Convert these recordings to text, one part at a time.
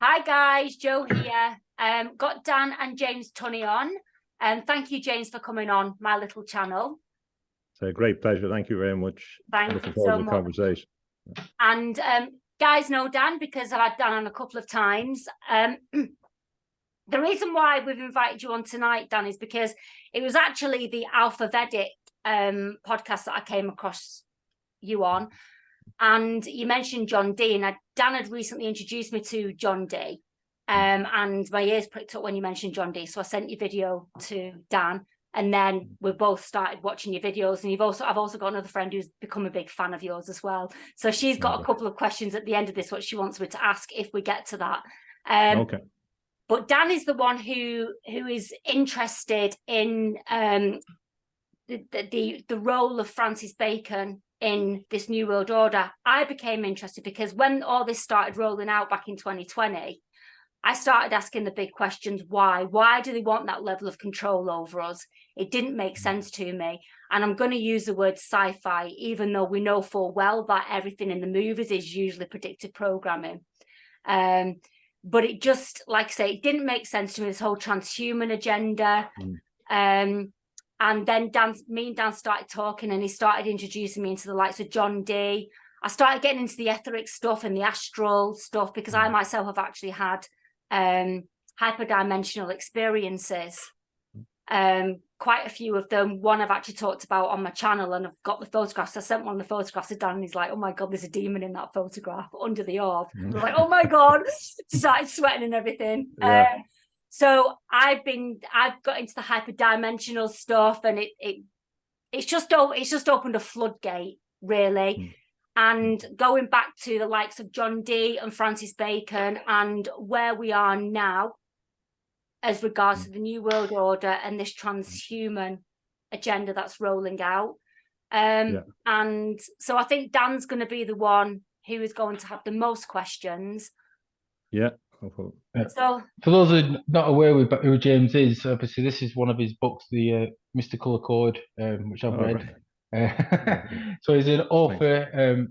Hi guys, Joe here. Got Dan and James Tunney on. Thank you, James, for coming on my little channel. It's a great pleasure. Thank you very much. Thank you so much. Conversation. And guys know Dan because I've had Dan on a couple of times. The reason why we've invited you on tonight, Dan, is because it was actually the Alpha Vedic podcast that I came across you on. And you mentioned John Dee, and Dan had recently introduced me to John Dee. And my ears pricked up when you mentioned John Dee. So I sent your video to Dan, and then we both started watching your videos. And I've also got another friend who's become a big fan of yours as well. So she's got a couple of questions at the end of this, what she wants me to ask if we get to that. Okay. But Dan is the one who is interested in the role of Francis Bacon in this New World Order. I became interested because when all this started rolling out back in 2020, I started asking the big questions. Why do they want that level of control over us? It didn't make sense to me. And I'm going to use the word sci-fi, even though we know full well that everything in the movies is usually predictive programming. But it just, like I say, it didn't make sense to me, this whole transhuman agenda. And then me and Dan started talking, and he started introducing me into the likes of John Dee. I started getting into the etheric stuff and the astral stuff because I myself have actually had hyperdimensional experiences. Quite a few of them. One I've actually talked about on my channel, and I've got the photographs. I sent one of the photographs to Dan, and he's like, "Oh my God, there's a demon in that photograph under the orb." I was like, "Oh my God!" Started sweating and everything. Yeah. So I've got into the hyperdimensional stuff, and it's just opened a floodgate, really. And going back to the likes of John Dee and Francis Bacon and where we are now as regards to the New World Order and this transhuman agenda that's rolling out. And so I think Dan's going to be the one who is going to have the most questions. Yeah. So for those who are not aware who James is, obviously this is one of his books, the Mystical Accord, which I've read. Right. So he's an author.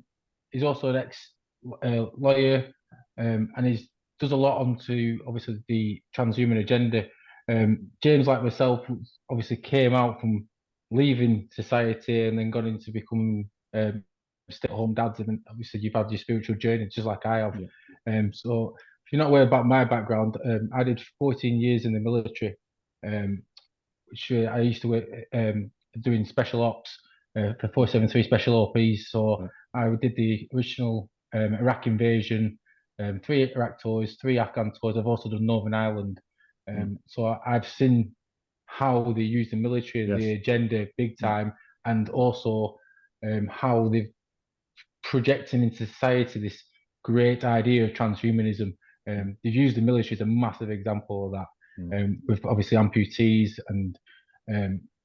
He's also an ex-lawyer, and he does a lot onto obviously the transhuman agenda. James, like myself, obviously came out from leaving society and then gone into becoming stay-at-home dads, and obviously you've had your spiritual journey just like I have. So if you're not aware about my background, I did 14 years in the military, which I used to work doing special ops for 473 special OPs. So I did the original Iraq invasion, 3 Iraq tours, 3 Afghan tours. I've also done Northern Ireland. So I've seen how they use the military and the agenda big time, and also how they've projecting into society this great idea of transhumanism. They've used the military as a massive example of that, with obviously amputees and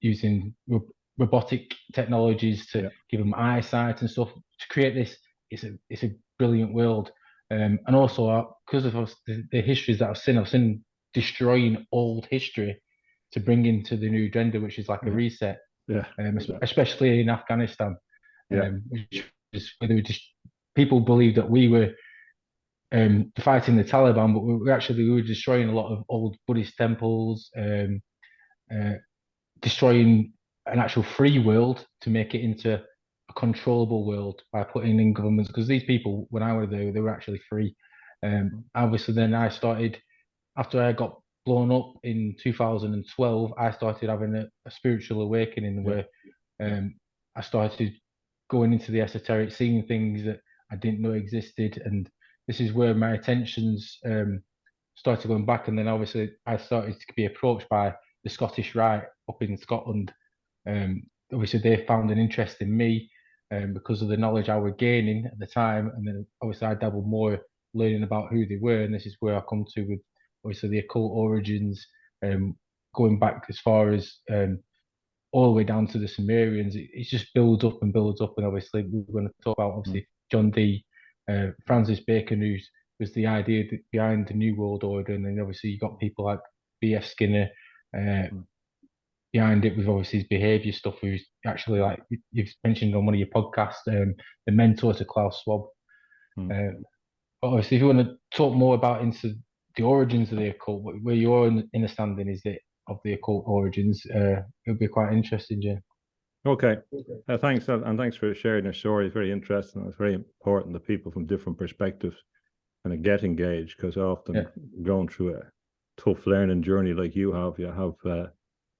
using robotic technologies to give them eyesight and stuff to create this. It's a brilliant world, and also because of the histories that I've seen destroying old history to bring into the new agenda, which is like a reset. Especially in Afghanistan, which is where they were just people believe that we were fighting the Taliban, but we were destroying a lot of old Buddhist temples, destroying an actual free world to make it into a controllable world by putting in governments. Because these people, when I was there, they were actually free. Obviously, then I started, after I got blown up in 2012, I started having a spiritual awakening where I started going into the esoteric, seeing things that I didn't know existed, and this is where my attentions started going back. And then obviously I started to be approached by the Scottish Rite up in Scotland. Obviously they found an interest in me because of the knowledge I was gaining at the time, and then obviously I dabbled more learning about who they were, and this is where I come to with obviously the occult origins, going back as far as all the way down to the Sumerians. It just builds up, and obviously we're going to talk about obviously John Dee, Francis Bacon, who was the idea behind the New World Order, and then obviously you got people like B.F. Skinner behind it with obviously his behaviour stuff, who's actually, like you've mentioned on one of your podcasts, the mentor to Klaus Schwab. But obviously, if you want to talk more about into the origins of the occult, where your understanding is it of the occult origins, it would be quite interesting, Jim. Okay. Thanks, and thanks for sharing your story. It's very interesting. It's very important that people from different perspectives kind of get engaged, because often going through a tough learning journey like you have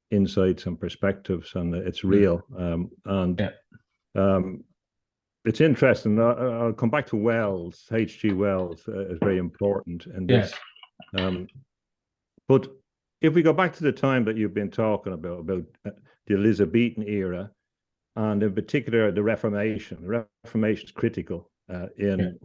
insights and perspectives, and it's real. It's interesting. I'll come back to Wells. H.G. Wells is very important in this. But if we go back to the time that you've been talking about the Elizabethan era, and in particular the Reformation. The Reformation is critical in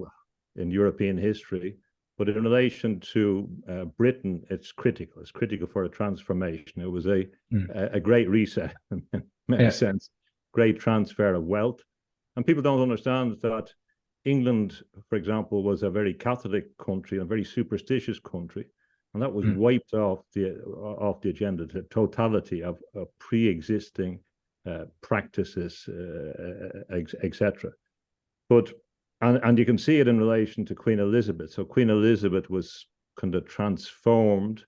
European history, but in relation to Britain, it's critical. It's critical for a transformation. It was a great reset in many sense, great transfer of wealth. And people don't understand that England, for example, was a very Catholic country, a very superstitious country, and that was wiped off the agenda. The totality of pre-existing practices, etc. But and you can see it in relation to Queen Elizabeth. So Queen Elizabeth was kind of transformed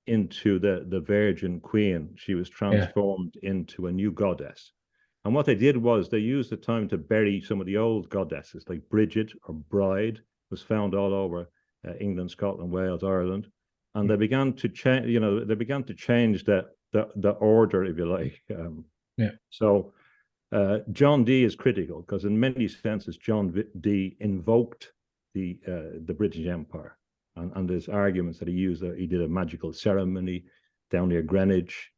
into the Virgin Queen. She was transformed into a new goddess. And what they did was they used the time to bury some of the old goddesses, like Bridget or Bride was found all over England, Scotland, Wales, Ireland, and they began to change. They began to change the order, if you like. So John Dee is critical because, in many senses, John Dee invoked the British Empire, and there's arguments that he used. He did a magical ceremony down near Greenwich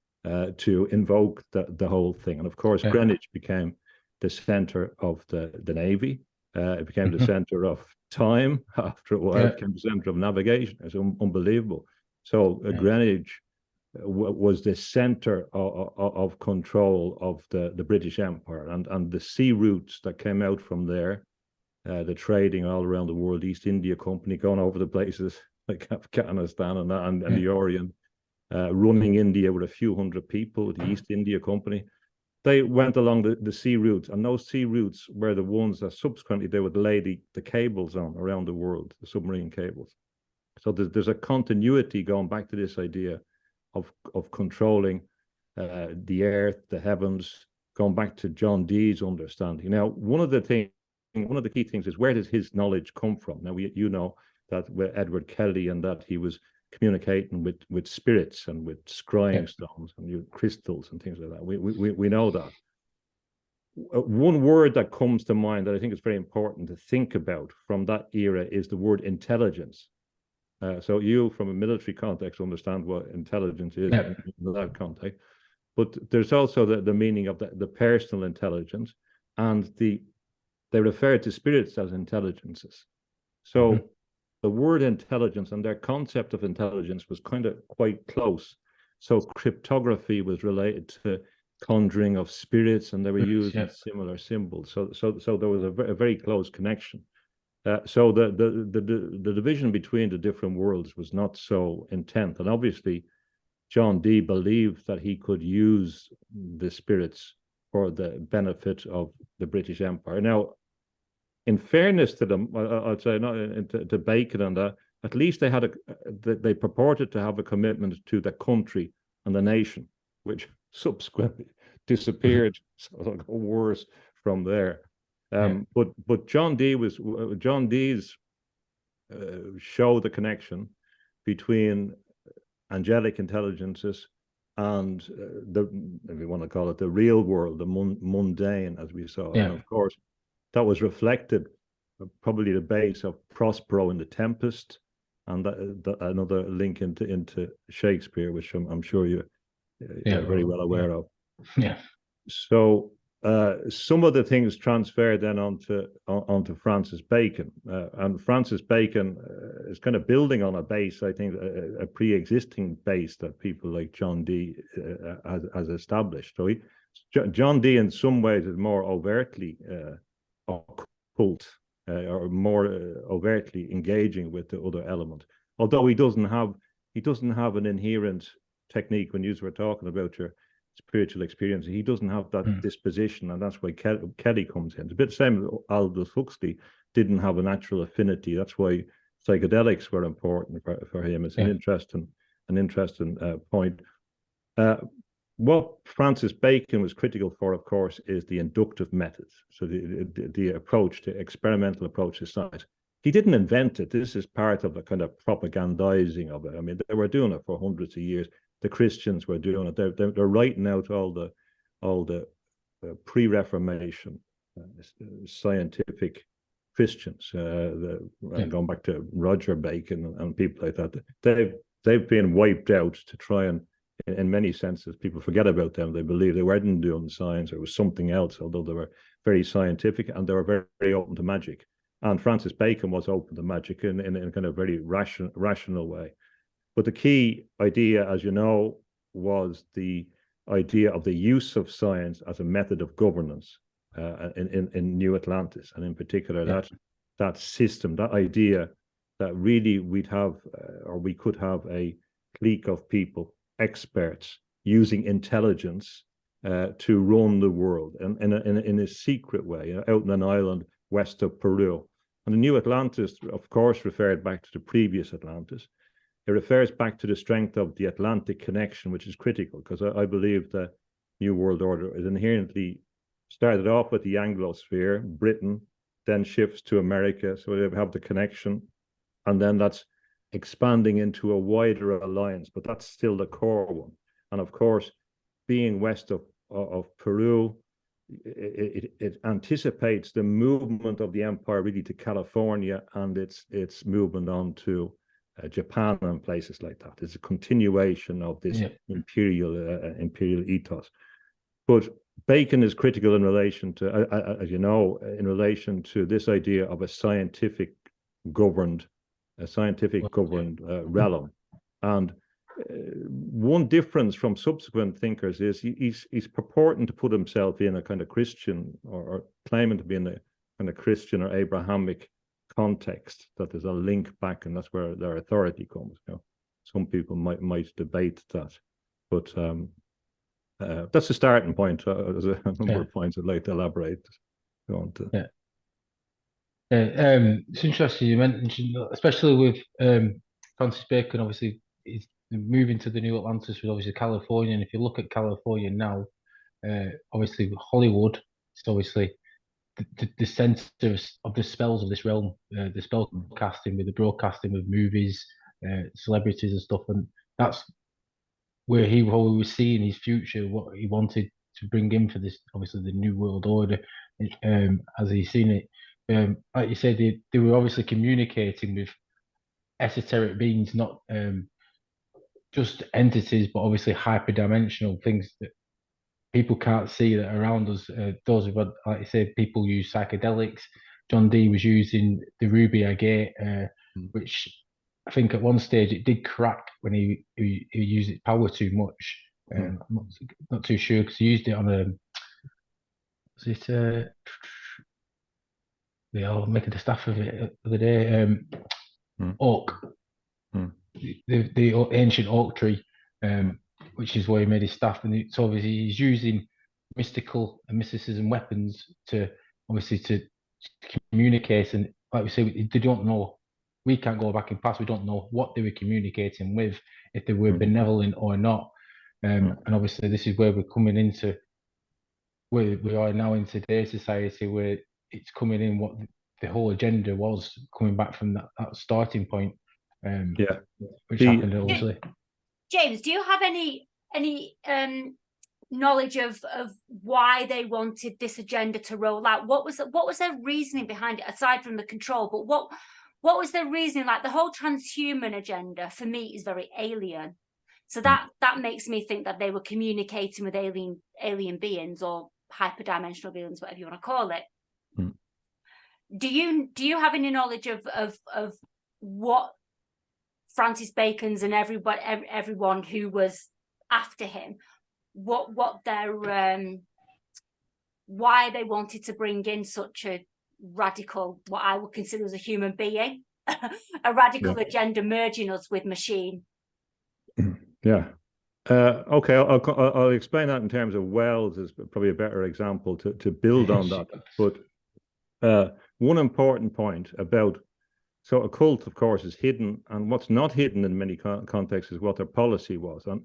to invoke the whole thing. And of course, Greenwich became the center of the Navy. It became the center of time. After a while, it became the center of navigation. It's unbelievable. So Greenwich was the center of control of the British Empire, and the sea routes that came out from there, the trading all around the world, East India Company going over the places like Afghanistan and the Orient, running India with a few hundred people, the East India Company. They went along the sea routes, and those sea routes were the ones that subsequently they would lay the cables on around the world, the submarine cables. So there's a continuity going back to this idea of controlling the earth, the heavens, going back to John Dee's understanding. Now, one of the key things is, where does his knowledge come from? Now, you know that with Edward Kelly, and that he was communicating with spirits and with scrying stones and crystals and things like that. We know that. One word that comes to mind that I think is very important to think about from that era is the word intelligence. So you, from a military context, understand what intelligence is in that context. But there's also the meaning of the personal intelligence, and they refer to spirits as intelligences. So the word intelligence and their concept of intelligence was kind of quite close. So cryptography was related to conjuring of spirits, and they were using similar symbols. So there was a very close connection. So the division between the different worlds was not so intense. And obviously, John Dee believed that he could use the spirits for the benefit of the British Empire. Now, in fairness to them, I'd say, not to Bacon and that, at least they purported to have a commitment to the country and the nation, which subsequently disappeared. So it'll go worse from there. But John Dee's show the connection between angelic intelligences and if you want to call it, the real world, the mundane, as we saw. And of course, that was reflected, probably the base of Prospero in The Tempest, and that another link into Shakespeare, which I'm sure you're very well aware of. So some of the things transferred then onto Francis Bacon, and Francis Bacon is kind of building on a base, I think, a pre-existing base that people like John Dee has established. So John Dee, in some ways, is more overtly occult, or more overtly engaging with the other element. Although he doesn't have an inherent technique. When you were talking about your spiritual experience. He doesn't have that disposition, and that's why Kelly comes in. It's a bit the same. Aldous Huxley didn't have a natural affinity. That's why psychedelics were important for him. It's an interesting point. What Francis Bacon was critical for, of course, is the inductive methods. So the approach, the experimental approach to science. He didn't invent it. This is part of the kind of propagandizing of it. I mean, they were doing it for hundreds of years. The Christians were doing it. They're writing out all the pre-Reformation scientific Christians, going back to Roger Bacon and people like that. They've been wiped out to try and, in many senses, people forget about them. They believe they weren't doing science, or it was something else, although they were very scientific, and they were very, very open to magic. And Francis Bacon was open to magic in a kind of very rational way. But the key idea, as you know, was the idea of the use of science as a method of governance in New Atlantis, and in particular that system, that idea that really we'd have, or we could have, a clique of people, experts, using intelligence to run the world, and in a secret way, out in an island west of Peru. And the New Atlantis, of course, referred back to the previous Atlantis. It refers back to the strength of the Atlantic connection, which is critical, because I believe the New World Order is inherently started off with the Anglosphere, Britain, then shifts to America, so they have the connection, and then that's expanding into a wider alliance, but that's still the core one. And of course, being west of Peru, it anticipates the movement of the empire really to California, and its movement on to Japan and places like that. It's a continuation of this imperial ethos. But Bacon is critical in relation to, as you know, in relation to this idea of a scientific governed realm. And one difference from subsequent thinkers is he's purporting to put himself in a kind of Christian, or claiming to be in a kind of Christian or Abrahamic context, that there's a link back, and that's where their authority comes. You know, some people might debate that, but that's a starting point. There's a number of points I'd like to elaborate on to. It's interesting you mentioned, especially with Francis Bacon. Obviously, he's moving to the New Atlantis with obviously California, and if you look at California now, obviously Hollywood, it's obviously the center of the spells of this realm, the spell casting, with the broadcasting of movies, celebrities and stuff, and that's where he was seeing his future, what he wanted to bring in for this, obviously the New World Order, as he's seen it. Like you said, they were obviously communicating with esoteric beings, not just entities, but obviously hyperdimensional things that people can't see that are around us. Those of, like you said, people use psychedelics. John Dee was using the ruby agate, which I think at one stage it did crack when he used its power too much. I'm not too sure, because he used it on they are making the stuff of it the other day. Oak, the ancient oak tree, which is where he made his staff, and it's obviously he's using mysticism weapons to obviously to communicate. And like we say, they don't know. We can't go back in past. We don't know what they were communicating with, if they were benevolent or not. And obviously, this is where we're coming into where we are now in today's society, where it's coming in what the whole agenda was, coming back from that starting point. Which happened obviously. James, do you have any knowledge of why they wanted this agenda to roll out? What was their reasoning behind it, aside from the control? But what was their reasoning? Like the whole transhuman agenda for me is very alien. So that makes me think that they were communicating with alien beings, or hyperdimensional beings, whatever you want to call it. Do you have any knowledge of what Francis Bacon's and everyone who was after him, what their why they wanted to bring in such a radical, what I would consider as a human being, a radical agenda, merging us with machine? Okay, I'll explain that in terms of wells is probably a better example to build on that. But one important point about, so a cult, of course, is hidden, and what's not hidden in many contexts is what their policy was. And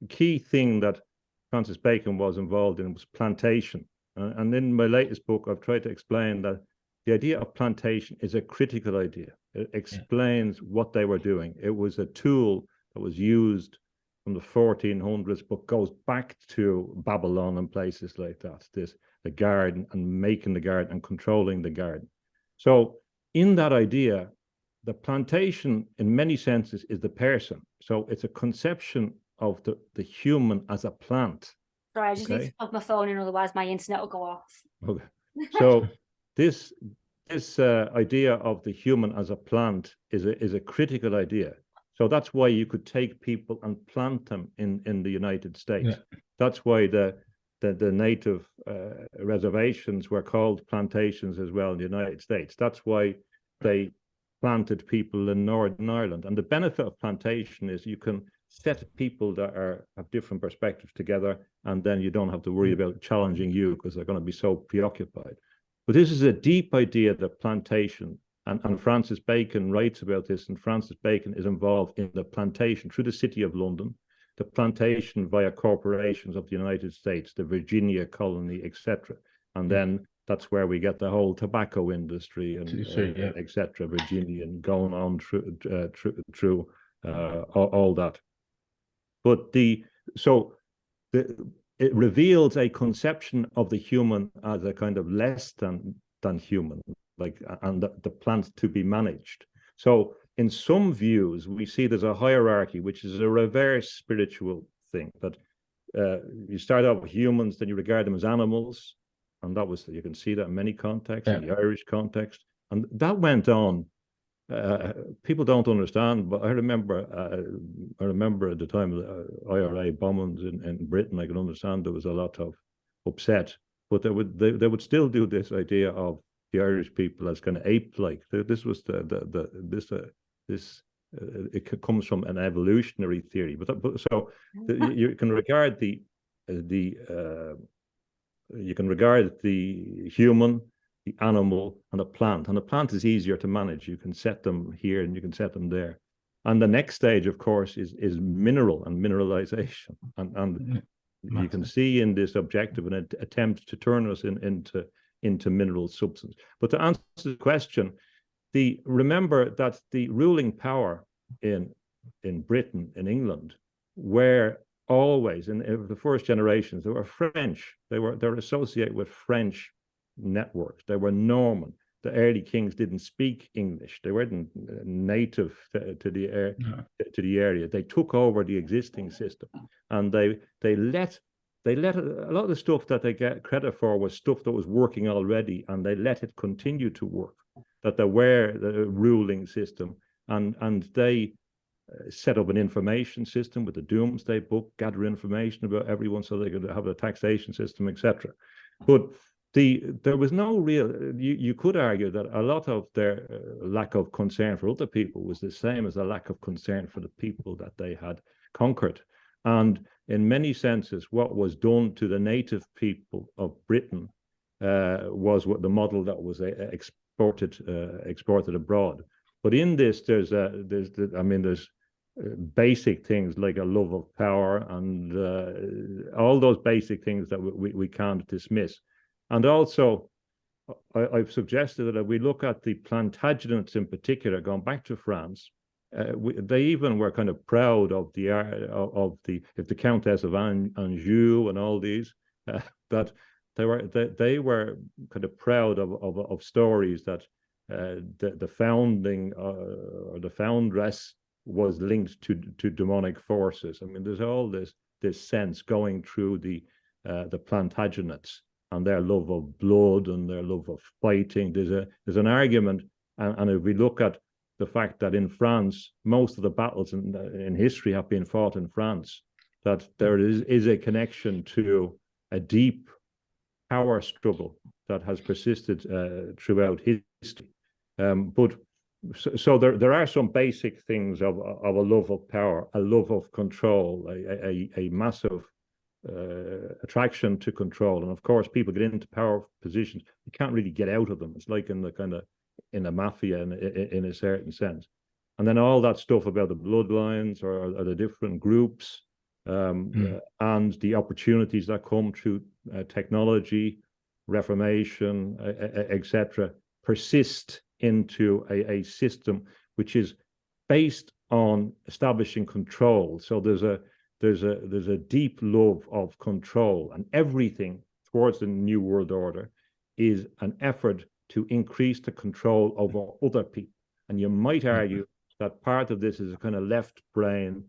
the key thing that Francis Bacon was involved in was plantation. And in my latest book, I've tried to explain that the idea of plantation is a critical idea. It explains what they were doing. It was a tool that was used from the 1400s, but goes back to Babylon and places like that. The garden and making the garden and controlling the garden. So in that idea, the plantation, in many senses, is the person. So it's a conception of the human as a plant. Sorry, I just need to plug my phone in, otherwise my internet will go off. Okay. So this idea of the human as a plant is a critical idea. So that's why you could take people and plant them in the United States. Yeah. That's why the native reservations were called plantations as well in the United States. That's why they planted people in Northern Ireland. And the benefit of plantation is you can set people that have different perspectives together, and then you don't have to worry about challenging you because they're going to be so preoccupied. But this is a deep idea that plantation, and Francis Bacon writes about this, and Francis Bacon is involved in the plantation through the City of London, the plantation via corporations of the United States, the Virginia colony, etc. And then that's where we get the whole tobacco industry and etc. Virginia, and going on through all that. But it reveals a conception of the human as a kind of less than human, like, and the plant to be managed. So in some views, we see there's a hierarchy, which is a reverse spiritual thing, that you start out with humans, then you regard them as animals. And that was, you can see that in many contexts, in the Irish context. And that went on. People don't understand, but I remember at the time of the IRA bombings in Britain, I can understand there was a lot of upset, but they would still do this idea of the Irish people as kind of ape-like. This was it comes from an evolutionary theory, so you can regard the human, the animal, and the plant. And the plant is easier to manage. You can set them here and you can set them there. And the next stage, of course, is mineral and mineralization. And you can see in this objective an attempt to turn us into mineral substance. But to answer the question, remember that the ruling power in Britain, in England, were always, in the first generations, they were French. They're associated with French networks. They were Norman. The early kings didn't speak English. They weren't native to the area. They took over the existing system, and they let a lot of the stuff that they get credit for was stuff that was working already, and they let it continue to work. That they were the ruling system, and they set up an information system with the Doomsday Book, gather information about everyone so they could have a taxation system, etc. But there was no real, you could argue that a lot of their lack of concern for other people was the same as a lack of concern for the people that they had conquered. And in many senses, what was done to the native people of Britain was what the model that was exported abroad. But in this, there's basic things like a love of power and all those basic things that we can't dismiss. And also, I've suggested that if we look at the Plantagenets in particular, going back to France, they even were kind of proud of the Countess of Anjou and all these, that they were kind of proud of stories that the founding or the foundress was linked to demonic forces. I mean, there's all this sense going through the Plantagenets and their love of blood and their love of fighting. There's an argument, and if we look at the fact that in France, most of the battles in history have been fought in France, that there is a connection to a deep power struggle that has persisted throughout history. But so there are some basic things of a love of power, a love of control, a massive attraction to control. And of course, people get into power positions, you can't really get out of them. It's like in the kind of in a mafia in a certain sense. And then all that stuff about the bloodlines or the different groups, and the opportunities that come through technology, reformation, etc., persist into a system which is based on establishing control. So there's a deep love of control, and everything towards the New World Order is an effort to increase the control over other people. And you might argue that part of this is a kind of left brain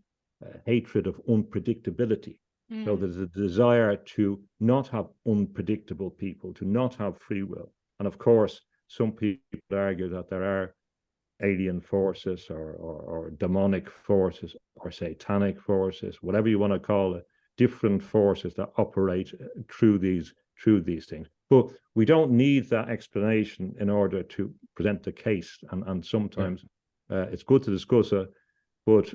hatred of unpredictability. So there's a desire to not have unpredictable people, to not have free will. And of course, some people argue that there are alien forces or demonic forces or satanic forces, whatever you want to call it, different forces that operate through these things. But we don't need that explanation in order to present the case. And sometimes it's good to discuss it, but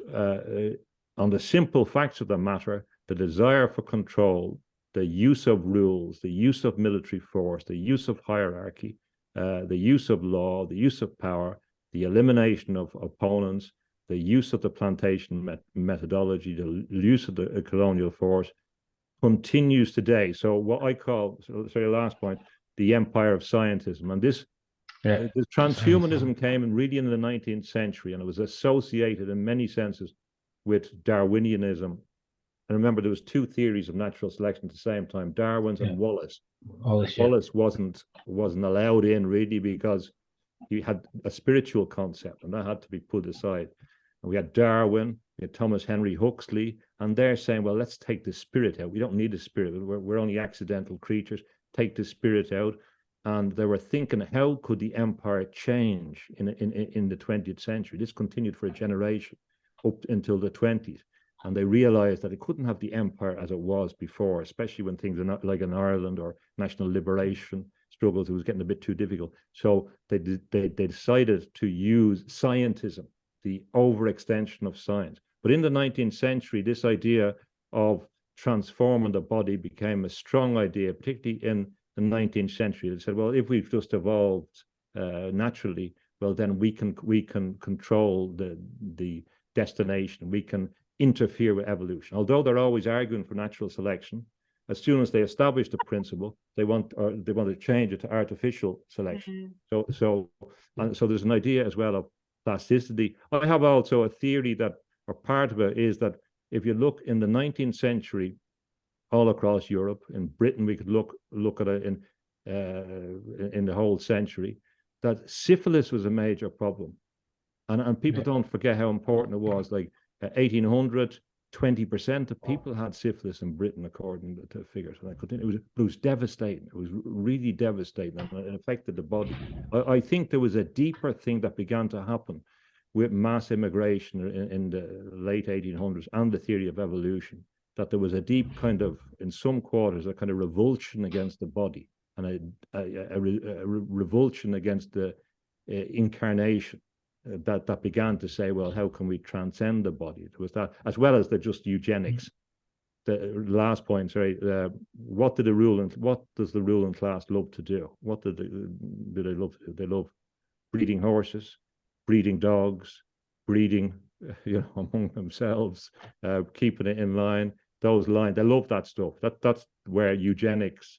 on the simple facts of the matter, the desire for control, the use of rules, the use of military force, the use of hierarchy, the use of law, the use of power, the elimination of opponents, the use of the plantation methodology, the use of the colonial force continues today. So what I call, sorry, last point, the empire of scientism. And this transhumanism came in really in the 19th century, and it was associated in many senses with Darwinianism. And remember, there was two theories of natural selection at the same time, Darwin's and Wallace. Wallace wasn't allowed in really because he had a spiritual concept, and that had to be put aside. And we had Darwin, we had Thomas Henry Huxley, and they're saying, well, let's take the spirit out. We don't need the spirit. We're only accidental creatures. Take the spirit out. And they were thinking, how could the empire change in the 20th century? This continued for a generation up until the 20s. And they realized that it couldn't have the empire as it was before, especially when things are not like in Ireland or national liberation struggles. It was getting a bit too difficult. So they decided to use scientism, the overextension of science. But in the 19th century, this idea of transforming the body became a strong idea, particularly in the 19th century. They said, well, if we've just evolved naturally, well, then we can control the destination. We can interfere with evolution. Although they're always arguing for natural selection, as soon as they establish the principle, they want to change it to artificial selection. So there's an idea as well of plasticity. I have also a theory that, or part of it is that if you look in the 19th century, all across Europe, in Britain, we could look at it in the whole century, that syphilis was a major problem. And people don't forget how important it was. Like 1800, 20% of people had syphilis in Britain, according to figures. And it was devastating. It was really devastating, and it affected the body. I think there was a deeper thing that began to happen with mass immigration in the late 1800s and the theory of evolution, that there was a deep kind of, in some quarters, a kind of revulsion against the body, and a revulsion against the incarnation. That began to say, well, how can we transcend the body? It was that, as well as the just eugenics. The last point, sorry, what does the ruling class love to do? What do they love to do? They love breeding horses, breeding dogs, breeding, among themselves, keeping it in line. Those lines, they love that stuff. That's where eugenics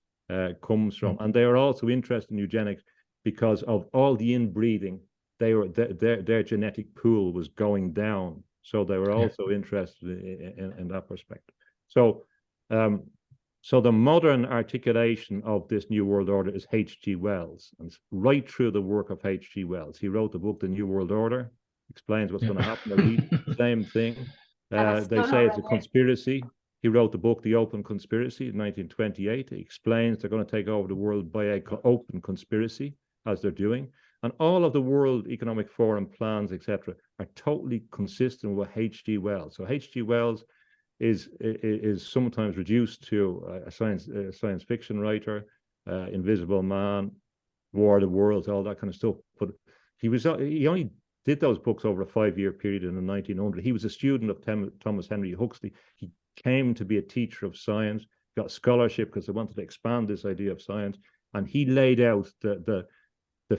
comes from, and they are also interested in eugenics because of all the inbreeding. Their genetic pool was going down, so they were also interested in that perspective. So the modern articulation of this New World Order is H.G. Wells, and it's right through the work of H.G. Wells. He wrote the book The New World Order, explains what's going to happen. They read the same thing. They say it's a conspiracy. He wrote the book The Open Conspiracy in 1928. He explains they're going to take over the world by an open conspiracy, as they're doing. And all of the World Economic Forum plans, etc., are totally consistent with H.G. Wells. So H.G. Wells is sometimes reduced to a science fiction writer, Invisible Man, War of the Worlds, all that kind of stuff. But he only did those books over a 5-year period in the 1900s. He was a student of Thomas Henry Huxley. He came to be a teacher of science, got scholarship because they wanted to expand this idea of science. And he laid out the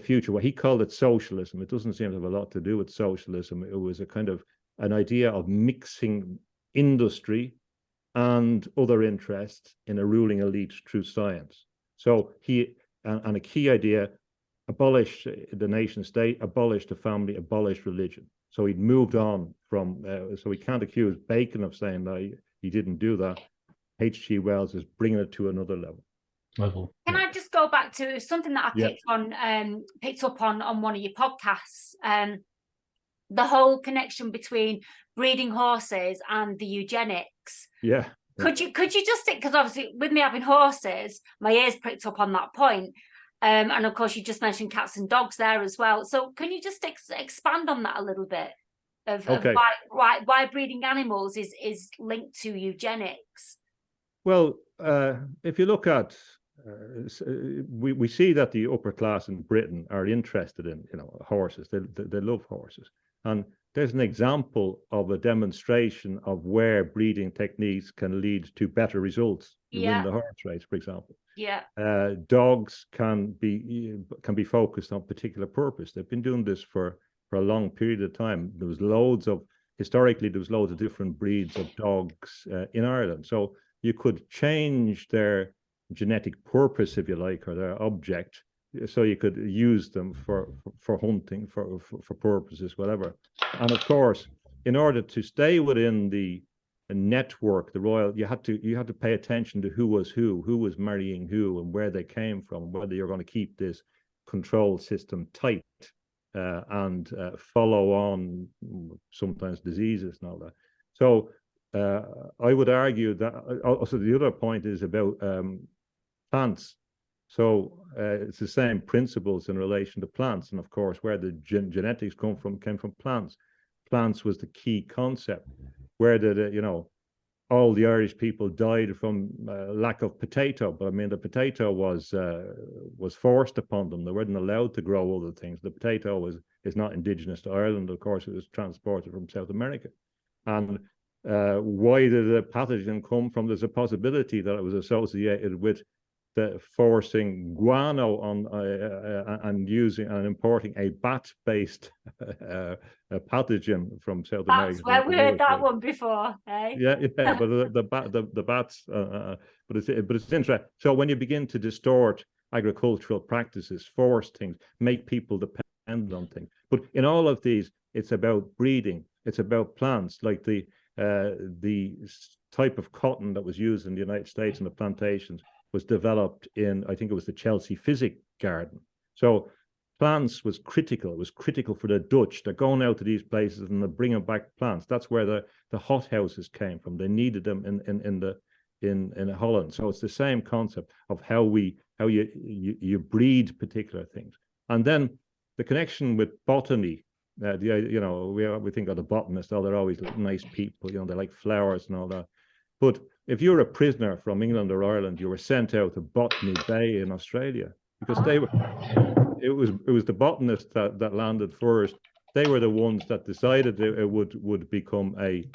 future, what he called it socialism. It doesn't seem to have a lot to do with socialism. It was a kind of an idea of mixing industry and other interests in a ruling elite through science. So and a key idea, abolish the nation state, abolish the family, abolish religion. So he'd moved on from, so we can't accuse Bacon of saying that he didn't do that. H.G. Wells is bringing it to another level. Can I just go back to something that I picked up on one of your podcasts? The whole connection between breeding horses and the eugenics. Yeah. Could you just, because obviously with me having horses, my ears pricked up on that point. And of course, you just mentioned cats and dogs there as well. So can you just expand on that a little bit of why breeding animals is linked to eugenics? Well, if you look at, we see that the upper class in Britain are interested in, horses. They love horses. And there's an example of a demonstration of where breeding techniques can lead to better results. You win the horse race, for example. Yeah. Dogs can be focused on particular purpose. They've been doing this for a long period of time. Historically, there was loads of different breeds of dogs in Ireland. So you could change their genetic purpose, if you like, or their object, so you could use them for hunting, for purposes, whatever. And of course, in order to stay within the network, the royal, you had to pay attention to who was marrying who, and where they came from, whether you're going to keep this control system tight and follow on sometimes diseases and all that. So I would argue that also the other point is about plants. So it's the same principles in relation to plants, and of course, where the genetics came from plants. Plants was the key concept. Where did all the Irish people died from lack of potato? But I mean, the potato was forced upon them. They weren't allowed to grow other things. The potato is not indigenous to Ireland. Of course, it was transported from South America. And why did the pathogen come from? There's a possibility that it was associated with the forcing guano on and using and importing a bat-based pathogen from South America. That's where we heard that one before, eh? Yeah, but the bats. But it's interesting. So when you begin to distort agricultural practices, force things, make people dependent on things. But in all of these, it's about breeding. It's about plants, like the type of cotton that was used in the United States in the plantations was developed in, I think it was the Chelsea Physic Garden. So plants was critical. It was critical for the Dutch. They're going out to these places and they're bringing back plants. That's where the hothouses came from. They needed them in Holland. So it's the same concept of how you breed particular things. And then the connection with botany. We think of the botanists. Oh, they're always nice people. They like flowers and all that. But if you're a prisoner from England or Ireland, you were sent out to Botany Bay in Australia because it was the botanists that landed first. They were the ones that decided it would become a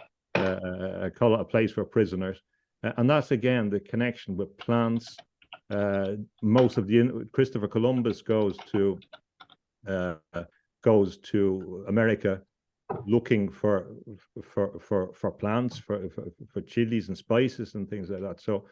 place for prisoners, and that's again the connection with plants. Most of Christopher Columbus goes to America looking for plants, for chilies and spices and things like that. So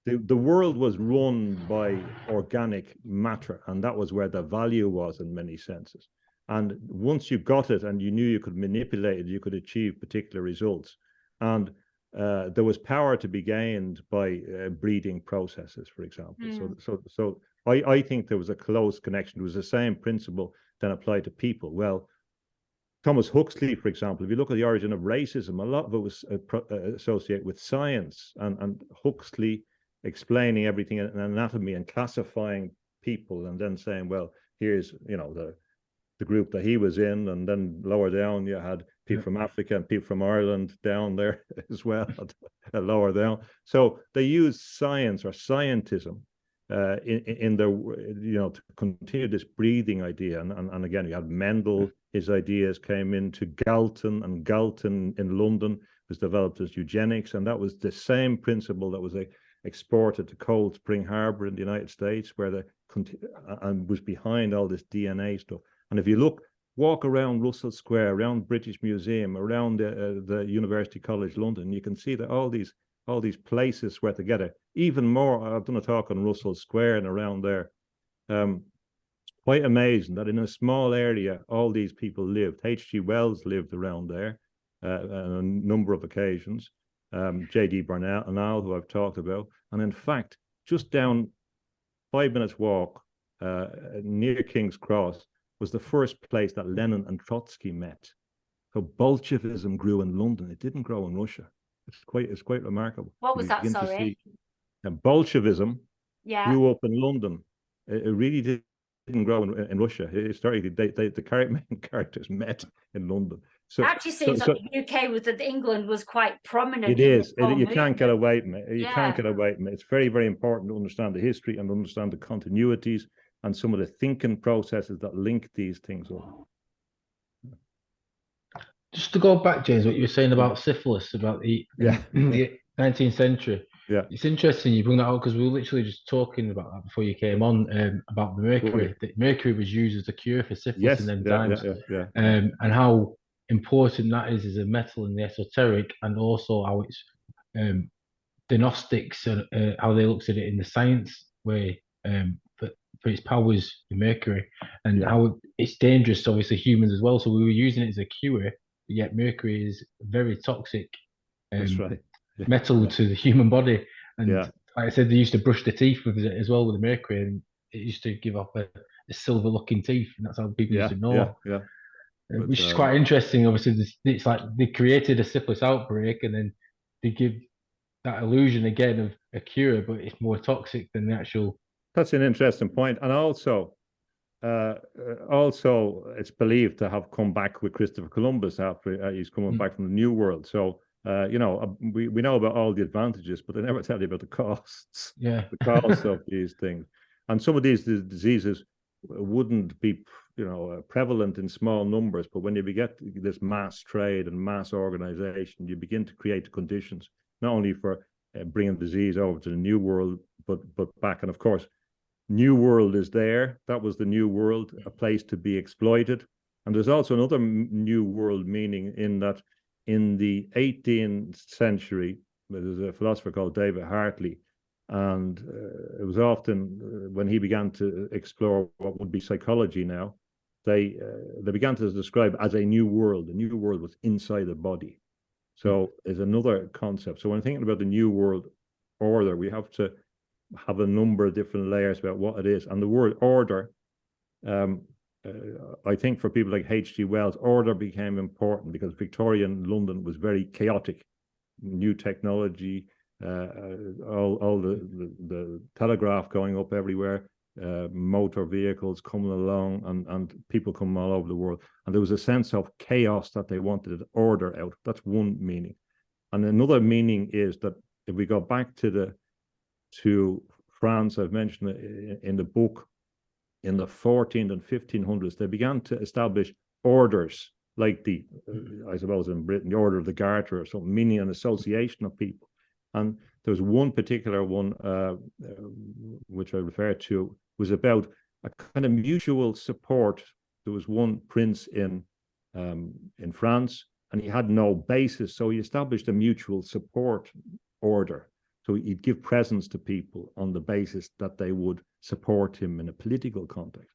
the world was run by organic matter, and that was where the value was in many senses. And once you got it and you knew you could manipulate it, you could achieve particular results. And there was power to be gained by breeding processes, for example. So I think there was a close connection. It was the same principle then applied to people. Well, Thomas Huxley, for example, if you look at the origin of racism, a lot of it was associated with science, and Huxley explaining everything in anatomy and classifying people, and then saying, well, here's the group that he was in, and then lower down you had people from Africa and people from Ireland down there as well, lower down. So they used science or scientism in the, to continue this breathing idea. And again, you had Mendel, his ideas came into Galton, and Galton in London was developed as eugenics. And that was the same principle that was exported to Cold Spring Harbor in the United States, where and was behind all this DNA stuff. And if you walk around Russell Square, around British Museum, around the University College London, you can see that all these places were together. Even more, I've done a talk on Russell Square and around there. Quite amazing that in a small area, all these people lived. H.G. Wells lived around there on a number of occasions. J.D. Bernal, who I've talked about. And in fact, just down 5 minutes walk near King's Cross was the first place that Lenin and Trotsky met. So Bolshevism grew in London. It didn't grow in Russia. It's quite remarkable. What was that, sorry? Bolshevism grew up in London. It really didn't grow in Russia. Historically, the main characters met in London. So it actually seems like the UK with England was quite prominent. It is. You can't get away from it. You can't get away from it. It's very, very important to understand the history and understand the continuities and some of the thinking processes that link these things up. Just to go back, James, what you were saying about syphilis, about the 19th century. Yeah, it's interesting you bring that up because we were literally just talking about that before you came on, about the mercury. That mercury was used as a cure for syphilis in them times, and how important that is as a metal in the esoteric, and also how it's the Gnostics how they looked at it in the science way, for its powers, the mercury, and how it's dangerous, obviously humans as well. So we were using it as a cure. Yet mercury is very toxic metal to the human body, and like I said, they used to brush the teeth with it as well with the mercury, and it used to give off a silver looking teeth, and that's how people used to know. Which is quite interesting. Obviously, it's like they created a syphilis outbreak, and then they give that illusion again of a cure, but it's more toxic than the actual. That's an interesting point, and also it's believed to have come back with Christopher Columbus after he's coming back from the New World. So we know about all the advantages, but they never tell you about the costs. The costs of these things, and some of these diseases wouldn't be prevalent in small numbers, but when you get this mass trade and mass organization, you begin to create the conditions not only for bringing disease over to the New World, but back. And of course, New World is there. That was the New World, a place to be exploited. And there's also another New World meaning in that in the 18th century, there's a philosopher called David Hartley, and it was often when he began to explore what would be psychology now, they began to describe as a new world. The new world was inside the body. So there's another concept. So when thinking about the New World Order, we have to have a number of different layers about what it is. And the word order, I think for people like H.G. Wells, order became important because Victorian London was very chaotic. New technology, all the telegraph going up everywhere, motor vehicles coming along, and people coming all over the world. And there was a sense of chaos that they wanted order out. That's one meaning. And another meaning is that if we go back to France, I've mentioned it in the book, in the 14th and 1500s, they began to establish orders like I suppose in Britain, the Order of the Garter or something, meaning an association of people. And there was one particular one, which I refer to, was about a kind of mutual support. There was one prince in France, and he had no basis, so he established a mutual support order. So he'd give presents to people on the basis that they would support him in a political context.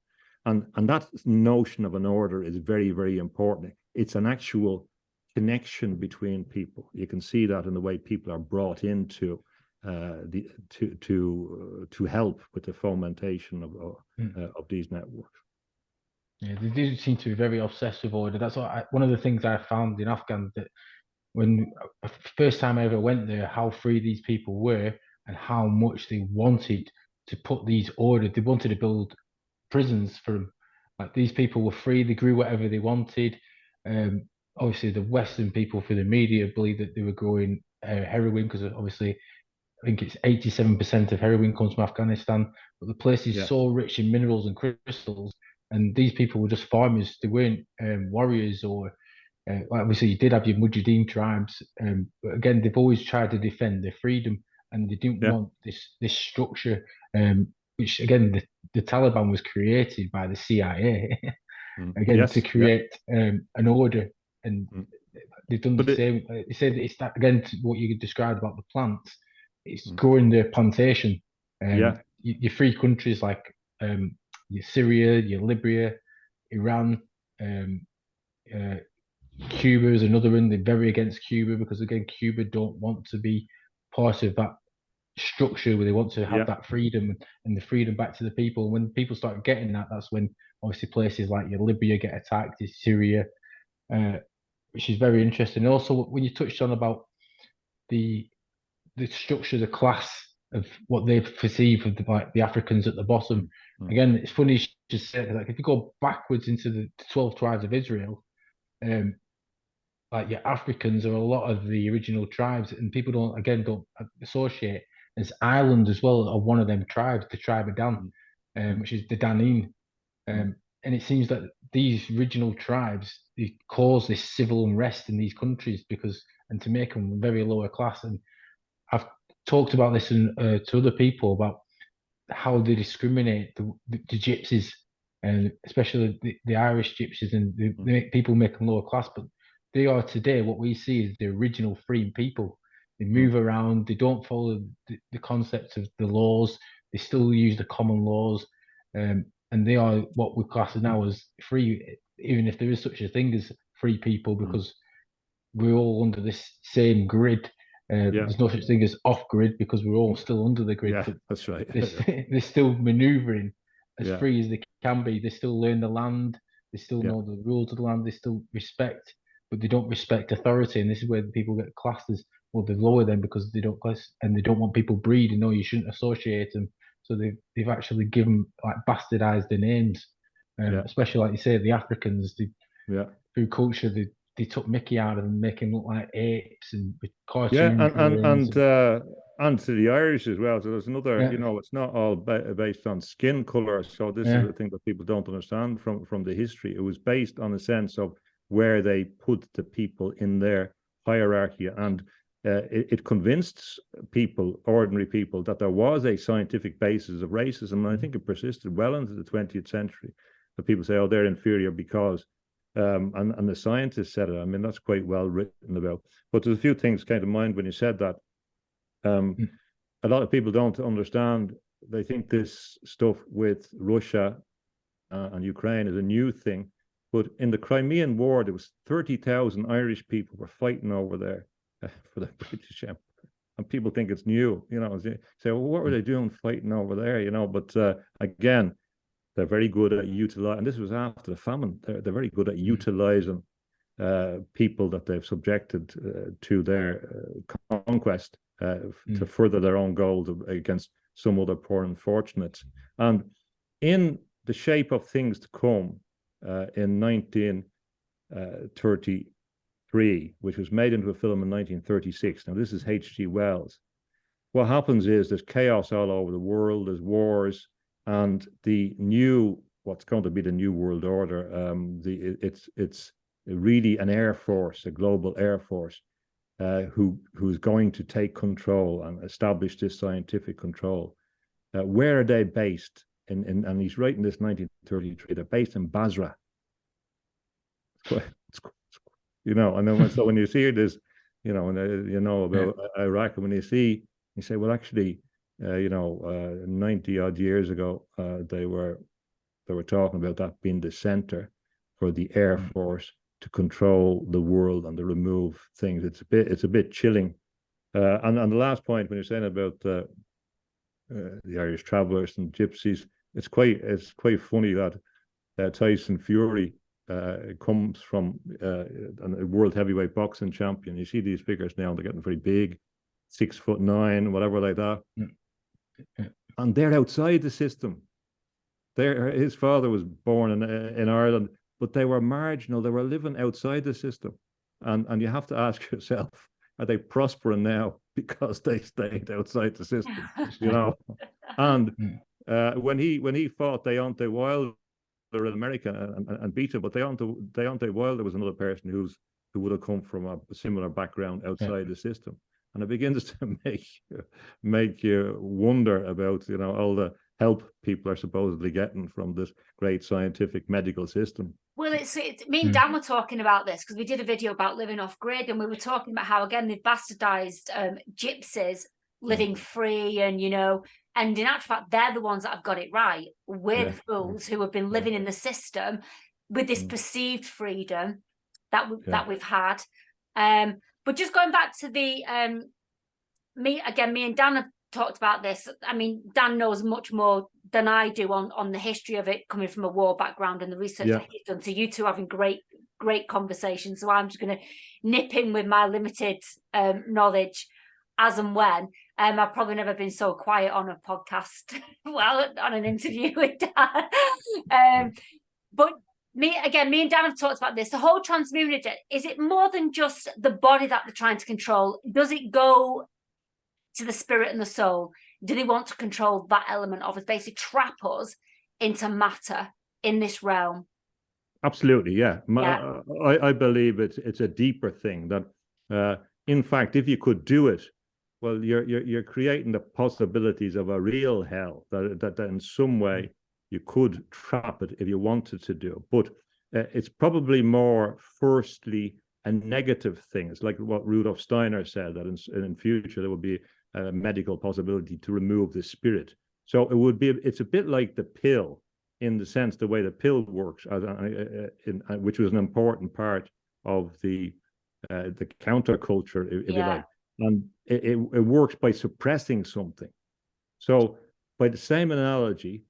And that notion of an order is very, very important. It's an actual connection between people. You can see that in the way people are brought into to help with the fomentation of these networks. Yeah, they do seem to be very obsessed with order. That's one of the things I found in Afghan, that when first time I ever went there, how free these people were and how much they wanted to put these orders. They wanted to build prisons for them. Like, these people were free. They grew whatever they wanted. Obviously, the Western people, for the media, believe that they were growing heroin because obviously think it's 87% of heroin comes from Afghanistan, but the place is so rich in minerals and crystals. And these people were just farmers. They weren't warriors or obviously you did have your Mujahideen tribes, but again, they've always tried to defend their freedom, and they didn't want this structure, which again the Taliban was created by the CIA, again to create an order, and they've done the same. They said it's that again to what you described about the plants. It's growing their plantation. Your free countries like your Syria, your Libya, Iran. Cuba is another one. They're very against Cuba because again, Cuba don't want to be part of that structure where they want to have that freedom and the freedom back to the people. When people start getting that, that's when obviously places like your Libya get attacked, is Syria, which is very interesting. Also, when you touched on about the structure, the class of what they perceive of the Africans at the bottom. Again, it's funny you should say like if you go backwards into the 12 tribes of Israel, like your Africans are a lot of the original tribes, and people don't associate as Ireland as well are one of them tribes, the tribe of Dan, which is the Danin. And it seems that these original tribes they cause this civil unrest in these countries and to make them very lower class. And I've talked about this to other people about how they discriminate the gypsies, and especially the Irish gypsies, and they make people make them lower class, but they are today what we see is the original free people. They move around, they don't follow the concepts of the laws, they still use the common laws, and they are what we class now as free, even if there is such a thing as free people, because we're all under this same grid. There's no such thing as off grid because we're all still under the grid. Yeah, that's right. They're still maneuvering as free as they can be. They still learn the land. They still know the rules of the land. They still respect, but they don't respect authority. And this is where people get classed as, well, they lower them because they don't class and they don't want people breeding. No, you shouldn't associate them. So they've actually given like bastardized their names. Especially like you say, the Africans. Through culture, they took Mickey out of them, making look like apes and with cartoon and to the Irish as well. So there's another, it's not all based on skin color. So this is the thing that people don't understand from the history. It was based on a sense of where they put the people in their hierarchy, and it convinced people, ordinary people, that there was a scientific basis of racism, and I think it persisted well into the 20th century. That people say, oh, they're inferior because. And the scientists said it. I mean, that's quite well written about. But there's a few things came to mind when you said that. A lot of people don't understand. They think this stuff with Russia and Ukraine is a new thing. But in the Crimean War, there was 30,000 Irish people were fighting over there for the British Empire. And people think it's new. They say, well, what were they doing fighting over there? But again, they're very good at utilizing, and this was after the famine, they're very good at utilizing people that they've subjected to their conquest to further their own goals against some other poor unfortunates. And in the shape of things to come in 1933, which was made into a film in 1936, now this is H.G. Wells, what happens is there's chaos all over the world, there's wars, and what's going to be the new world order, it's really an air force, a global air force, who's going to take control and establish this scientific control. Where are they based? And he's writing this 1933. They're based in Basra. And then so when you see this, about Iraq, and when you say, well, actually. 90 odd years ago, they were talking about that being the center for the Air Force to control the world and to remove things. It's a bit chilling. And the last point, when you're saying about the Irish travelers and gypsies, it's quite funny that Tyson Fury comes from a world heavyweight boxing champion. You see these figures now, they're getting very big, 6'9", whatever like that. And they're outside the system. His father was born in Ireland, but they were marginal. They were living outside the system. And you have to ask yourself, are they prospering now because they stayed outside the system, you know. And when he fought Deontay Wilder in America and beat him, but Deontay Wilder was another person who would have come from a similar background outside the system. And it begins to make you wonder about, you know, all the help people are supposedly getting from this great scientific medical system. Well, it's me and Dan were talking about this because we did a video about living off grid, and we were talking about how, again, they've bastardized gypsies living free, and, you know, and in actual fact, they're the ones that have got it right. We're the fools who have been living in the system with this perceived freedom that we've had. But just going back to the me and Dan have talked about this. I mean, Dan knows much more than I do on the history of it, coming from a war background and the research that he's done. So you two having great conversations. So I'm just going to nip in with my limited knowledge as and when. I've probably never been so quiet on a podcast, well, on an interview with Dan. But me and Dan have talked about this. The whole transmutation, is it more than just the body that they're trying to control? Does it go to the spirit and the soul? Do they want to control that element of us, basically trap us into matter in this realm? Absolutely, yeah. I believe it's a deeper thing that, in fact, if you could do it, well, you're creating the possibilities of a real hell that in some way you could trap it if you wanted to do. But it's probably more, firstly, a negative thing. It's like what Rudolf Steiner said, that in future there would be a medical possibility to remove the spirit. So it's a bit like the pill, in the sense the way the pill works, which was an important part of the counterculture, if you like. And it works by suppressing something. So by the same analogy,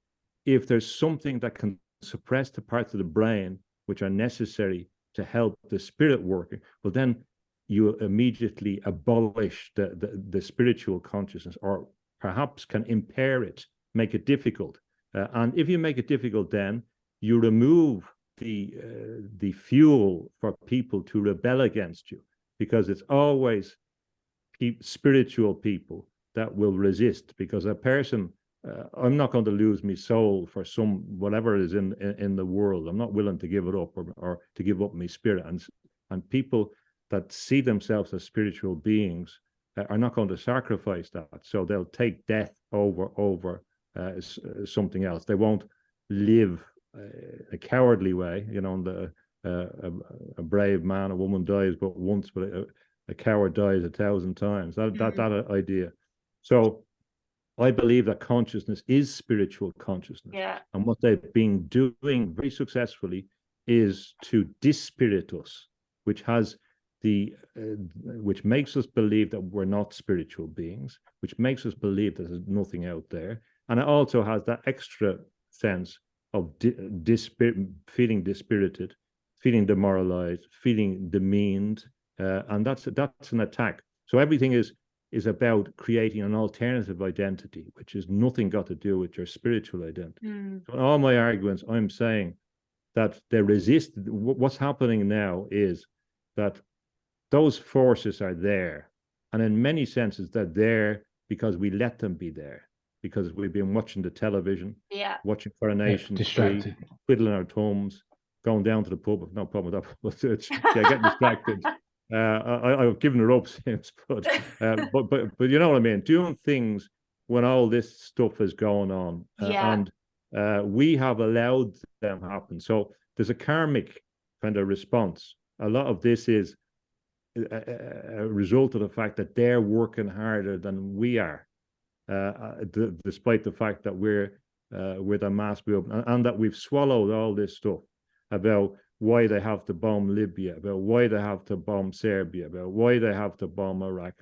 if there's something that can suppress the parts of the brain which are necessary to help the spirit working, well, then you immediately abolish the spiritual consciousness, or perhaps can impair it, make it difficult. And if you make it difficult, then you remove the fuel for people to rebel against you, because it's always spiritual people that will resist. Because a person, I'm not going to lose my soul for some whatever is in the world. I'm not willing to give it up, or to give up my spirit. And people that see themselves as spiritual beings are not going to sacrifice that. So they'll take death over something else. They won't live a cowardly way. You know, a brave man, a woman dies but once, but a coward dies 1,000 times. That idea. So I believe that consciousness is spiritual consciousness. Yeah. And what they've been doing very successfully is to dispirit us, which makes us believe that we're not spiritual beings, which makes us believe that there's nothing out there. And it also has that extra sense of feeling dispirited, feeling demoralized, feeling demeaned, and that's an attack. So everything is about creating an alternative identity, which has nothing got to do with your spiritual identity. So in all my arguments, I'm saying that they resist. What's happening now is that those forces are there, and in many senses they're there because we let them be there, because we've been watching the television, watching Coronation Street, twiddling our thumbs, going down to the pub. No problem with that. Getting distracted. I've given her up since, but you know what I mean. Doing things when all this stuff is going on, and we have allowed them to happen. So there's a karmic kind of response. A lot of this is a result of the fact that they're working harder than we are, despite the fact that we're the mass movement, and that we've swallowed all this stuff about why they have to bomb Libya, about why they have to bomb Serbia, about why they have to bomb Iraq.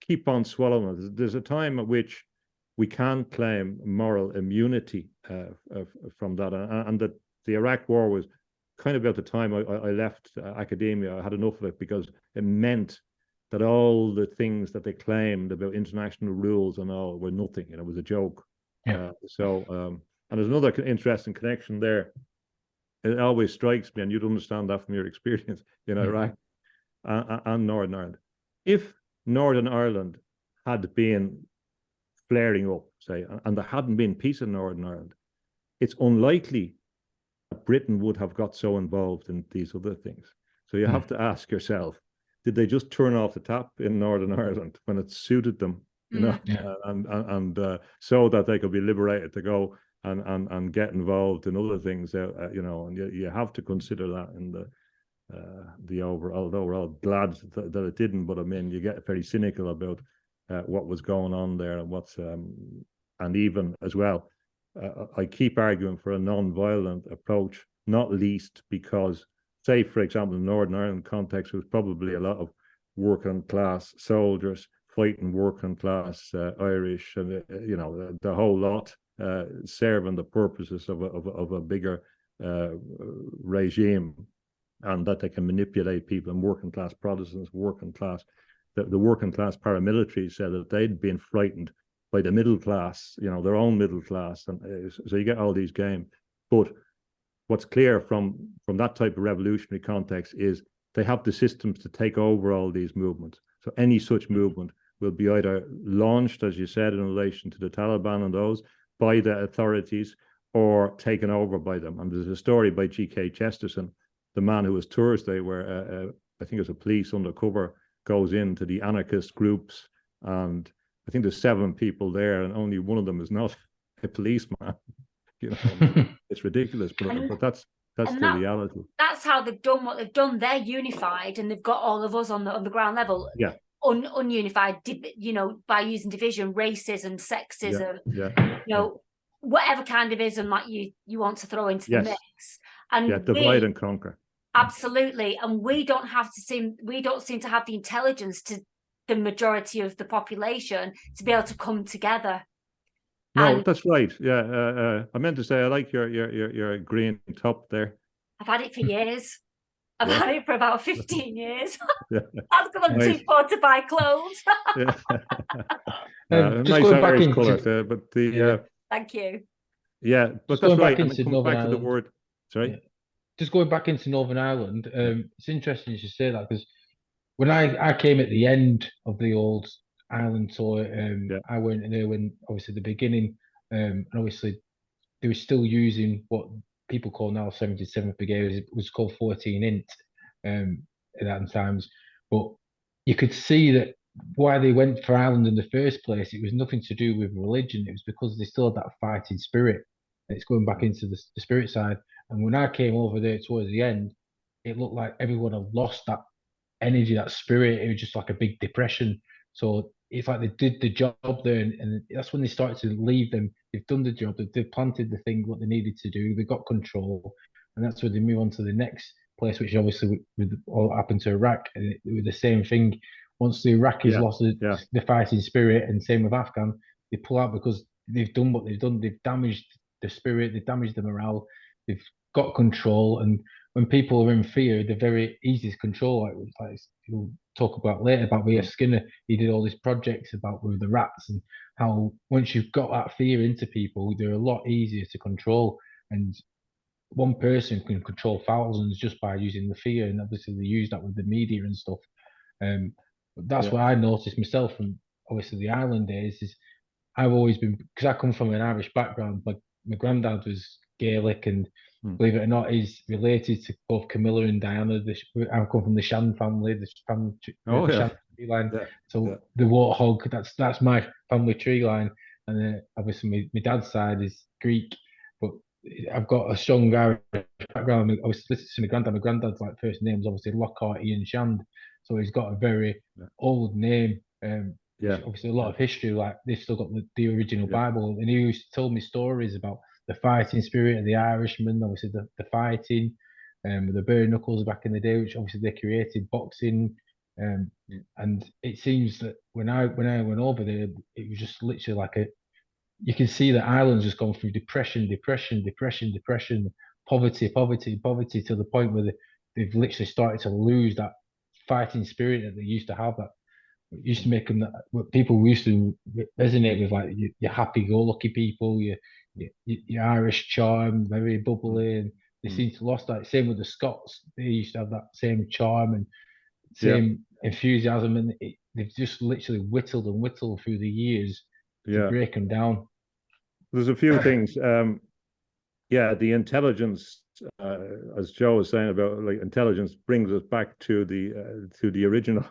Keep on swallowing it. There's a time at which we can't claim moral immunity from that, and that the Iraq war was kind of about the time I left academia. I had enough of it, because it meant that all the things that they claimed about international rules and all were nothing. It was a joke. And there's another interesting connection there. It always strikes me, and you'd understand that from your experience in Iraq and Northern Ireland. If Northern Ireland had been flaring up, say, and there hadn't been peace in Northern Ireland, it's unlikely that Britain would have got so involved in these other things. So you have to ask yourself, did they just turn off the tap in Northern Ireland when it suited them, you know, and so that they could be liberated to go and get involved in other things, you know, and you have to consider that in the overall, although we're all glad that it didn't, but I mean, you get very cynical about what was going on there and what's, and even as well, I keep arguing for a non-violent approach, not least because, say, for example, in Northern Ireland context, there was probably a lot of working class soldiers fighting working class Irish, and you know, the whole lot serving the purposes of a bigger regime, and that they can manipulate people. And working class Protestants, working class, the working class paramilitaries said that they'd been frightened by the middle class, you know, their own middle class, and so you get all these games. But what's clear from that type of revolutionary context is they have the systems to take over all these movements. So any such movement will be either launched, as you said, in relation to the Taliban and those, by the authorities, or taken over by them. And there's a story by G.K. Chesterton, the man who was Thursday, where I think it was a police undercover goes into the anarchist groups, and I think there's 7 people there, and only one of them is not a policeman. You know, it's ridiculous, but that's the reality. That's how they've done what they've done. They're unified, and they've got all of us on the ground level. Yeah. Ununified, you know, by using division, racism, sexism, you know, whatever kind of ism that you want to throw into the mix. And divide and conquer. Absolutely, and we don't seem to have the intelligence to the majority of the population to be able to come together. No, that's right. Yeah, I meant to say I like your green top there. I've had it for years. I've had it for about 15 years. That's because I'm nice. too poor to buy clothes. Nice Irish colour, but the thank you. Yeah, but that's right. And it comes back to the word. Sorry. Yeah. Just going back into Northern Ireland, it's interesting you should say that, because when I came at the end of the old Ireland tour, I went there when obviously the beginning, and obviously they were still using what people call now 77th Brigade. It was called 14 int at that times, but you could see that why they went for Ireland in the first place, it was nothing to do with religion. It was because they still had that fighting spirit. And it's going back into the spirit side. And when I came over there towards the end, it looked like everyone had lost that energy, that spirit. It was just like a big depression. So it's like they did the job there, and that's when they started to leave them. They've done the job, they've planted the thing, what they needed to do, they got control, and that's where they move on to the next place, which obviously with all happened to Iraq, and it was the same thing. Once the Iraqis lost the fighting spirit, and same with Afghan, they pull out because they've done what they've done. They've damaged the spirit, they've damaged the morale, they've got control, and when people are in fear, they're very easy to control. Like we'll talk about later about V.F. Skinner. He did all these projects about with the rats, and how once you've got that fear into people, they're a lot easier to control. And one person can control thousands just by using the fear. And obviously they use that with the media and stuff. But that's what I noticed myself from obviously the island days. Is I've always been, because I come from an Irish background. My granddad was Gaelic, and believe it or not, he's related to both Camilla and Diana. I come from the Shan family, the Shan tree line. The warthog, that's my family tree line. And obviously my dad's side is Greek, but I've got a strong Irish background. I was listening to my granddad. My granddad's like first name's obviously Lockhart Ian Shand, so he's got a very old name. Obviously a lot of history. Like they've still got the original Bible, and he used to tell me stories about the fighting spirit of the Irishmen. Obviously the fighting, the bare knuckles back in the day, which obviously they created boxing. And it seems that when I went over there, it was just literally like you can see that Ireland's just gone through depression, poverty, to the point where they've literally started to lose that fighting spirit that they used to have. That used to make them what people used to resonate with, like your happy-go-lucky people, your Irish charm, very bubbly, and they seem to lost that. Same with the Scots; they used to have that same charm and same enthusiasm, and they've just literally whittled and whittled through the years to break them down. There's a few things. Yeah, the intelligence, as Joe was saying about like intelligence, brings us back to the original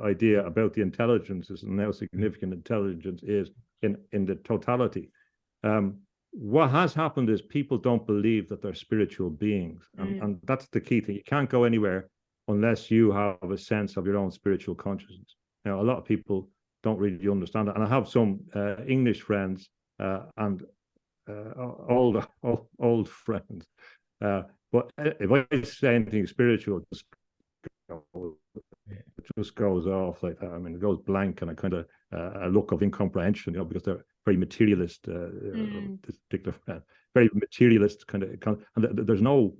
idea about the intelligences and how significant intelligence is in the totality. What has happened is people don't believe that they're spiritual beings, and that's the key thing. You can't go anywhere unless you have a sense of your own spiritual consciousness. Now, a lot of people don't really understand that, and I have some English friends and old friends. But if I say anything spiritual, it just goes off like that. I mean, it goes blank, and a kind of a look of incomprehension, because they're very materialist. This particular friend, very materialist kind of, and there's no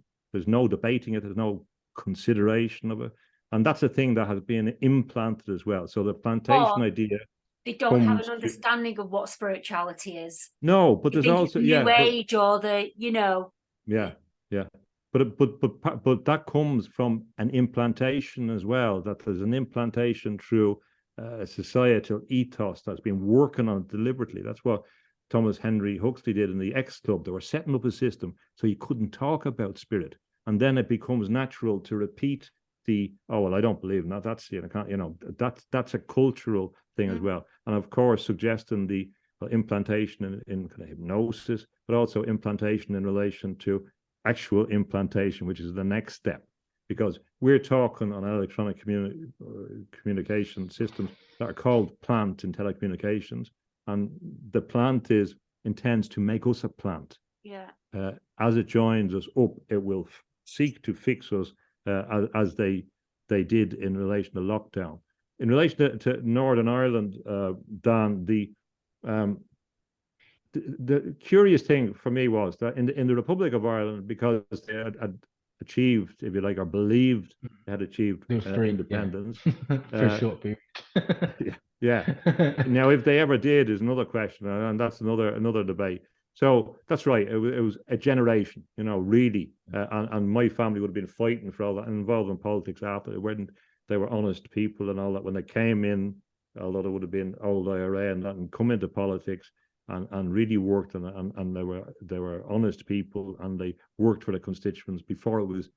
debating it. There's no consideration of it, and that's a thing that has been implanted as well. So the plantation idea. They don't have an understanding of what spirituality is. No, but there's also New Age or the But that comes from an implantation as well. That there's an implantation through a societal ethos that's been working on it deliberately. That's what Thomas Henry Huxley did in the X Club. They were setting up a system so you couldn't talk about spirit, and then it becomes natural to repeat I don't believe in that. That's that's a cultural thing as well, and of course suggesting the implantation in kind of hypnosis, but also implantation in relation to actual implantation, which is the next step, because we're talking on electronic communication systems that are called plant in telecommunications, and the plant intends to make us a plant. As it joins us up, it will seek to fix us as they did in relation to lockdown. In relation to Northern Ireland, Dan, the curious thing for me was that in the Republic of Ireland, because they had achieved, if you like, or believed they had achieved independence. For a short period. Now, if they ever did is another question, and that's another debate. So that's right. It was a generation, really. And my family would have been fighting for all that and involved in politics after. They were honest people and all that. When they came in, although they would have been old IRA and come into politics and really worked, and they were honest people, and they worked for the constituents before it was.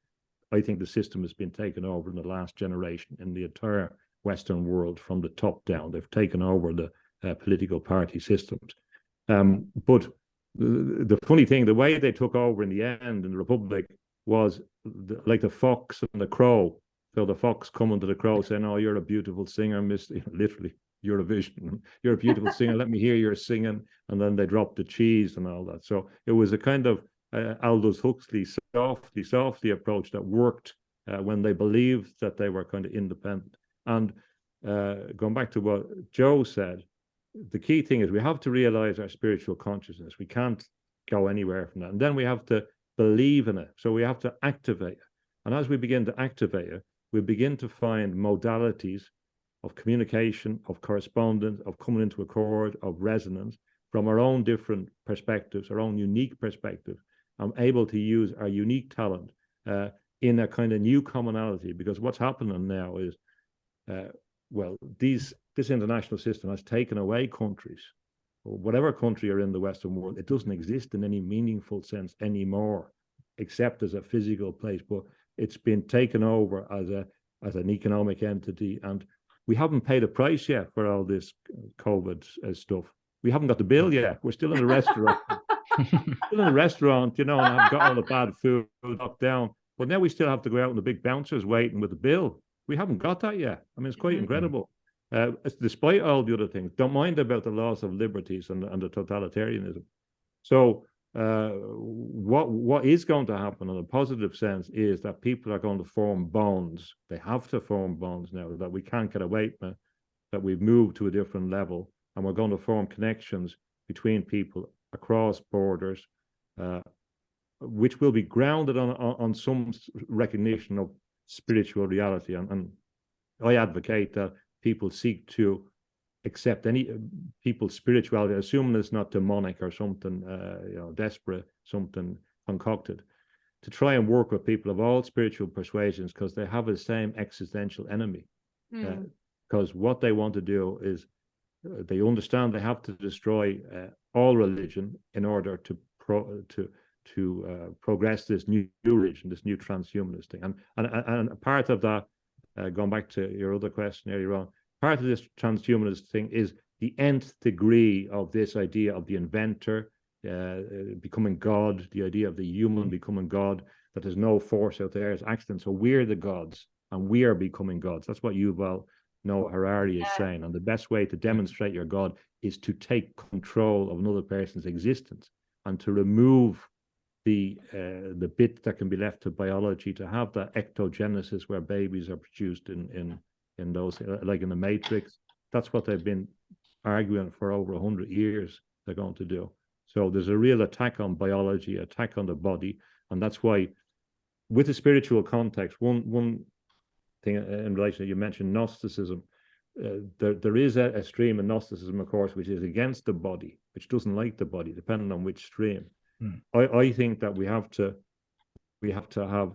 I think the system has been taken over in the last generation in the entire Western world from the top down. They've taken over the political party systems. But the funny thing, the way they took over in the end in the Republic was like the fox and the crow. So the fox coming to the crow saying, "Oh, you're a beautiful singer, Miss," literally Eurovision. "You're a beautiful singer. Let me hear your singing." And then they dropped the cheese and all that. So it was a kind of Aldous Huxley softly approach that worked when they believed that they were kind of independent. And going back to what Joe said, the key thing is we have to realize our spiritual consciousness. We can't go anywhere from that. And then we have to believe in it. So we have to activate it. And as we begin to activate it, we begin to find modalities of communication, of correspondence, of coming into accord, of resonance from our own different perspectives, our own unique perspectives. I'm able to use our unique talent in a kind of new commonality, because what's happening now is, this international system has taken away countries. Whatever country are in the Western world, it doesn't exist in any meaningful sense anymore, except as a physical place. But it's been taken over as an economic entity, and we haven't paid a price yet for all this COVID stuff. We haven't got the bill yet. We're still in a restaurant. Still in a restaurant, and I've got all the bad food locked down. But now we still have to go out and the big bouncers waiting with the bill. We haven't got that yet. I mean, it's quite incredible. Despite all the other things, don't mind about the loss of liberties and the totalitarianism. So what is going to happen in a positive sense is that people are going to form bonds. They have to form bonds now, that we can't get away from it, that we've moved to a different level, and we're going to form connections between people across borders, which will be grounded on some recognition of spiritual reality. And I advocate that people seek to accept any people's spirituality, assuming it's not demonic or something, desperate, something concocted, to try and work with people of all spiritual persuasions, because they have the same existential enemy. because what they want to do is they understand they have to destroy all religion in order to progress this new religion, this new transhumanist thing. And a part of that, going back to your other question earlier on, part of this transhumanist thing is the nth degree of this idea of the inventor becoming God, the idea of the human becoming God, that there's no force out there, it's accident. So we're the gods and we are becoming gods. That's what Yuval Noah Harari is saying. And the best way to demonstrate your God is to take control of another person's existence and to remove the bit that can be left to biology, to have that ectogenesis where babies are produced in those, like in the Matrix. That's what they've been arguing for over 100 years they're going to do. So there's a real attack on biology, attack on the body. And that's why, with the spiritual context, one thing in relation to, you mentioned Gnosticism, there is a stream in Gnosticism, of course, which is against the body, which doesn't like the body, depending on which stream. I think that we have to have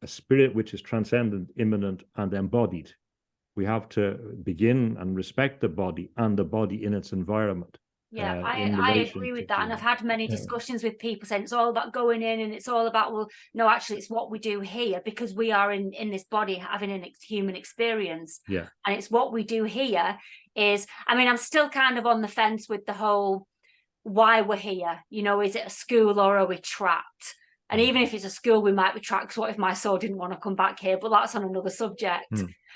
a spirit which is transcendent, immanent, and embodied. We have to begin and respect the body and the body in its environment. Yeah, I agree with that. And I've had many discussions with people saying it's all about going in and it's all about, well, no, actually, it's what we do here, because we are in this body having an human experience. Yeah. And it's what we do here is, I mean, I'm still kind of on the fence with the whole why we're here. You know, is it a school or are we trapped? And even if it's a school, we might be trapped, because what if my soul didn't want to come back here? But that's on another subject.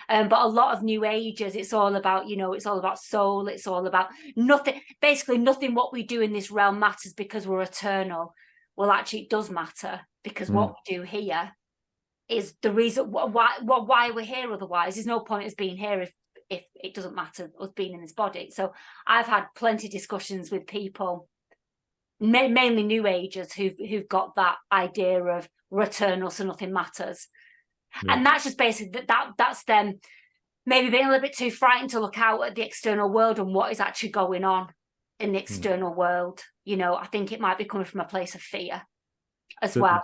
But a lot of New Agers, it's all about, you know, it's all about soul. It's all about nothing. Basically, nothing what we do in this realm matters because we're eternal. Well, actually, it does matter, because what we do here is the reason why we're here. Otherwise, there's no point us being here if it doesn't matter us being in this body. So I've had plenty of discussions with people, mainly New Agers, who've got that idea of we're eternal, so nothing matters. And that's just basically that's them maybe being a little bit too frightened to look out at the external world and what is actually going on in the external world. You know, I think it might be coming from a place of fear as well.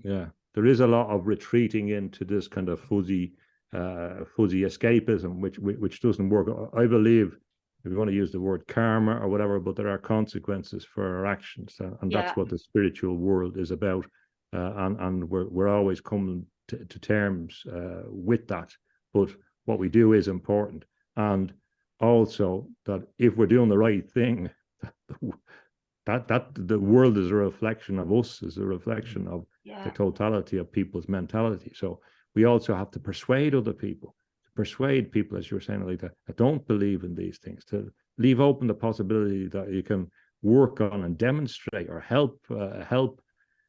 Yeah, there is a lot of retreating into this kind of fuzzy escapism, which doesn't work. I believe, if you want to use the word karma or whatever, but there are consequences for our actions, and that's what the spiritual world is about. And we're always coming to terms with that. But what we do is important, and also that if we're doing the right thing, that the world is a reflection of us, is a reflection of the totality of people's mentality. So we also have to persuade other people, as you were saying, like that don't believe in these things, to leave open the possibility that you can work on and demonstrate or help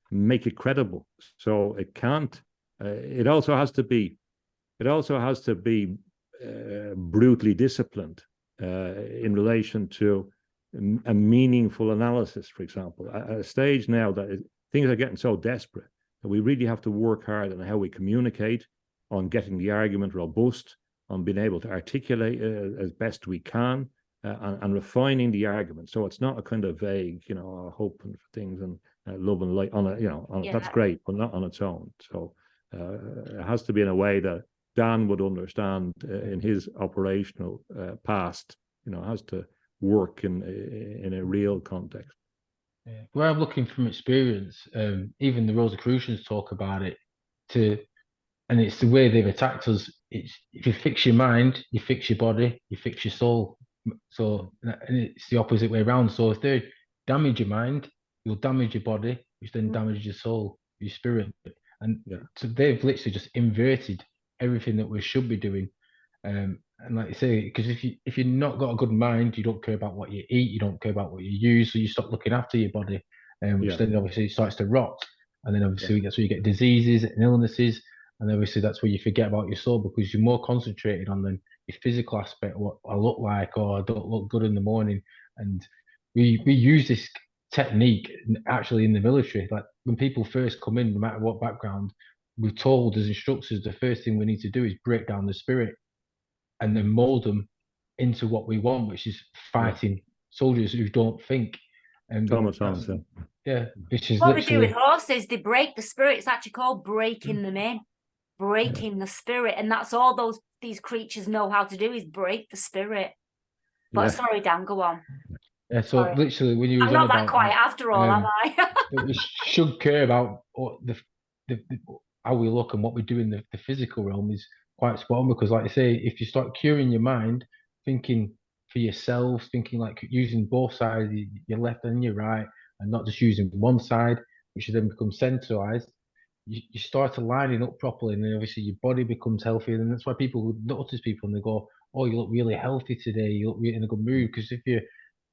make it credible. So it can't. It also has to be brutally disciplined in relation to a meaningful analysis. For example, at a stage now that things are getting so desperate that we really have to work hard on how we communicate, on getting the argument robust, on being able to articulate as best we can, and refining the argument. So it's not a kind of vague, you know, hoping for things and love and light on it, that's great, but not on its own. So it has to be in a way that Dan would understand in his operational past. You know, it has to work in a real context. Yeah. Where I'm looking from experience, even the Rosicrucians talk about it, and it's the way they've attacked us. It's if you fix your mind, you fix your body, you fix your soul. So, and it's the opposite way around. So if they damage your mind, you'll damage your body, which then damages your soul, your spirit. And so they've literally just inverted everything that we should be doing. And like you say, because if you're not got a good mind, you don't care about what you eat, you don't care about what you use, so you stop looking after your body, which then obviously starts to rot, and then obviously that's where you get diseases and illnesses, and obviously that's where you forget about your soul, because you're more concentrated on your physical aspect, what I look like, or I don't look good in the morning. And we use this technique actually in the military. Like when people first come in, no matter what background, we're told as instructors the first thing we need to do is break down the spirit and then mold them into what we want, which is fighting soldiers who don't think. And Thomas Hansen. Yeah, which is what we do with horses, they break the spirit. It's actually called breaking them in. breaking the spirit, and that's all these creatures know how to do, is break the spirit. But sorry, Dan, go on. Yeah, so Sorry. literally when you was I'm on not that about quiet after all, am I? that we should care about what the how we look and what we do in the physical realm is quite spot on, because like I say, if you start curing your mind, thinking for yourself, thinking like using both sides, your left and your right, and not just using one side, which then becomes centralized, you start aligning up properly, and then obviously your body becomes healthier. And that's why people notice people and they go, oh, you look really healthy today, you look really in a good mood, because if you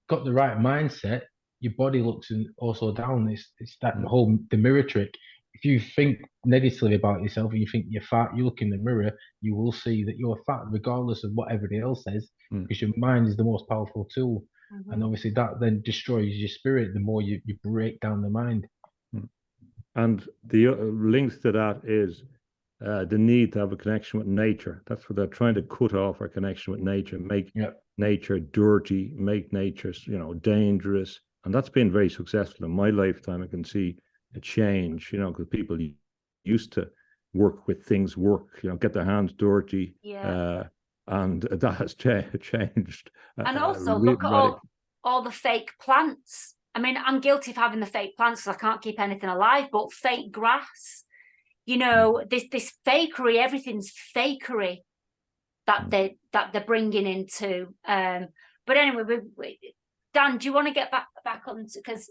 got the right mindset, your body looks also down. It's that whole the mirror trick. If you think negatively about yourself and you think you're fat, you look in the mirror, you will see that you're fat, regardless of what everybody else says, because your mind is the most powerful tool. And obviously that then destroys your spirit the more you break down the mind. And the link to that is the need to have a connection with nature. That's what they're trying to cut off, our connection with nature, make nature dirty, make nature, dangerous. And that's been very successful in my lifetime. I can see a change, because people used to work with things, get their hands dirty. And that has changed. And also look at all the fake plants. I mean, I'm guilty of having the fake plants because I can't keep anything alive, but fake grass, this fakery, everything's fakery that they're bringing into. But anyway, Dan, do you want to get back on, because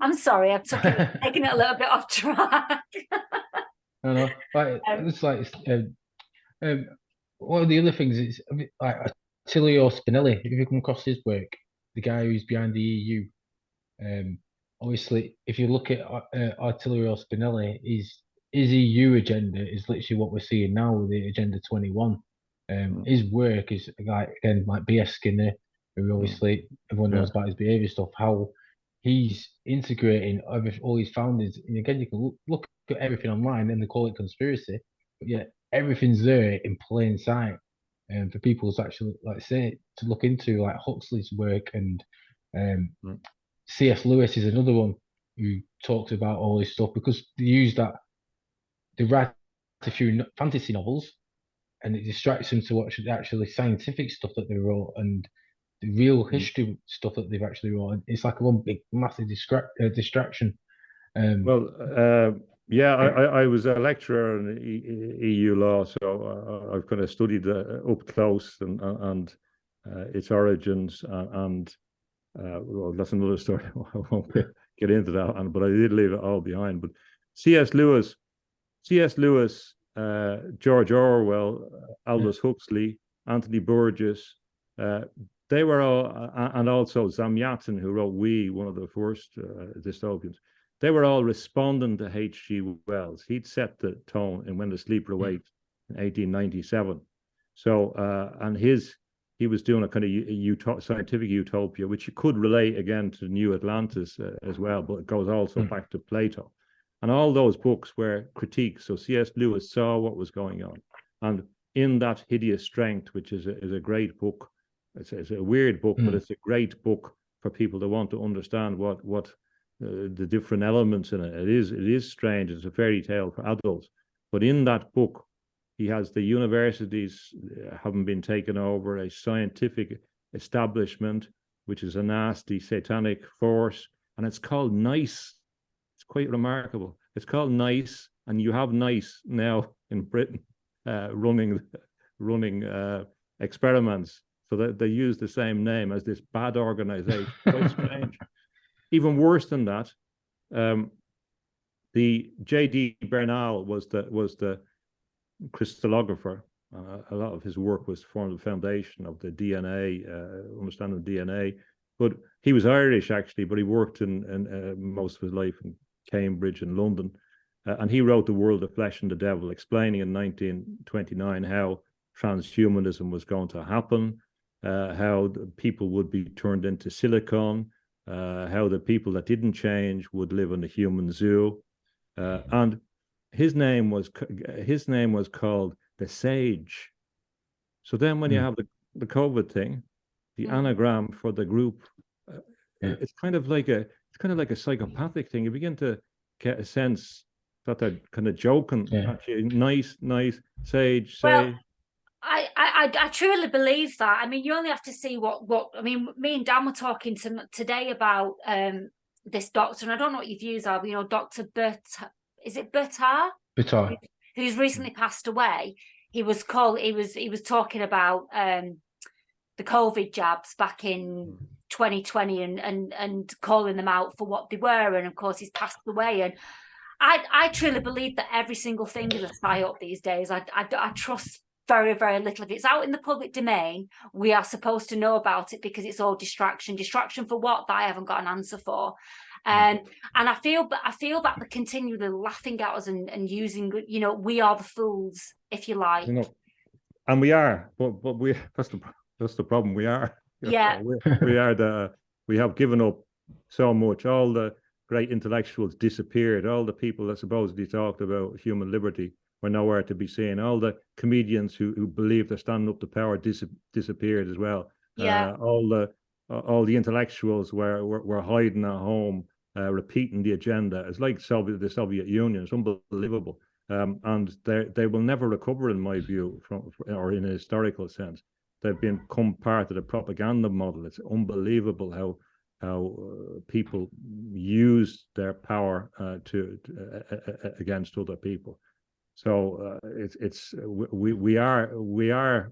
I'm sorry, I'm taking it a little bit off track. No, it's like one of the other things is like Attilio Spinelli. If you come across his work, the guy who's behind the EU. Obviously, if you look at Attilio Spinelli, his EU agenda is literally what we're seeing now with the Agenda 21. His work is like B.S. Skinner, who obviously everyone knows about his behavior stuff. How he's integrating all his founders. And again, you can look at everything online, and they call it conspiracy, but yeah, everything's there in plain sight. And for people to actually, like say, to look into, like Huxley's work, and C.S. Lewis is another one who talks about all this stuff, because they use that, they write a few fantasy novels, and it distracts them to watch the actually scientific stuff that they wrote and the real history stuff that they've actually wrote. It's like one big massive distraction. I was a lecturer in EU law, so I've kind of studied up close and its origins, and well, that's another story. I won't get into that, but I did leave it all behind. But C.S. Lewis, George Orwell, Aldous Huxley, Anthony Burgess, they were all, and also Zamyatin, who wrote We, one of the first dystopians. They were all responding to H.G. Wells. He'd set the tone in When the Sleeper Awakes in 1897. So, and he was doing a kind of scientific utopia, which you could relate again to New Atlantis as well, but it goes also back to Plato. And all those books were critiques. So C.S. Lewis saw what was going on. And in that Hideous Strength, which is a great book, it's a weird book, but it's a great book for people that want to understand what the different elements in it. It is strange. It's a fairy tale for adults. But in that book, he has the universities having been taken over, a scientific establishment, which is a nasty satanic force, and it's called NICE. It's quite remarkable. It's called NICE, and you have NICE now in Britain running experiments, so that they use the same name as this bad organization. Quite strange. Even worse than that, the J.D. Bernal was the crystallographer. A lot of his work was formed the foundation of the DNA, understanding DNA. But he was Irish, actually, but he worked in most of his life in Cambridge and London. And he wrote The World of Flesh and the Devil, explaining in 1929 how transhumanism was going to happen, how the people would be turned into silicon, how the people that didn't change would live in the human zoo. And his name was called the Sage. So then when you have the COVID thing, the anagram for the group, it's kind of like a psychopathic thing. You begin to get a sense that they're kind of joking at you? Nice, sage, Well, say. I truly believe that. I mean, you only have to see what I mean. Me and Dan were talking today about this doctor, and I don't know what your views are. But, you know, Dr. Is it Bertar? Bertar, who's recently passed away. He was talking about the COVID jabs back in 2020 and calling them out for what they were, and of course he's passed away. And I truly believe that every single thing is a psyop these days. I trust very, very little. If it's out in the public domain, we are supposed to know about it because it's all distraction. Distraction for what? That I haven't got an answer for. And I feel that they're continually laughing at us and using, you know, we are the fools, if you like. You know, and we are, but that's the problem. We are. Yeah. We have given up so much. All the great intellectuals disappeared. All the people that supposedly talked about human liberty were nowhere to be seen. All the comedians who believe they're standing up to power disappeared as well. Yeah. All the intellectuals were hiding at home, repeating the agenda. It's like the Soviet Union. It's unbelievable. And they will never recover, in my view, or in a historical sense. They've become part of the propaganda model. It's unbelievable how people use their power against other people. So we are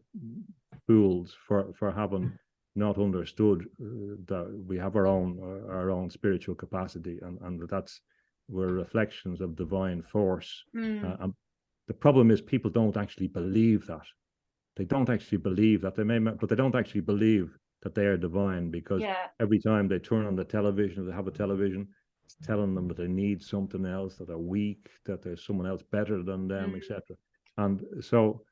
fools for having not understood that we have our own spiritual capacity, and we're reflections of divine force. And the problem is people don't actually believe that. They don't actually believe that. But they don't actually believe that they are divine, because every time they turn on the television, or they have a television, it's telling them that they need something else, that they're weak, that there's someone else better than them, etc. And so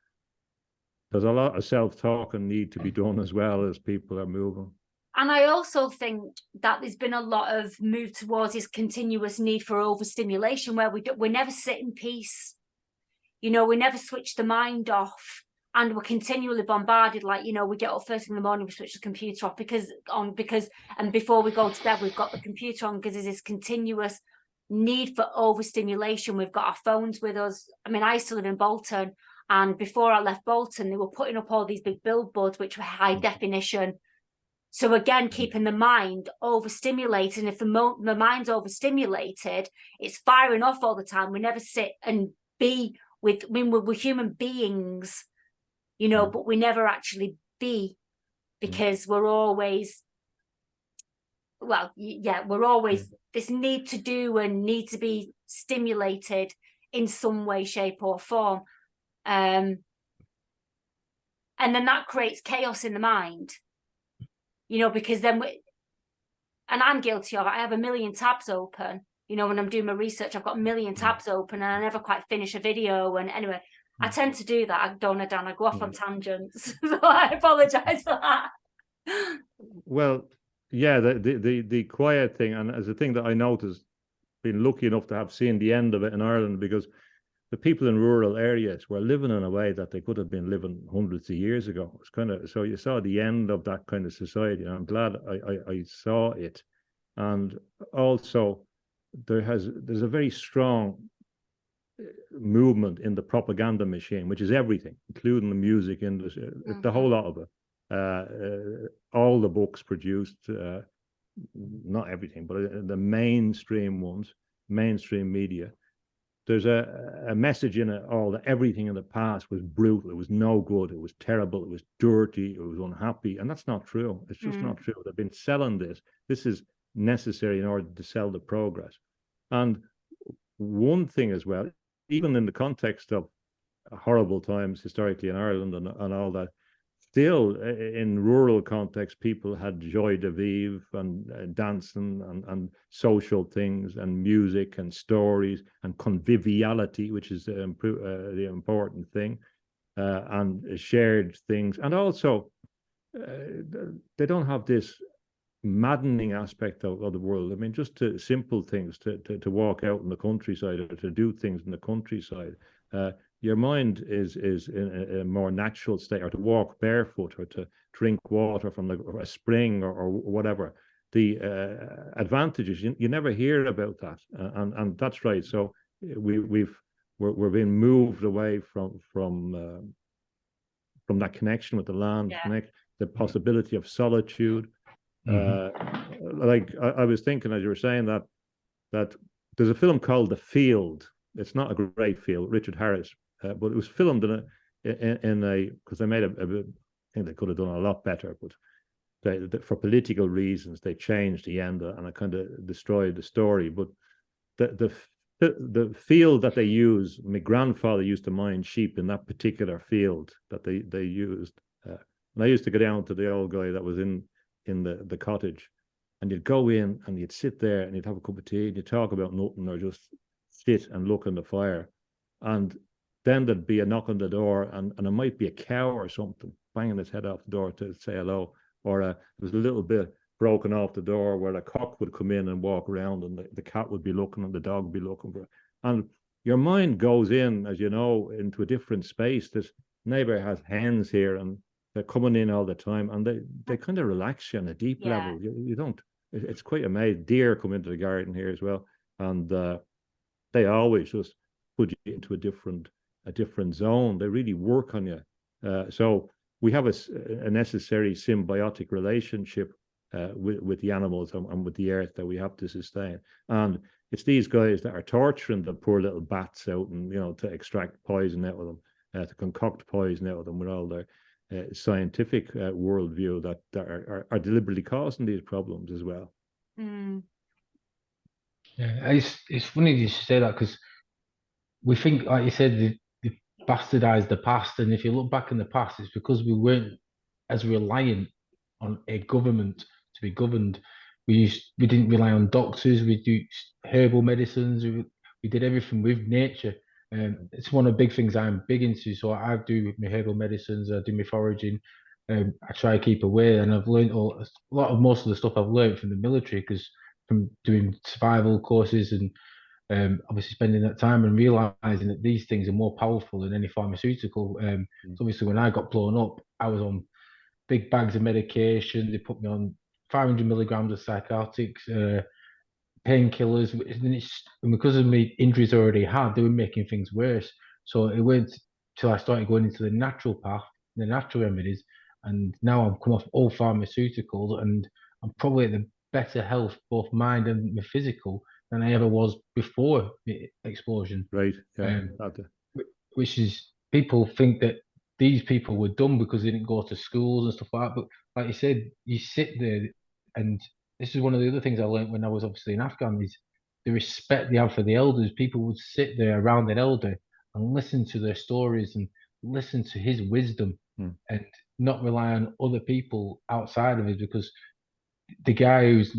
there's a lot of self-talk and need to be done as well as people are moving. And I also think that there's been a lot of move towards this continuous need for overstimulation, where we never sit in peace. You know, we never switch the mind off, and we're continually bombarded. Like, you know, we get up first in the morning, we switch the computer off and before we go to bed, we've got the computer on, because there's this continuous need for overstimulation. We've got our phones with us. I mean, I used to live in Bolton, and before I left Bolton, they were putting up all these big billboards which were high definition. So again, keeping the mind overstimulated. And if the mind's overstimulated, it's firing off all the time. We never sit and be with, I mean, we're human beings, you know, but we never actually be, because we're always, we're always this need to do and need to be stimulated in some way, shape or form. And then that creates chaos in the mind. You know, because then and I'm guilty of it. I have a million tabs open. You know, when I'm doing my research, I've got a million tabs open, and I never quite finish a video. And anyway, I tend to do that. I don't know, Dan, I go off on tangents. So I apologize for that. Well, yeah, the quiet thing, and as a thing that I noticed, been lucky enough to have seen the end of it in Ireland, because the people in rural areas were living in a way that they could have been living hundreds of years ago. It's kind of, so you saw the end of that kind of society, and I'm glad I saw it. And also there's a very strong movement in the propaganda machine, which is everything, including the music industry, the whole lot of it. All the books produced, not everything, but the mainstream ones, mainstream media. There's a message in it all that everything in the past was brutal. It was no good. It was terrible. It was dirty. It was unhappy. And that's not true. It's just not true. They've been selling this. This is necessary in order to sell the progress. And one thing as well, even in the context of horrible times historically in Ireland and all that, still in rural context, people had joy de vivre and dancing and social things and music and stories and conviviality, which is the important thing, and shared things. And also, they don't have this maddening aspect of the world. I mean, just simple things, to walk out in the countryside or to do things in the countryside. Your mind is in a more natural state, or to walk barefoot, or to drink water from a spring or whatever. The advantages, you never hear about that, and that's right. So we're being moved away from that connection with the land, the possibility of solitude. Like I was thinking as you were saying that there's a film called The Field. It's not a great film, Richard Harris, but it was filmed in a because they made I think they could have done a lot better, but for political reasons they changed the end and it kind of destroyed the story. But the field that they use, my grandfather used to mind sheep in that particular field that they used, and I used to go down to the old guy that was in the cottage, and you'd go in and you'd sit there and you'd have a cup of tea and you'd talk about nothing or just sit and look in the fire, and then there'd be a knock on the door and it might be a cow or something banging its head off the door to say hello, or there was a little bit broken off the door where the cock would come in and walk around and the cat would be looking and the dog would be looking for it. And your mind goes in, as you know, into a different space. This neighbor has hens here and they're coming in all the time and they kind of relax you on a deep level. You don't, it's quite amazing. Deer come into the garden here as well, and they always just put you into a different zone. They really work on you. So we have a necessary symbiotic relationship with the animals and with the earth that we have to sustain. And it's these guys that are torturing the poor little bats out and, to extract poison out of them, to concoct poison out of them with all their scientific worldview that are deliberately causing these problems as well. Yeah, it's funny you say that, because we think, like you said, they bastardized the past, and if you look back in the past, it's because we weren't as reliant on a government to be governed. We didn't rely on doctors. We do herbal medicines. We did everything with nature. It's one of the big things I'm big into. So I do my herbal medicines. I do my foraging. I try to keep away, and I've learned most of the stuff I've learned from the military, because from doing survival courses and obviously spending that time and realizing that these things are more powerful than any pharmaceutical. So obviously when I got blown up, I was on big bags of medication. They put me on 500 milligrams of psychotics, painkillers, and because of me injuries I already had, they were making things worse. So it went till I started going into the natural path, the natural remedies, and now I've come off all pharmaceuticals, and I'm probably at the better health, both mind and physical, than I ever was before the explosion. Right. Yeah. Which is, people think that these people were dumb because they didn't go to schools and stuff like that. But like you said, you sit there, and this is one of the other things I learned when I was obviously in Afghan, is the respect they have for the elders. People would sit there around an elder and listen to their stories and listen to his wisdom, and not rely on other people outside of it, because the guy who's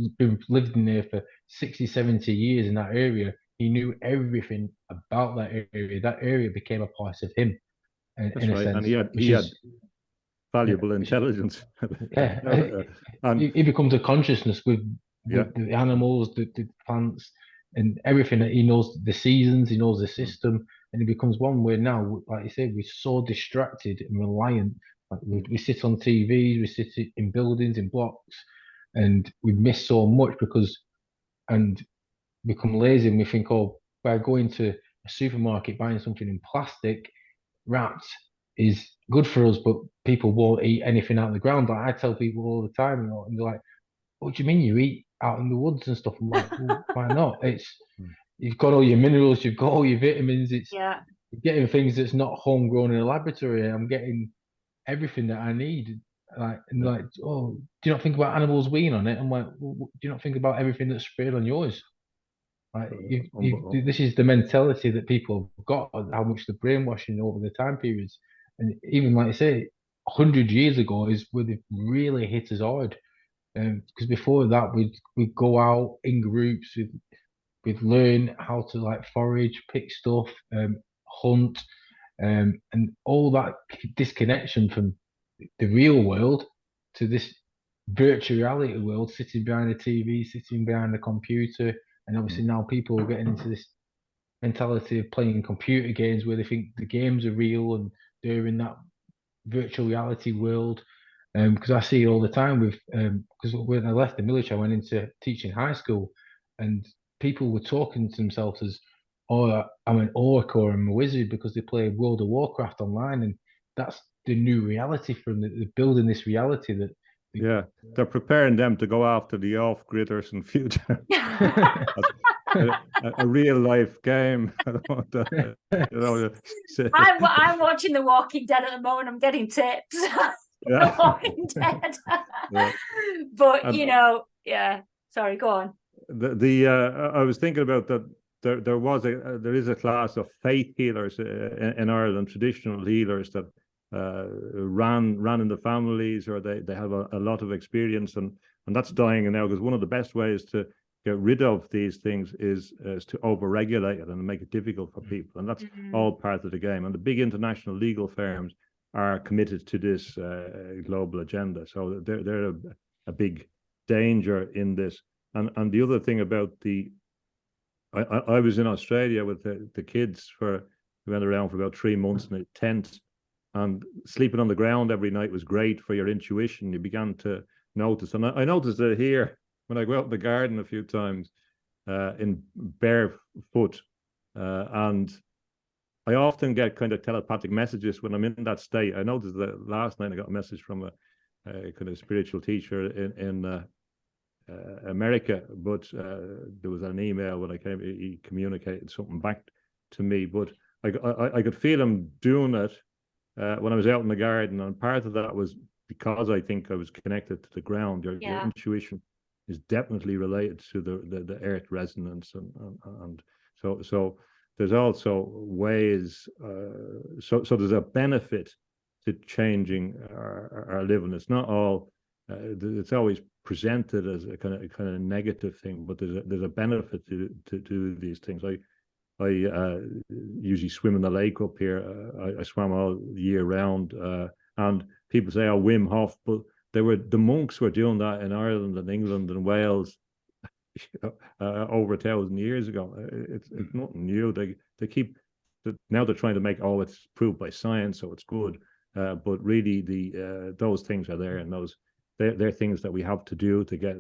lived in there for 60, 70 years in that area, he knew everything about that area. That area became a part of him, in a sense. And he had valuable intelligence. He becomes a consciousness with the animals, the plants, and everything. That he knows the seasons, he knows the system, and he becomes one where now, like you said, we're so distracted and reliant. Like we sit on TVs, we sit in buildings, in blocks, and we miss so much and become lazy, and we think, oh, by going to a supermarket buying something in plastic wrapped is good for us, but people won't eat anything out of the ground. Like I tell people all the time, and they're like, what do you mean you eat out in the woods and stuff? I'm like, well, why not? You've got all your minerals, you've got all your vitamins. You're getting things that's not homegrown in a laboratory. I'm getting everything that I need. Like, oh, do you not think about animals weeing on it? I'm like, well, do you not think about everything that's sprayed on yours? Like, this is the mentality that people have got, how much the brainwashing over the time periods. And even like I say, 100 years ago is where they really hit us hard. Because before that, we'd go out in groups, we'd learn how to like forage, pick stuff, hunt, and all that disconnection from the real world to this virtual reality world, sitting behind a TV, sitting behind a computer. And obviously now people are getting into this mentality of playing computer games where they think the games are real and they're in that virtual reality world. Because I see it all the time with, because when I left the military, I went into teaching high school, and people were talking to themselves as or I'm an orc or I'm a wizard because they play World of Warcraft online, and that's the new reality from the building this reality that. Yeah, they're preparing them to go after the off-gridders in future. a real life game. I'm watching The Walking Dead at the moment. I'm getting tips. The Walking Dead. Yeah. But yeah. Sorry, go on. I was thinking about that. There is a class of faith healers in Ireland, traditional healers that ran in the families, or they have a lot of experience, and that's dying now, because one of the best ways to get rid of these things is to overregulate it and make it difficult for people, and that's all part of the game. And the big international legal firms are committed to this global agenda, so they're a big danger in this. And the other thing about I was in Australia with the kids we went around for about 3 months in a tent, and sleeping on the ground every night was great for your intuition. You began to notice, and I noticed it here when I go out in the garden a few times in barefoot, and I often get kind of telepathic messages when I'm in that state. I noticed that last night I got a message from a kind of spiritual teacher in America, but there was an email when I came. He communicated something back to me, but I could feel him doing it when I was out in the garden, and part of that was because I think I was connected to the ground. Your intuition is definitely related to the earth resonance, and so there's also ways. So there's a benefit to changing our living. It's not all. It's always presented as a kind of negative thing, but there's a benefit to do these things. I usually swim in the lake up here. I swam all year round, and people say, "Oh, Wim Hof," but the monks were doing that in Ireland and England and Wales over 1,000 years ago. It's nothing new. They keep now they're trying to make it's proved by science, so it's good. But really, those things are there, and they're things that we have to do to get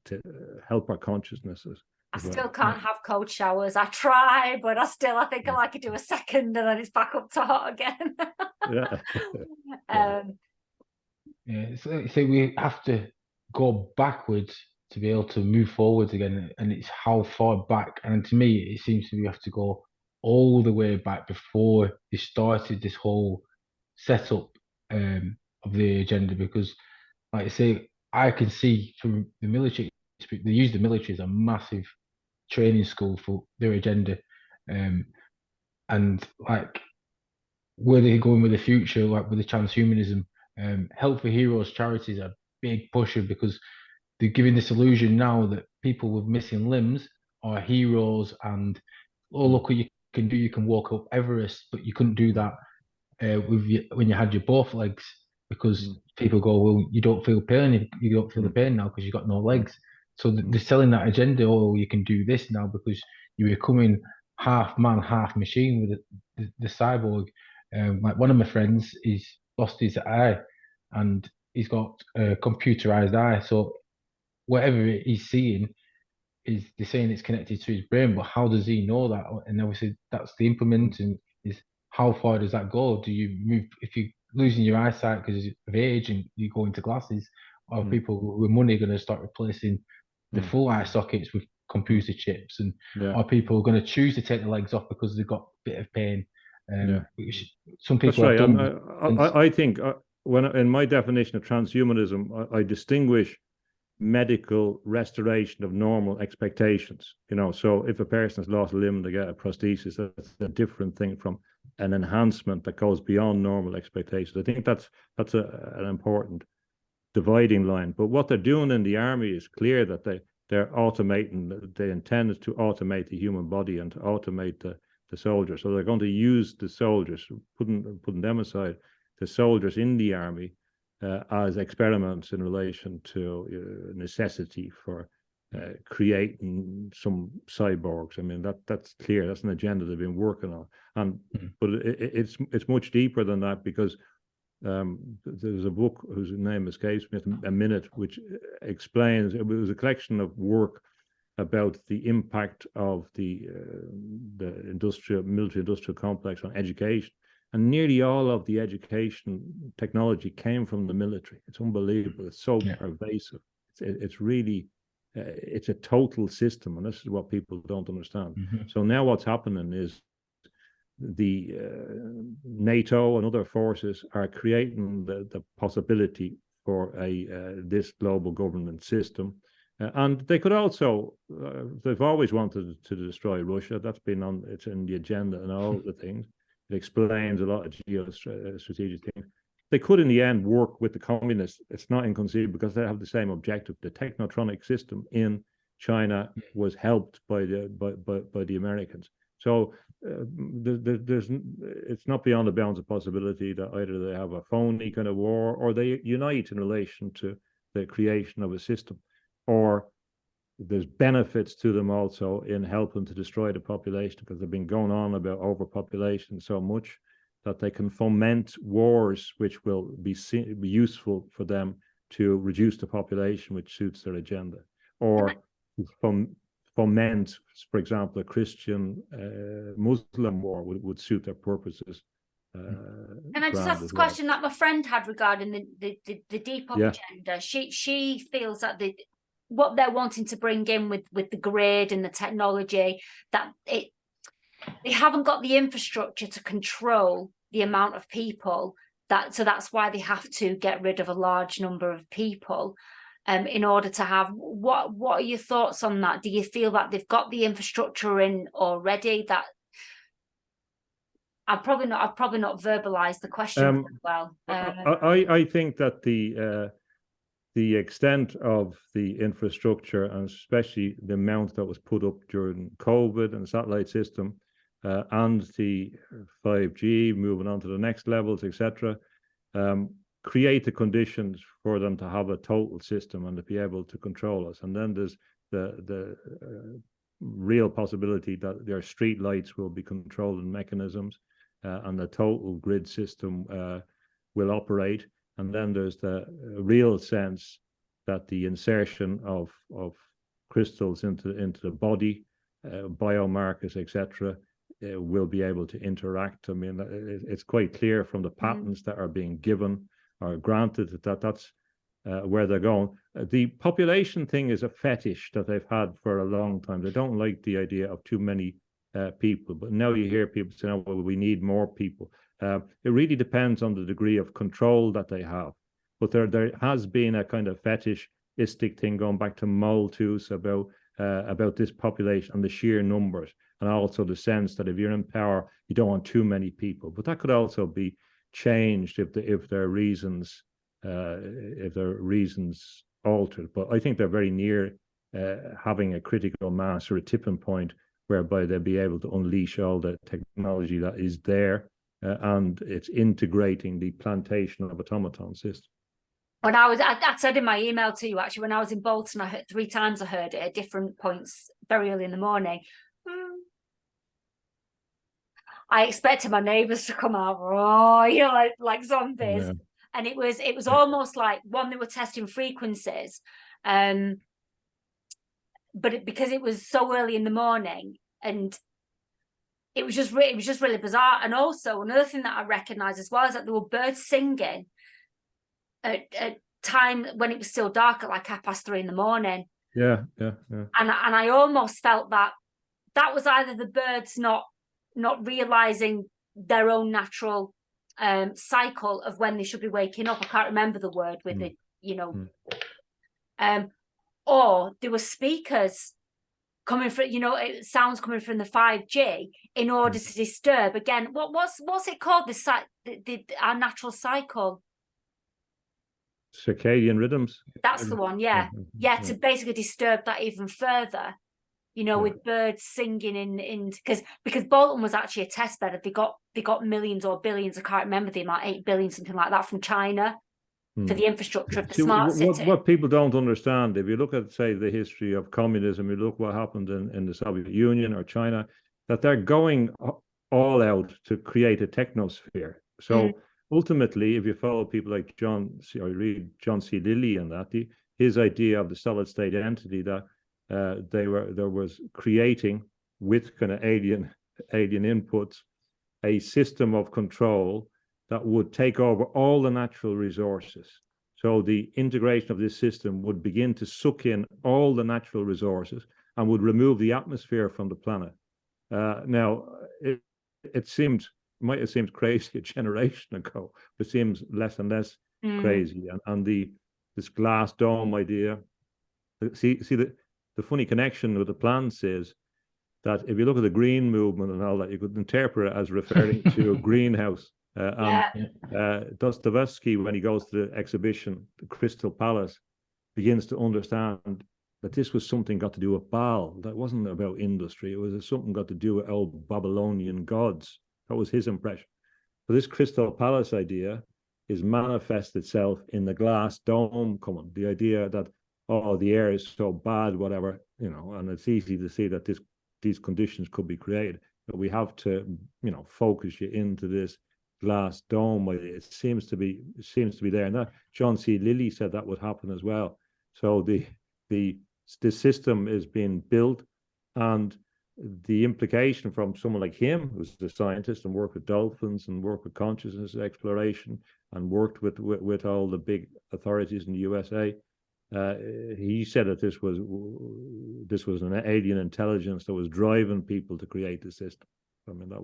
to help our consciousnesses. I still can't have cold showers. I try, but I think I like to do a second and then it's back up to hot again. So we have to go backwards to be able to move forwards again, and it's how far back. And to me, it seems to be we have to go all the way back before they started this whole setup of the agenda, because, like I say, I can see from the military, they use the military as a massive training school for their agenda, and like where they're going with the future, like with the transhumanism. Help for Heroes charities are a big pusher, because they're giving this illusion now that people with missing limbs are heroes, and look what you can do, you can walk up Everest, but you couldn't do that when you had your both legs, because people go, well, you don't feel pain, you don't feel the pain now because you got no legs. So they're selling that agenda. Oh, you can do this now because you're becoming half man, half machine with the cyborg. Like one of my friends, he's lost his eye, and he's got a computerized eye. So whatever he's seeing, they're saying it's connected to his brain, but how does he know that? And obviously that's the implementing, is how far does that go? Do you move, if you're losing your eyesight because of age and you go into glasses, are people with money going to start replacing the full eye sockets with computer chips? And are people going to choose to take the legs off because they've got a bit of pain? Some people That's have right. done. I think when in my definition of transhumanism, I distinguish medical restoration of normal expectations. So if a person has lost a limb, they get a prosthesis. That's a different thing from an enhancement that goes beyond normal expectations. I think that's an important dividing line. But what they're doing in the army is clear that they're automating. They intend to automate the human body and to automate the soldiers. So they're going to use the soldiers, putting them aside, the soldiers in the army as experiments in relation to necessity for creating some cyborgs. I mean, that's clear. That's an agenda they've been working on, but it's much deeper than that, because there's a book whose name escapes me, A Minute, which explains. It was a collection of work about the impact of the military-industrial complex on education. And nearly all of the education technology came from the military. It's unbelievable. It's so pervasive. It's really, it's a total system, and this is what people don't understand. So now what's happening is the NATO and other forces are creating the possibility for this global government system. And they could also, they've always wanted to destroy Russia. That's been on, it's in the agenda and all the things. It explains a lot of geostrategic things. They could, in the end, work with the communists. It's not inconceivable because they have the same objective. The Technocratic system in China was helped by the Americans. So it's not beyond the bounds of possibility that either they have a phony kind of war or they unite in relation to the creation of a system, or there's benefits to them also in helping to destroy the population, because they've been going on about overpopulation so much that they can foment wars which will be useful for them to reduce the population, which suits their agenda, or foment, for example, a Christian Muslim war would suit their purposes. Can I just ask this question that my friend had regarding the Depop agenda? She feels that what they're wanting to bring in with the grid and the technology, that they haven't got the infrastructure to control the amount of people, so that's why they have to get rid of a large number of people in order to have. What are your thoughts on that? Do you feel that they've got the infrastructure in already? That I've probably not verbalized the question well. I think that the extent of the infrastructure, and especially the amount that was put up during COVID and the satellite system, and the 5G moving on to the next levels, etc., create the conditions for them to have a total system and to be able to control us. And then there's the real possibility that their street lights will be controlling mechanisms, and the total grid system will operate. And then there's the real sense that the insertion of crystals into the body, biomarkers, etc., will be able to interact. I mean, it's quite clear from the patents that are being given or granted that that's where they're going. The population thing is a fetish that they've had for a long time. They don't like the idea of too many people, but now you hear people saying, "Oh, well, we need more people." It really depends on the degree of control that they have. But there has been a kind of fetishistic thing going back to Malthus about this population and the sheer numbers, and also the sense that if you're in power, you don't want too many people. But that could also be changed if there are reasons altered. But I think they're very near having a critical mass or a tipping point whereby they'll be able to unleash all the technology that is there, and it's integrating the plantation of automaton system. When I said in my email to you, actually, when I was in Bolton, I heard 3 times. I heard it at different points very early in the morning. I expected my neighbours to come out, like zombies. Yeah. And it was almost like, one, they were testing frequencies, but because it was so early in the morning, and it was just really bizarre. And also another thing that I recognised as well is that there were birds singing at time when it was still dark, at like 3:30 in the morning. Yeah. And I almost felt that was either the birds not realising their own natural cycle of when they should be waking up. I can't remember the word with it, or there were speakers coming from, sounds coming from the 5G in order to disturb again. What's it called? Our natural cycle. Circadian rhythms. That's the one. Yeah. To basically disturb that even further. With birds singing in because Bolton was actually a test bed. They got millions or billions, I can't remember the amount, 8 billion, something like that, from China for the infrastructure of the smart city. What people don't understand, if you look at, say, the history of communism, you look what happened in the Soviet Union or China, that they're going all out to create a technosphere. So ultimately, if you follow people like John C. Lilly and that, his idea of the solid state entity, that there was creating, with kind of alien inputs, a system of control that would take over all the natural resources. So the integration of this system would begin to suck in all the natural resources and would remove the atmosphere from the planet. Now, it might have seemed crazy a generation ago, but it seems less and less crazy. And this glass dome idea. See the funny connection with the plants is that if you look at the green movement and all that, you could interpret it as referring to a greenhouse. Dostoevsky, when he goes to the exhibition, the Crystal Palace, begins to understand that this was something got to do with Baal. That wasn't about industry. It was something got to do with old Babylonian gods. That was his impression. But this Crystal Palace idea is manifest itself in the glass dome coming. The idea that, oh, the air is so bad, whatever, and it's easy to see that these conditions could be created. But we have to, focus you into this glass dome. It seems to be there. And that John C. Lilly said that would happen as well. So the system is being built, and the implication from someone like him, who's a scientist and worked with dolphins and worked with consciousness exploration and worked with all the big authorities in the USA, he said that this was an alien intelligence that was driving people to create the system. I mean, that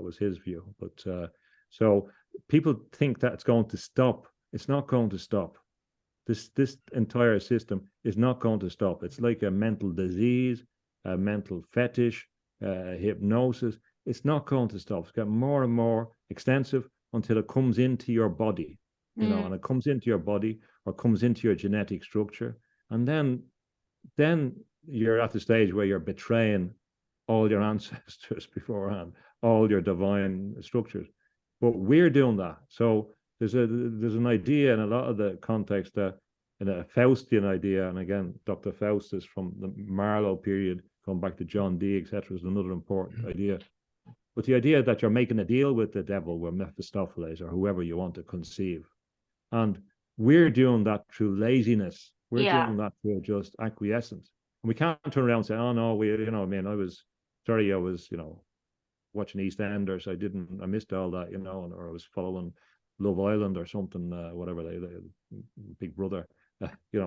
was his view. But so people think that it's going to stop. It's not going to stop. This entire system is not going to stop. It's like a mental disease, a mental fetish, hypnosis. It's not going to stop. It's got more and more extensive until it comes into your body, and it comes into your body or comes into your genetic structure. And then you're at the stage where you're betraying all your ancestors beforehand, all your divine structures. But we're doing that. So there's an idea in a lot of the context that in a Faustian idea, and again, Dr. Faustus from the Marlowe period, going back to John Dee, etc., is another important idea. But the idea that you're making a deal with the devil, with Mephistopheles or whoever you want to conceive. And we're doing that through laziness. We're doing that through just acquiescence. And we can't turn around and say, oh no, I was watching EastEnders. I missed all that, or I was following Love Island or something, whatever they Big Brother,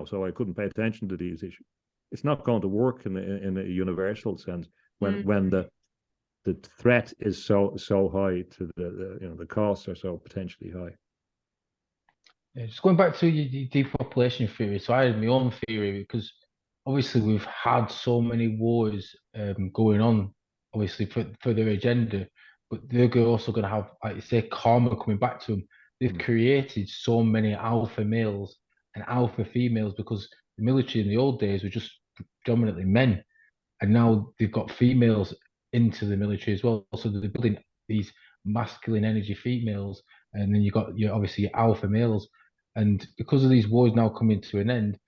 so I couldn't pay attention to these issues. It's not going to work in a universal sense when the threat is so high to the costs are so potentially high. Yeah, just going back to your depopulation theory. So I had my own theory, because obviously we've had so many wars going on, obviously for their agenda, but they're also going to have, like you say, karma coming back to them. They've created so many alpha males and alpha females, because the military in the old days were just predominantly men, and now they've got females into the military as well. So they're building these masculine energy females, and then you've got obviously your alpha males. And because of these wars now coming to an end,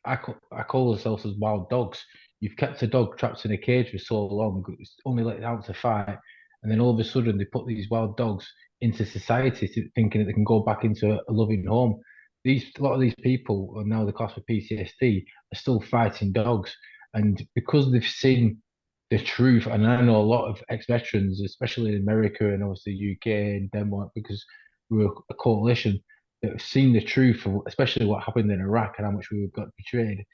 I call themselves as wild dogs. You've kept a dog trapped in a cage for so long, it's only let it out to fight, and then all of a sudden they put these wild dogs into society, thinking that they can go back into a loving home. A lot of these people are now the class for PTSD are still fighting dogs, and because they've seen the truth. And I know a lot of ex-veterans, especially in America and obviously UK and Denmark, because we're a coalition, that have seen the truth of especially what happened in Iraq and how much we got betrayed.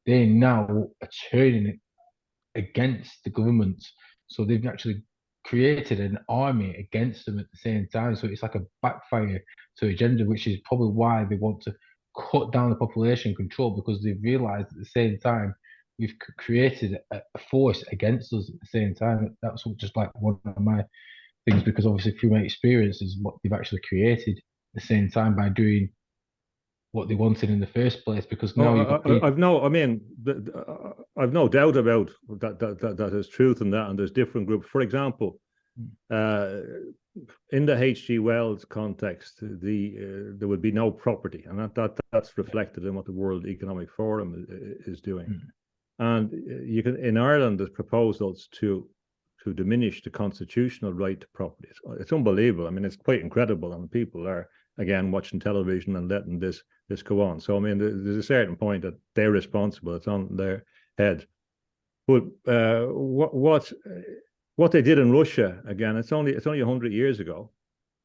They now are turning it against the governments. So they've actually created an army against them at the same time. So it's like a backfire to agenda, which is probably why they want to cut down the population control, because they've realized at the same time we've created a force against us at the same time. That's just like one of my things, because obviously through my experience is what they've actually created at the same time by doing what they wanted in the first place. Because now you've got people... I've no doubt about that there's truth in that, and there's different groups. For example, in the H.G. Wells context, there would be no property, and that's reflected in what the World Economic Forum is doing. And you can, in Ireland, there's proposals to diminish the constitutional right to property. It's unbelievable. I mean, it's quite incredible, and people are again, watching television and letting this go on. So I mean, there's a certain point that they're responsible. It's on their head. But what they did in Russia, again, it's only 100 years ago,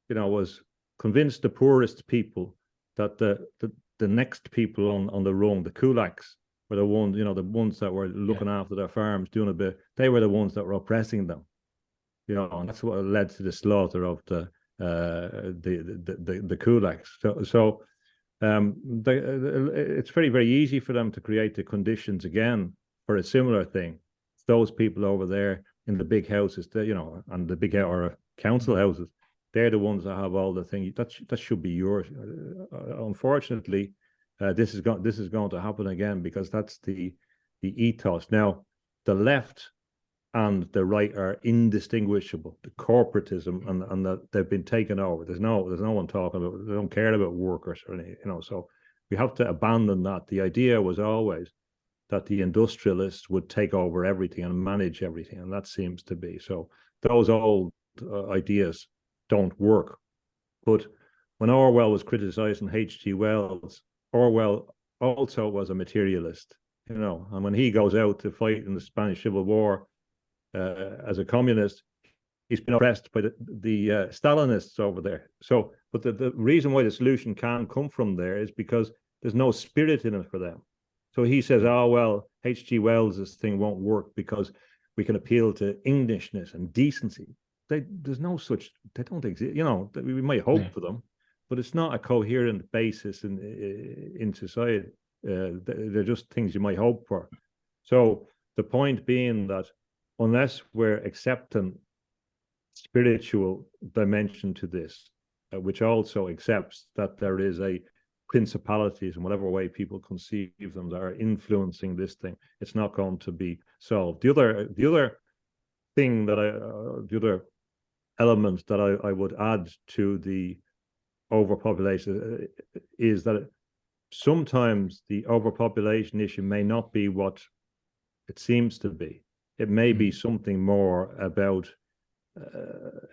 was convince the poorest people that the next people on the rung, the kulaks, were the ones, the ones that were looking after their farms, doing a bit. They were the ones that were oppressing them, and that's what led to the slaughter of the kulaks. So it's very, very easy for them to create the conditions again for a similar thing. It's those people over there in the big houses, and the big or council houses, they're the ones that have all the things that should be yours. Unfortunately, this is going to happen again, because that's the ethos. Now, the left and the right are indistinguishable. The corporatism and that they've been taken over. There's no one talking about. They don't care about workers or anything. So we have to abandon that. The idea was always that the industrialists would take over everything and manage everything, and that seems to be so. Those old ideas don't work. But when Orwell was criticizing H.G. Wells, Orwell also was a materialist, and when he goes out to fight in the Spanish Civil War as a communist, he's been oppressed by the Stalinists over there. So, but the reason why the solution can't come from there is because there's no spirit in it for them. So he says, oh, well, H.G. Wells' thing won't work because we can appeal to Englishness and decency. There's no such, they don't exist. We might hope for them, but it's not a coherent basis in society. They're just things you might hope for. So the point being that unless we're accepting spiritual dimension to this, which also accepts that there is a principalities in whatever way people conceive them that are influencing this thing, it's not going to be solved. The other thing that the other element that I would add to the overpopulation is that sometimes the overpopulation issue may not be what it seems to be. It may be something more about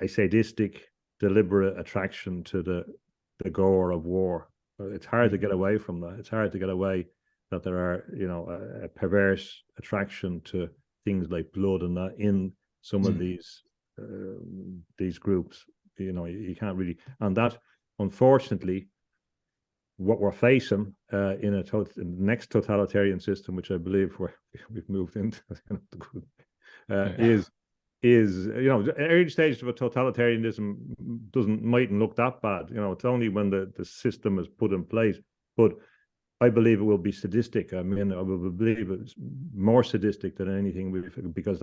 a sadistic, deliberate attraction to the gore of war. It's hard to get away from that. It's hard to get away that there are, a perverse attraction to things like blood and that in some of these groups. You can't really, and that, unfortunately, what we're facing in the next totalitarian system, which I believe we've moved into, is early stages of a totalitarianism mightn't look that bad. It's only when the system is put in place. But I believe it will be sadistic. I mean, I will believe it's more sadistic than anything because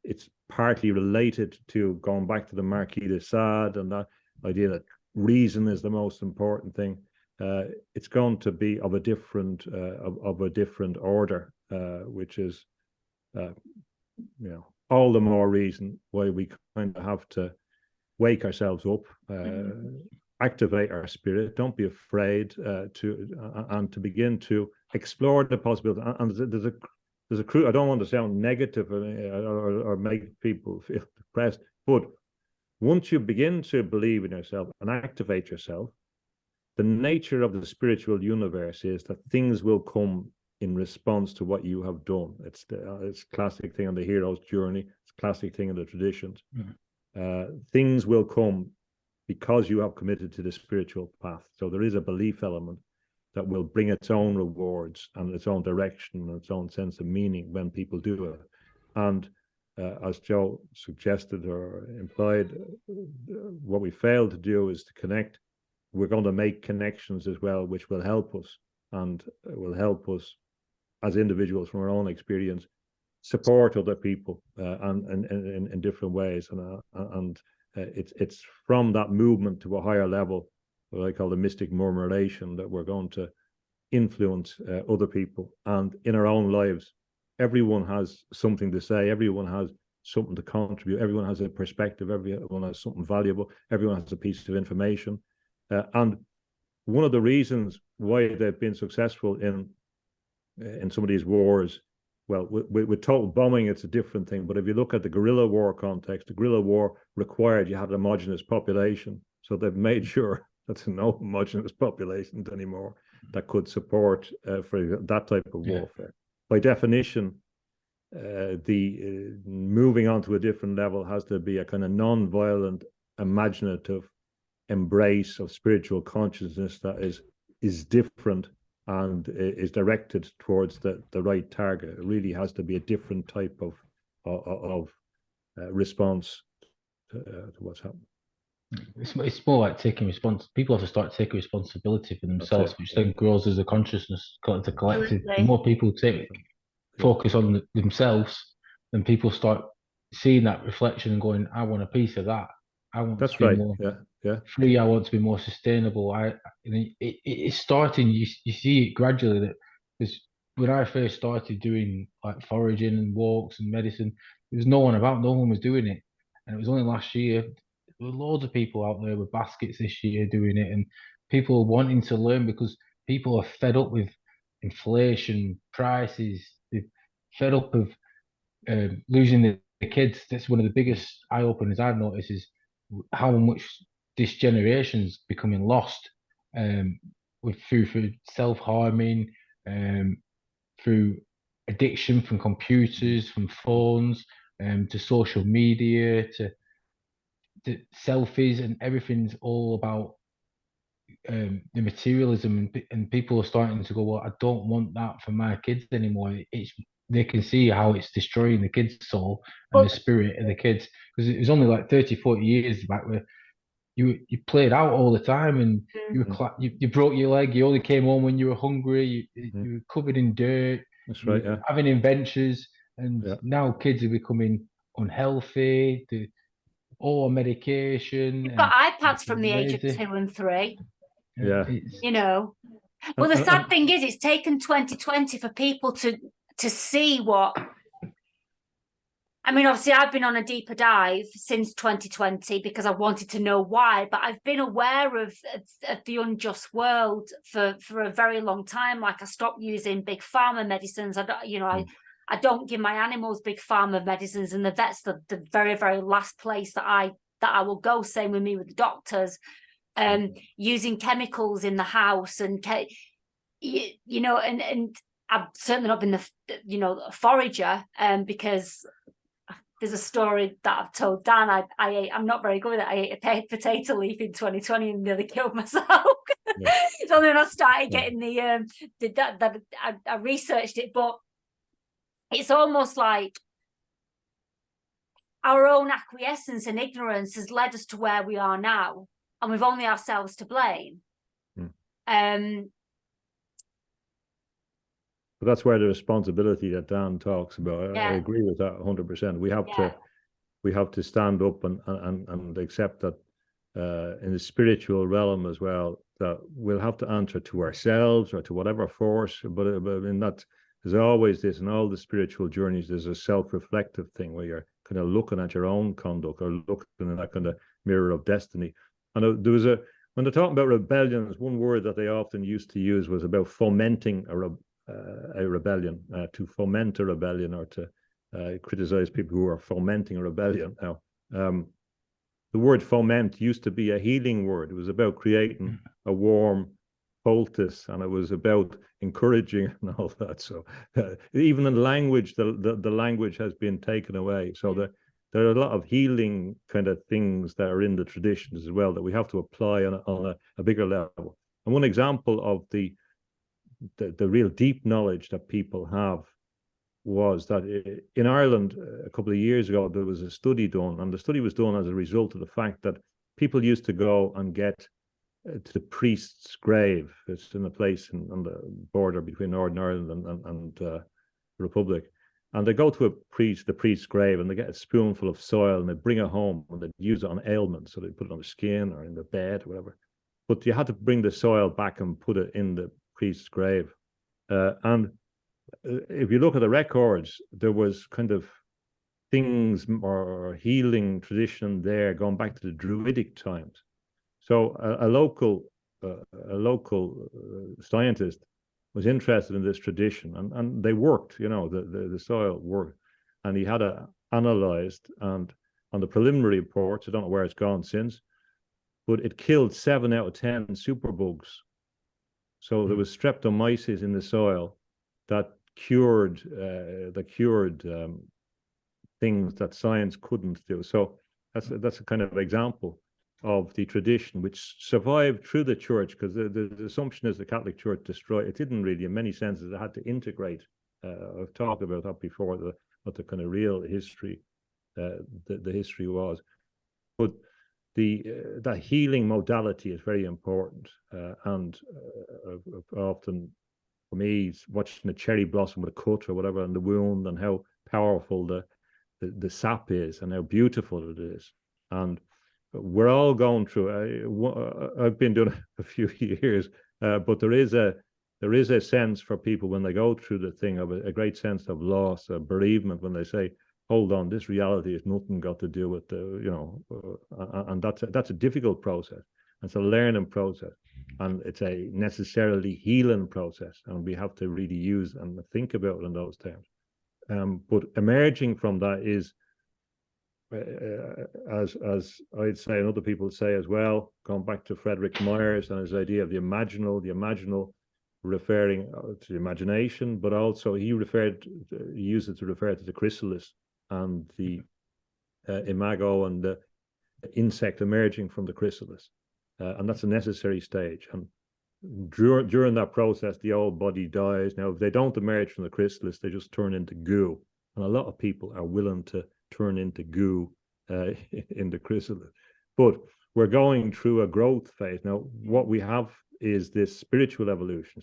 it's partly related to going back to the Marquis de Sade and that idea that reason is the most important thing. It's going to be of a different order, which is all the more reason why we kind of have to wake ourselves up, activate our spirit. Don't be afraid to begin to explore the possibility. And there's a I don't want to sound negative or make people feel depressed, but once you begin to believe in yourself and activate yourself, the nature of the spiritual universe is that things will come in response to what you have done. It's classic thing on the hero's journey. It's classic thing in the traditions. Things will come because you have committed to the spiritual path. So there is a belief element that will bring its own rewards and its own direction and its own sense of meaning when people do it. And as Joe suggested or implied, what we fail to do is to connect. We're going to make connections as well, which will help us and will help us as individuals from our own experience support other people and in different ways. And it's from that movement to a higher level, what I call the mystic murmuration, that we're going to influence other people. And in our own lives, everyone has something to say. Everyone has something to contribute. Everyone has a perspective. Everyone has something valuable. Everyone has a piece of information. And one of the reasons why they've been successful in some of these wars, well, with total bombing, it's a different thing. But if you look at the guerrilla war context, the guerrilla war required you had a homogenous population. So they've made sure that's no homogeneous population anymore that could support for that type of warfare. By definition, the moving on to a different level has to be a kind of non-violent, imaginative embrace of spiritual consciousness that is different and is directed towards the right target. It really has to be a different type of response to what's happening. It's more like taking people have to start taking responsibility for themselves, which then grows as a consciousness, as a collective. The more people focus on themselves, then people start seeing that reflection and going, I want a piece of that. I want to be more free. I want to be more sustainable. It's starting. You see it gradually. That because when I first started doing like foraging and walks and medicine, there was no one about. No one was doing it, and it was only last year. There were loads of people out there with baskets this year doing it, and people wanting to learn because people are fed up with inflation, prices. They're fed up of losing the kids. That's one of the biggest eye openers I've noticed is how much this generation's becoming lost through self-harming, through addiction from computers, from phones, to social media, to selfies, and everything's all about the materialism, and people are starting to go, well, I don't want that for my kids anymore. They can see how it's destroying the kids' soul and the spirit of the kids, because it was only like 30-40 years back where you played out all the time, and you broke your leg, you only came home when you were hungry, you were covered in dirt. That's right. Having adventures, and now kids are becoming unhealthy. They're all on medication. You've got iPads from the age of 2 and 3. Yeah. You know. Well, the sad thing is, it's taken 2020 for people to see what. I mean, obviously, I've been on a deeper dive since 2020 because I wanted to know why, but I've been aware of the unjust world for a very long time. Like, I stopped using big pharma medicines. I don't give my animals big pharma medicines, and the vet's the very, very last place that I will go. Same with me with the doctors. Using chemicals in the house, and and I've certainly not been a forager, because there's a story that I've told Dan. I'm not very good with it. I ate a potato leaf in 2020 and nearly killed myself. It's only when I started getting that I researched it, but it's almost like our own acquiescence and ignorance has led us to where we are now, and we've only ourselves to blame. But that's where the responsibility that Dan talks about. I agree with that 100%. We have to stand up and accept that in the spiritual realm as well, that we'll have to answer to ourselves or to whatever force. But in that, there's always this, in all the spiritual journeys, there's a self-reflective thing where you're kind of looking at your own conduct or looking in that kind of mirror of destiny. And there was when they're talking about rebellions, one word that they often used to use was about fomenting a rebellion, to foment a rebellion, or to criticize people who are fomenting a rebellion. Now, the word foment used to be a healing word. It was about creating a warm poultice, and it was about encouraging and all that. So even in language, the language has been taken away. So there are a lot of healing kind of things that are in the traditions as well that we have to apply on a bigger level. And one example of the real deep knowledge that people have was that in Ireland a couple of years ago, there was a study done, and the study was done as a result of the fact that people used to go and get to the priest's grave. It's in a place on the border between Northern Ireland and the Republic. And they go to the priest's grave, and they get a spoonful of soil, and they bring it home, and they use it on ailments. So they put it on the skin or in the bed or whatever. But you had to bring the soil back and put it in the priest's grave. And if you look at the records, there was kind of things or healing tradition there going back to the Druidic times. So a local scientist was interested in this tradition, and they worked, the soil worked, and he had it analyzed, and on the preliminary reports, I don't know where it's gone since, but it killed 7 out of 10 superbugs. So there was streptomyces in the soil that cured things that science couldn't do. So that's a kind of example of the tradition which survived through the church, because the assumption is the Catholic Church destroyed it. Didn't really, in many senses, it had to integrate. I've talked about that before, what the kind of real history, the history was. But that healing modality is very important, and often for me, watching a cherry blossom with a cut or whatever on the wound, and how powerful the sap is and how beautiful it is. And we're all going through. I've been doing it a few years, but there is a sense for people when they go through the thing of a great sense of loss, of bereavement, when they say, hold on, this reality has nothing got to do with and that's a difficult process. It's a learning process, and it's a necessarily healing process, and we have to really use and think about it in those terms. But emerging from that is, as I'd say, and other people say as well, going back to Frederick Myers and his idea of the imaginal referring to imagination, but also he used it to refer to the chrysalis and the imago and the insect emerging from the chrysalis, and that's a necessary stage. And during that process, the old body dies. Now, if they don't emerge from the chrysalis, they just turn into goo, and a lot of people are willing to turn into goo in the chrysalis. But we're going through a growth phase now. What we have is this spiritual evolution.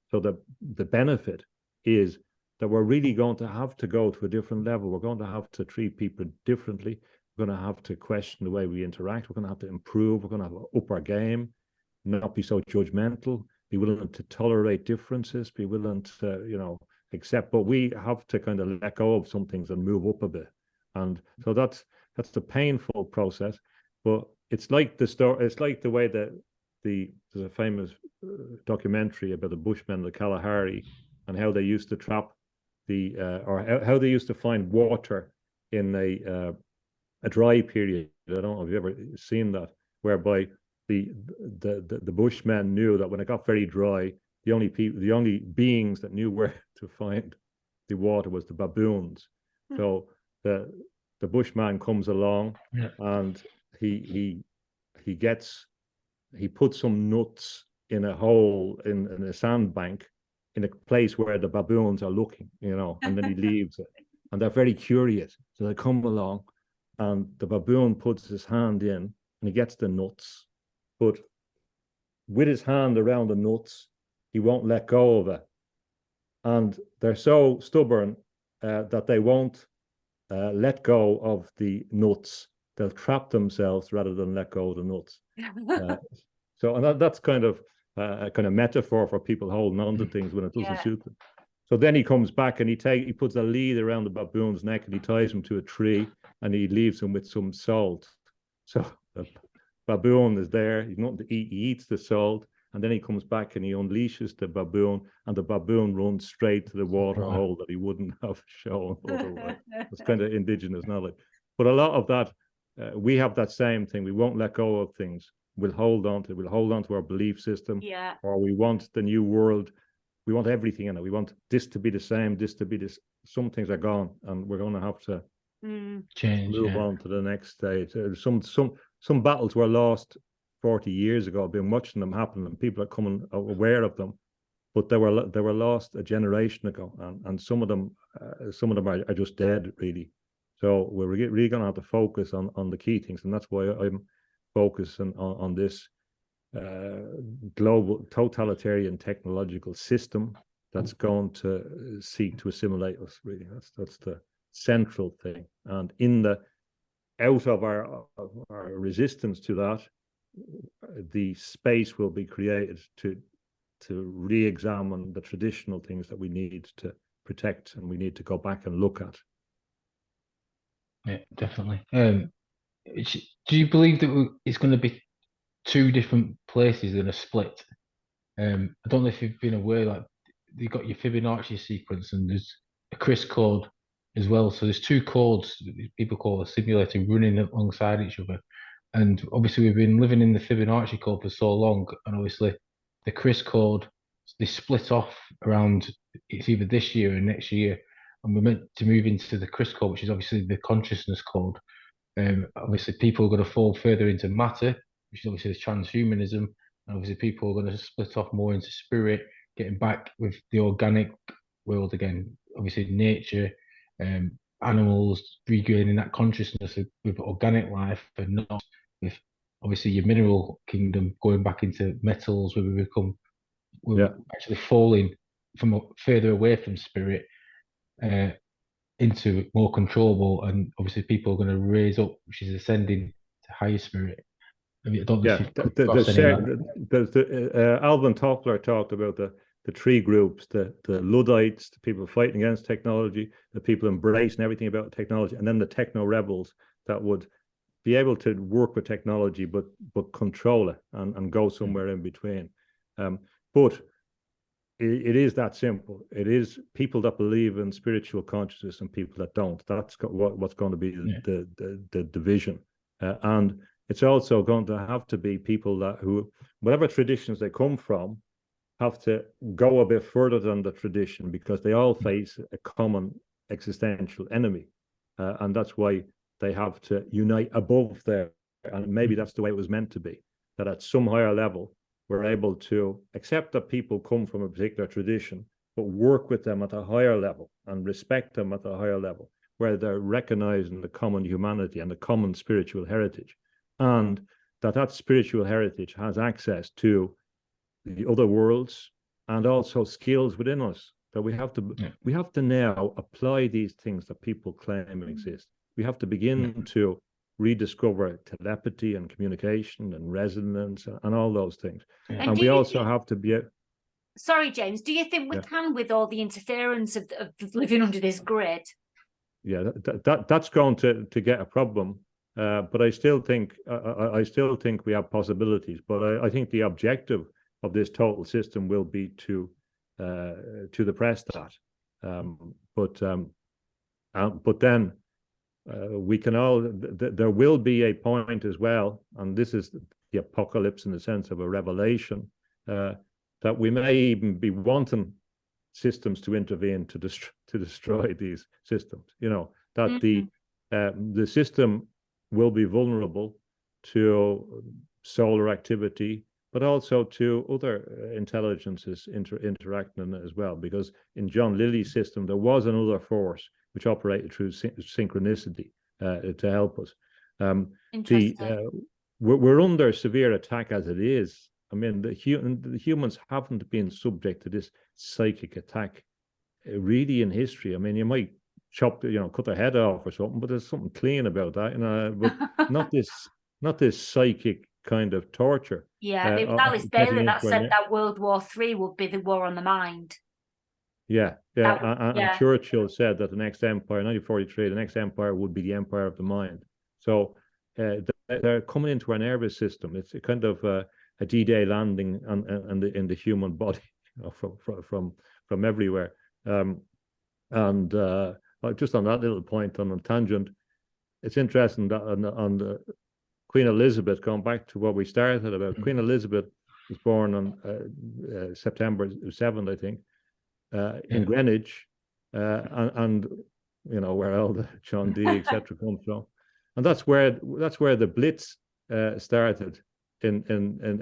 So the benefit is that we're really going to go to a different level. We're going to have to treat people differently. We're going to have to question the way we interact. We're going to have to improve. We're going to have to up our game, not be so judgmental, be willing to tolerate differences, be willing to, accept. But we have to kind of let go of some things and move up a bit. And so that's the painful process. But it's like the story. It's like the way that there's a famous documentary about the Bushmen of the Kalahari and how they used to trap or how they used to find water in a dry period. I don't know if you've ever seen that, whereby the Bushmen knew that when it got very dry, the only beings that knew where to find the water was the baboons. So the Bushman comes along, and he puts some nuts in a hole in a sandbank in a place where the baboons are looking, and then he leaves it. And they're very curious. So they come along, and the baboon puts his hand in and he gets the nuts. But with his hand around the nuts, he won't let go of it. And they're so stubborn that they won't let go of the nuts. They'll trap themselves rather than let go of the nuts. And that's kind of a kind of metaphor for people holding on to things when it doesn't suit them. So then he comes back and he puts a lead around the baboon's neck and he ties him to a tree and he leaves him with some salt. So the baboon is there. He's nothing to eat. He eats the salt, and then he comes back and he unleashes the baboon, and the baboon runs straight to the water hole that he wouldn't have shown otherwise. It's kind of indigenous knowledge. But a lot of that, we have that same thing. We won't let go of things. We'll hold on to our belief system, or we want the new world. We want everything in it. We want this to be the same, this to be this. Some things are gone, and we're going to have to move on to the next stage. Some battles were lost 40 years ago. I've been watching them happen, and people are coming aware of them, but they were lost a generation ago, and some of them are just dead, really. So we're really going to have to focus on the key things, and that's why I'm focusing on this global totalitarian technological system that's going to seek to assimilate us. Really, that's the central thing. And out of our resistance to that, the space will be created to re-examine the traditional things that we need to protect, and we need to go back and look at. Yeah, definitely. Do you believe that it's going to be two different places in a split? I don't know if you've been aware, like you've got your Fibonacci sequence and there's a Chris code as well. So there's two codes that people call a simulator running alongside each other. And obviously we've been living in the Fibonacci code for so long, and obviously the Chris code, they split off around, it's either this year or next year, and we're meant to move into the Chris code, which is obviously the consciousness code. Obviously people are going to fall further into matter, which is obviously the transhumanism, and obviously people are going to split off more into spirit, getting back with the organic world again, obviously nature, animals regaining that consciousness with organic life, and not with obviously your mineral kingdom going back into metals, where we're actually falling from further away from spirit into more controllable, and obviously people are going to raise up, which is ascending to higher spirit. I mean, I don't know if you've come across any of that. Alvin Toffler talked about the three groups: the Luddites, the people fighting against technology, the people embracing everything about technology, and then the techno rebels that would be able to work with technology but control it and go somewhere in between. But it is that simple. It is people that believe in spiritual consciousness and people that don't. That's what's going to be the division, and it's also going to have to be people who, whatever traditions they come from, have to go a bit further than the tradition, because they all face a common existential enemy, and that's why they have to unite above there. And maybe that's the way it was meant to be, that at some higher level we're able to accept that people come from a particular tradition, but work with them at a higher level and respect them at a higher level, where they're recognizing the common humanity and the common spiritual heritage, and that spiritual heritage has access to the other worlds and also skills within us, that we have to now apply these things that people claim exist. We have to begin to rediscover telepathy and communication and resonance and all those things. And we also have to be... Sorry, James, do you think we can, with all the interference of living under this grid? Yeah, that's going to get a problem. But I still think we have possibilities. But I think the objective of this total system will be to suppress that. But then we can all. There will be a point as well, and this is the apocalypse in the sense of a revelation, that we may even be wanting systems to intervene to destroy these systems. You know, that the system will be vulnerable to solar activity, but also to other intelligences interacting as well. Because in John Lilly's system, there was another force which operated through synchronicity to help us. We're under severe attack as it is. I mean, the humans haven't been subject to this psychic attack really in history. I mean, you might cut their head off or something, but there's something clean about that, but not this psychic kind of torture. Yeah, it was Alice Bailey that said that World War III would be the war on the mind. And Churchill said that the next empire, 1943, the next empire would be the empire of the mind. So they're coming into our nervous system. It's a kind of a D-Day landing in the human body, from everywhere. Just on that little point, on a tangent, it's interesting that on the Queen Elizabeth, going back to what we started about, Queen Elizabeth was born on September 7th, I think, in Greenwich, and where all the John Dee, etc., comes from, and that's where the Blitz started in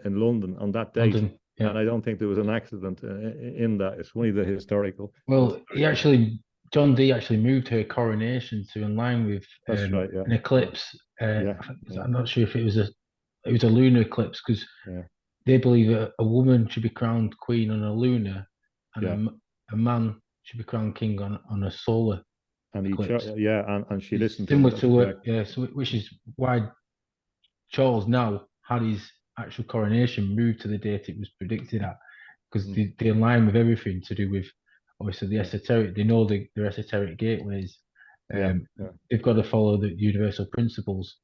London on that date. London, yeah. And I don't think there was an accident in that. It's only the historical. Well, John Dee actually moved her coronation to in line with an eclipse. I'm not sure if it was a lunar eclipse, because they believe a woman should be crowned queen on a lunar, and a man should be crowned king on a solar eclipse. And she listened similar to it, so which is why Charles now had his actual coronation moved to the date it was predicted at, because they align with everything to do with obviously the esoteric. They know their esoteric gateways. They've got to follow the universal principles,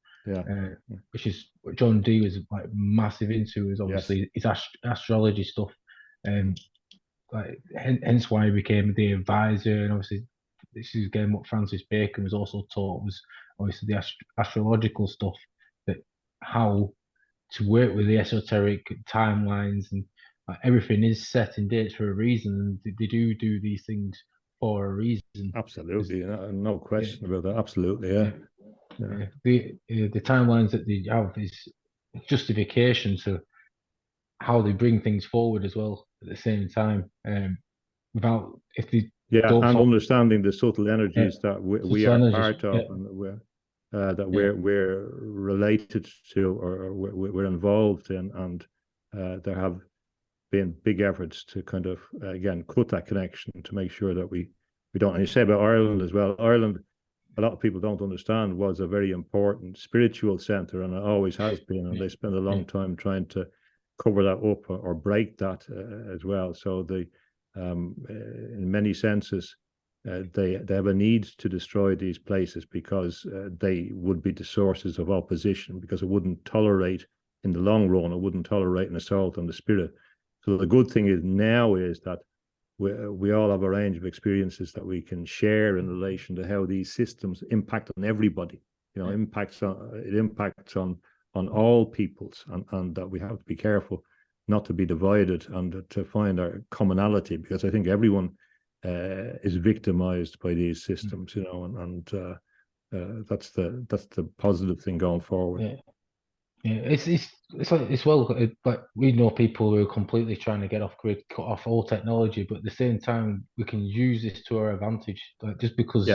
which is what John Dee was like massive into, is obviously his astrology stuff, and hence why he became the advisor. And obviously this is again what Francis Bacon was also taught, was obviously the astrological stuff, that how to work with the esoteric timelines, and everything is set in dates for a reason, and they do these things for a reason. Absolutely, no question about that. Absolutely, yeah. The timelines that they have is justification to how they bring things forward as well at the same time. Without if they don't and understanding the subtle energies that we are energies, part of, and we're related to, or we're involved in, and there have been big efforts to kind of again cut that connection to make sure that we don't. And you say about Ireland as well. Ireland, a lot of people don't understand, was a very important spiritual center, and it always has been. And they spent a long time trying to cover that up or break that as well. So in many senses, they have a need to destroy these places because they would be the sources of opposition, because it wouldn't tolerate, in the long run, it wouldn't tolerate an assault on the spirit. So the good thing is now is that we all have a range of experiences that we can share in relation to how these systems impact on everybody. You know, it impacts on all peoples, and that we have to be careful not to be divided and to find our commonality, because I think everyone is victimized by these systems, you know, and that's the positive thing going forward. It's like we know people who are completely trying to get off grid, cut off all technology, but at the same time we can use this to our advantage. Like, just because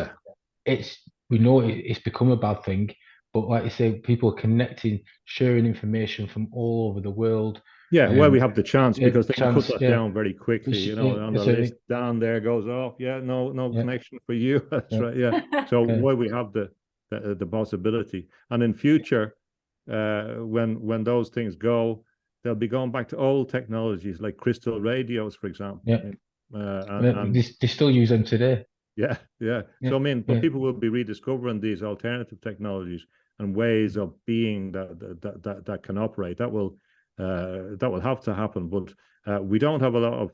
we know it's become a bad thing, but like you say, people are connecting, sharing information from all over the world. Well, we have the chance, because they can cut that down very quickly. You know, on the list down there goes off. No connection for you. That's right. So why we have the possibility, and in future, when those things go, they'll be going back to old technologies like crystal radios, for example. And they still use them today. So I mean, but people will be rediscovering these alternative technologies and ways of being that can operate. That will have to happen, but we don't have a lot of.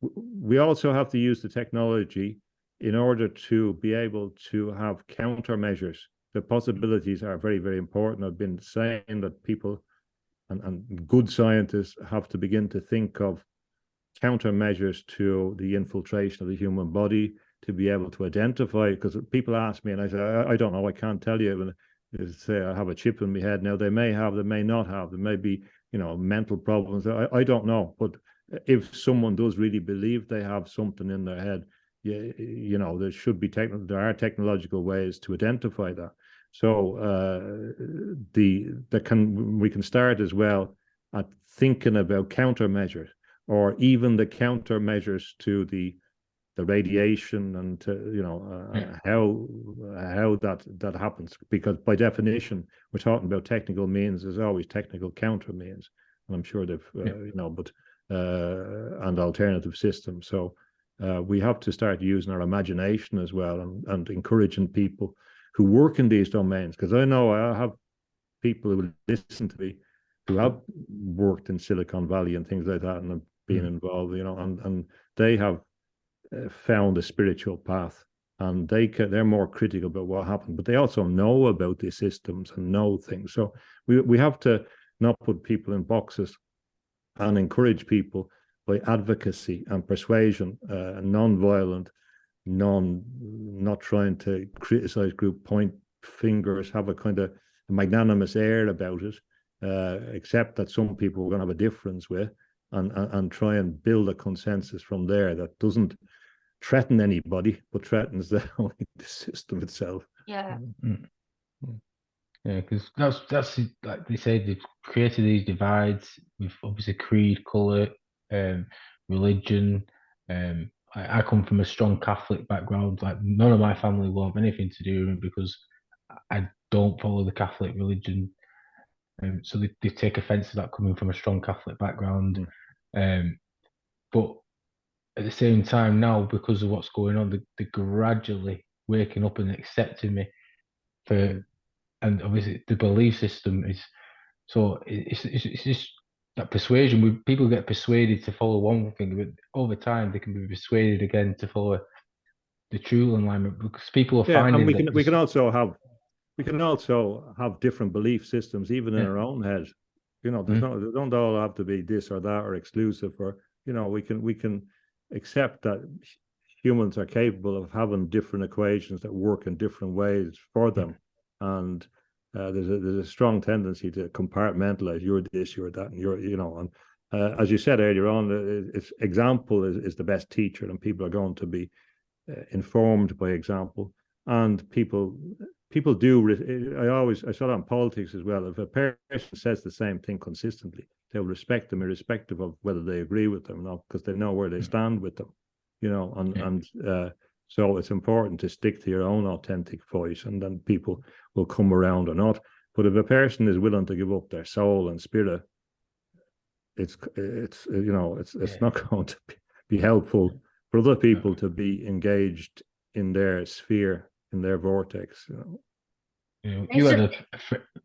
We also have to use the technology in order to be able to have countermeasures. The possibilities are very, very important. I've been saying that people and good scientists have to begin to think of countermeasures to the infiltration of the human body, to be able to identify, because people ask me and I say, I don't know, I can't tell you. When they say I have a chip in my head now, they may have, they may not have, there may be, you know, mental problems. I don't know. But if someone does really believe they have something in their head, you know, there should be there are technological ways to identify that. So we can start as well at thinking about countermeasures, or even the countermeasures to the radiation, and to, you know, how that happens, because by definition we're talking about technical means. There's always technical counter means, and I'm sure they've you know, but and alternative systems. So we have to start using our imagination as well, and encouraging people who work in these domains, because I know I have people who listen to me who have worked in Silicon Valley and things like that, and have been involved, you know, and they have found a spiritual path, and they're more critical about what happened, but they also know about these systems and know things. So we have to not put people in boxes, and encourage people by advocacy and persuasion, non-violent, not trying to criticize group, point fingers, have a kind of magnanimous air about it, accept that some people we're going to have a difference with, and try and build a consensus from there that doesn't threaten anybody, but threatens only the system itself. Because that's like they say, they've created these divides with obviously creed, colour, religion. I come from a strong Catholic background. Like, none of my family will have anything to do with it because I don't follow the Catholic religion. So they take offence to that, coming from a strong Catholic background. But at the same time now, because of what's going on, they're gradually waking up and accepting me and obviously the belief system is, so it's just that persuasion. People get persuaded to follow one thing, but over time they can be persuaded again to follow the true alignment, because people are finding and we can also have we can also have different belief systems, even in our own head. You know, there's no, they don't all have to be this or that or exclusive, or, you know, we can accept that humans are capable of having different equations that work in different ways for them. And there's a strong tendency to compartmentalize. You're this, you're that, and you're, you know, and as you said earlier on, it's example is the best teacher, and people are going to be informed by example. And people do. I saw that in politics as well. If a person says the same thing consistently, they'll respect them irrespective of whether they agree with them or not, because they know where they stand with them. You know, and so it's important to stick to your own authentic voice, and then people will come around or not. But if a person is willing to give up their soul and spirit, it's you know, it's not going to be helpful for other people to be engaged in their sphere, in their vortex. You know. You had a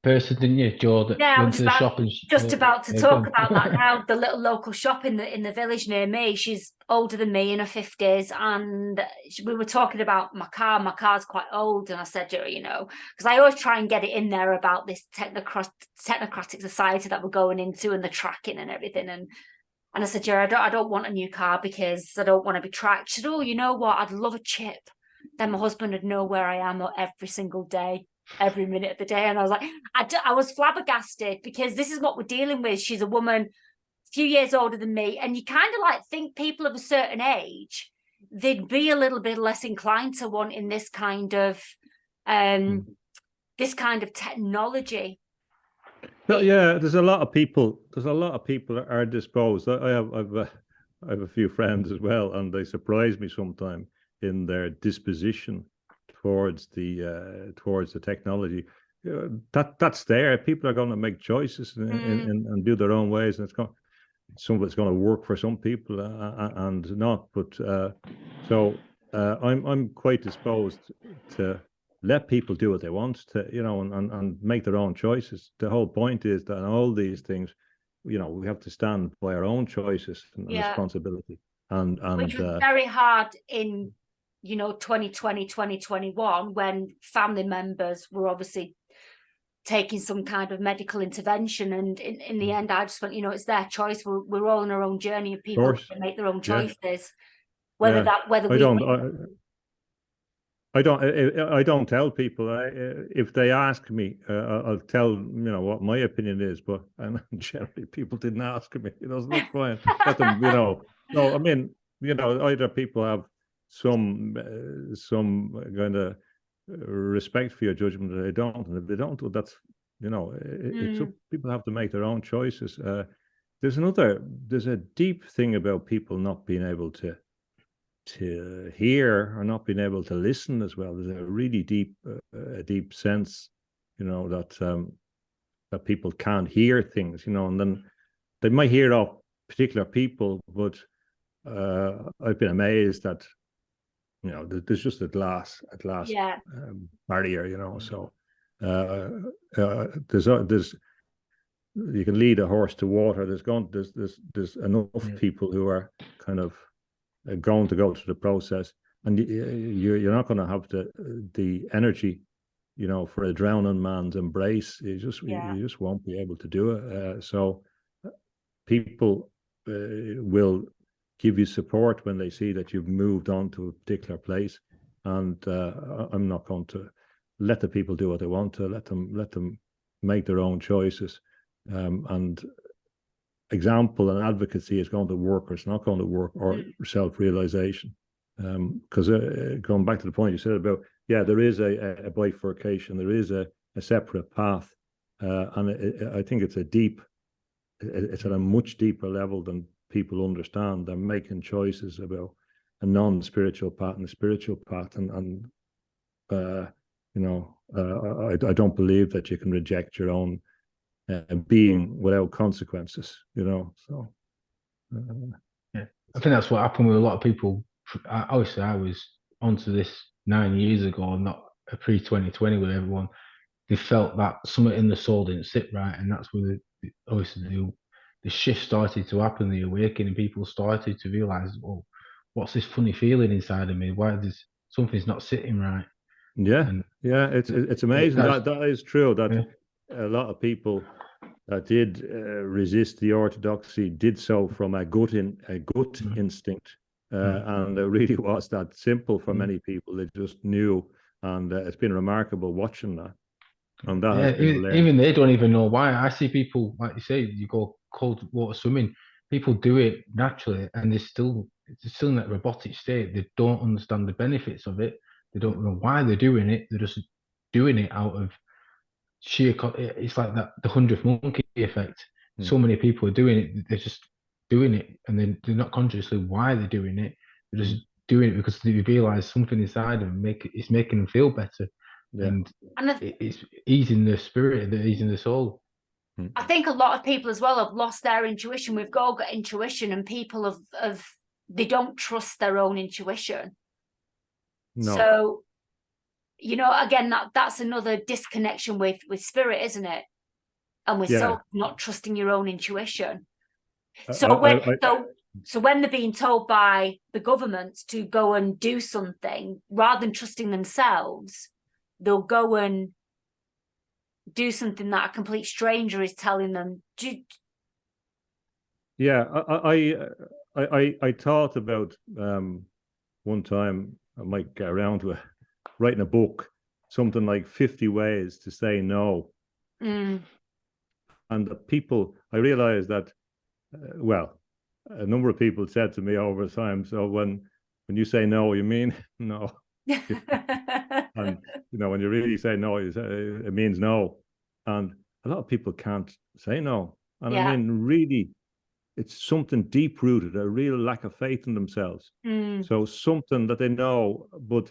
person, didn't you, Joe, that went to the shop and just about to talk about that now. The little local shop in the village near me. She's older than me, in her 50s, and we were talking about my car. My car's quite old, and I said, you know, because I always try and get it in there about this technocratic society that we're going into, and the tracking and everything. And I said, I don't want a new car because I don't want to be tracked. She said, oh, you know what? I'd love a chip. Then my husband would know where I am every single day, every minute of the day. And I was like, I was flabbergasted, because this is what we're dealing with. She's a woman, a few years older than me. And you kind of like think people of a certain age, they'd be a little bit less inclined to wanting this kind of technology. Well, yeah, there's a lot of people that are disposed. I have a few friends as well, and they surprise me sometimes in their disposition towards the technology. That's there. People are going to make choices and do their own ways, and some of it's going to work for some people and not. But so I'm quite disposed to let people do what they want to, you know, and make their own choices. The whole point is that in all these things, you know, we have to stand by our own choices and responsibility. And which was very hard in, you know, 2020, 2021, when family members were obviously taking some kind of medical intervention. And in the end, I just went, you know, it's their choice. We're all on our own journey, and people can make their own choices. Whether I don't tell people. If they ask me, I'll tell, you know, what my opinion is. But and generally, people didn't ask me. You know, it's not fine. Let them, you know. No, I mean, you know, either people have some kind of respect for your judgment, or they don't. And if they don't, well, that's, you know, people have to make their own choices. There's a deep thing about people not being able to hear or not being able to listen as well. There's a really deep sense, you know, that people can't hear things, you know, and then they might hear off particular people, but I've been amazed that, you know, there's just a glass barrier, you know. So there's you can lead a horse to water. There's enough people who are kind of going to go through the process, and you're not going to have the energy, you know, for a drowning man's embrace. You just won't be able to do it. So people will give you support when they see that you've moved on to a particular place, and I'm not going to let the people do what they want to. Let them make their own choices, and example and advocacy is going to work or it's not going to work, or self-realization. Because going back to the point you said about, there is a bifurcation, there is a separate path, and I think it's at a much deeper level than people understand. They're making choices about a non-spiritual path and a spiritual path, and you know, I don't believe that you can reject your own being without consequences, you know. So I think that's what happened with a lot of people. Obviously, I was onto this 9 years ago, not a pre-2020 with everyone. They felt that something in the soul didn't sit right, and that's where the shift started to happen, the awakening. People started to realize, oh, what's this funny feeling inside of me? Why something's not sitting right? Yeah, And yeah, it's amazing. that's, That is true. That yeah. a lot of people that did resist the orthodoxy did so from a gut instinct, and it really was that simple for many people. They just knew, and it's been remarkable watching that, and that Yeah, has been learned. even they don't even know why. I see people, like you say, you go cold water swimming, people do it naturally and it's still in that robotic state. They don't understand the benefits of it. They don't know why they're doing it. They're just doing it out of sheer. It's like that the 100th monkey effect. So many people are doing it. They're just doing it, and then they're not consciously why they're doing it. They're just doing it because they realize something inside them it's making them feel better, Yeah. and And it's easing the spirit, easing the soul. I think a lot of people as well have lost their intuition. We've all got intuition, and people have they don't trust their own intuition. No. So, again, that's another disconnection with spirit, isn't it? And with soul, not trusting your own intuition. So when they're being told by the government to go and do something, rather than trusting themselves, they'll go and do something that a complete stranger is telling them. Yeah, I thought about one time I might get around to writing a book, something like 50 ways to say no. And the people, I realized that, well, a number of people said to me over time, so when you say no, you mean no. And, when you really say no, it means no. And a lot of people can't say no. And I mean, really, it's something deep-rooted, a real lack of faith in themselves. So something that they know, but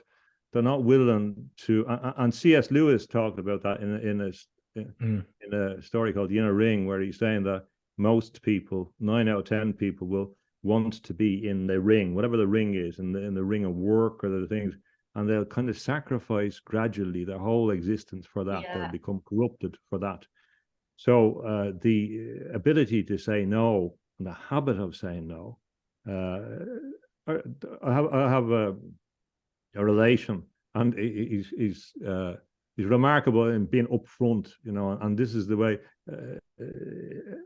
they're not willing to. And C.S. Lewis talked about that in a story called The Inner Ring, where he's saying that most people, 9 out of 10 people, will want to be in the ring, whatever the ring is, in the ring of work or the things, and they'll kind of sacrifice gradually their whole existence for that. They'll become corrupted for that. So the ability to say no, and the habit of saying no. I have a relation, and he's remarkable in being upfront, and this is the way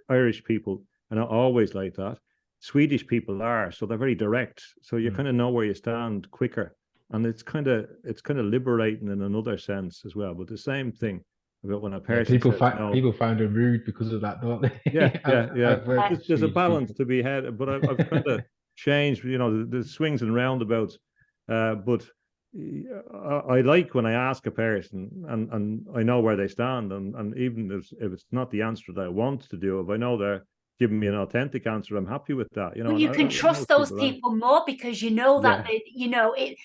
Irish people are not always like that. Swedish people are, so they're very direct. So you kind of know where you stand quicker, and it's kind of liberating in another sense as well. But the same thing about when a person people says find it rude because of that, don't they? Yeah. There's a balance to be had, but I've kind of changed, the swings and roundabouts. But I like when I ask a person and I know where they stand, and even if it's not the answer that I want to do, if I know they're giving me an authentic answer, I'm happy with that. Well, you can trust those people more because you know that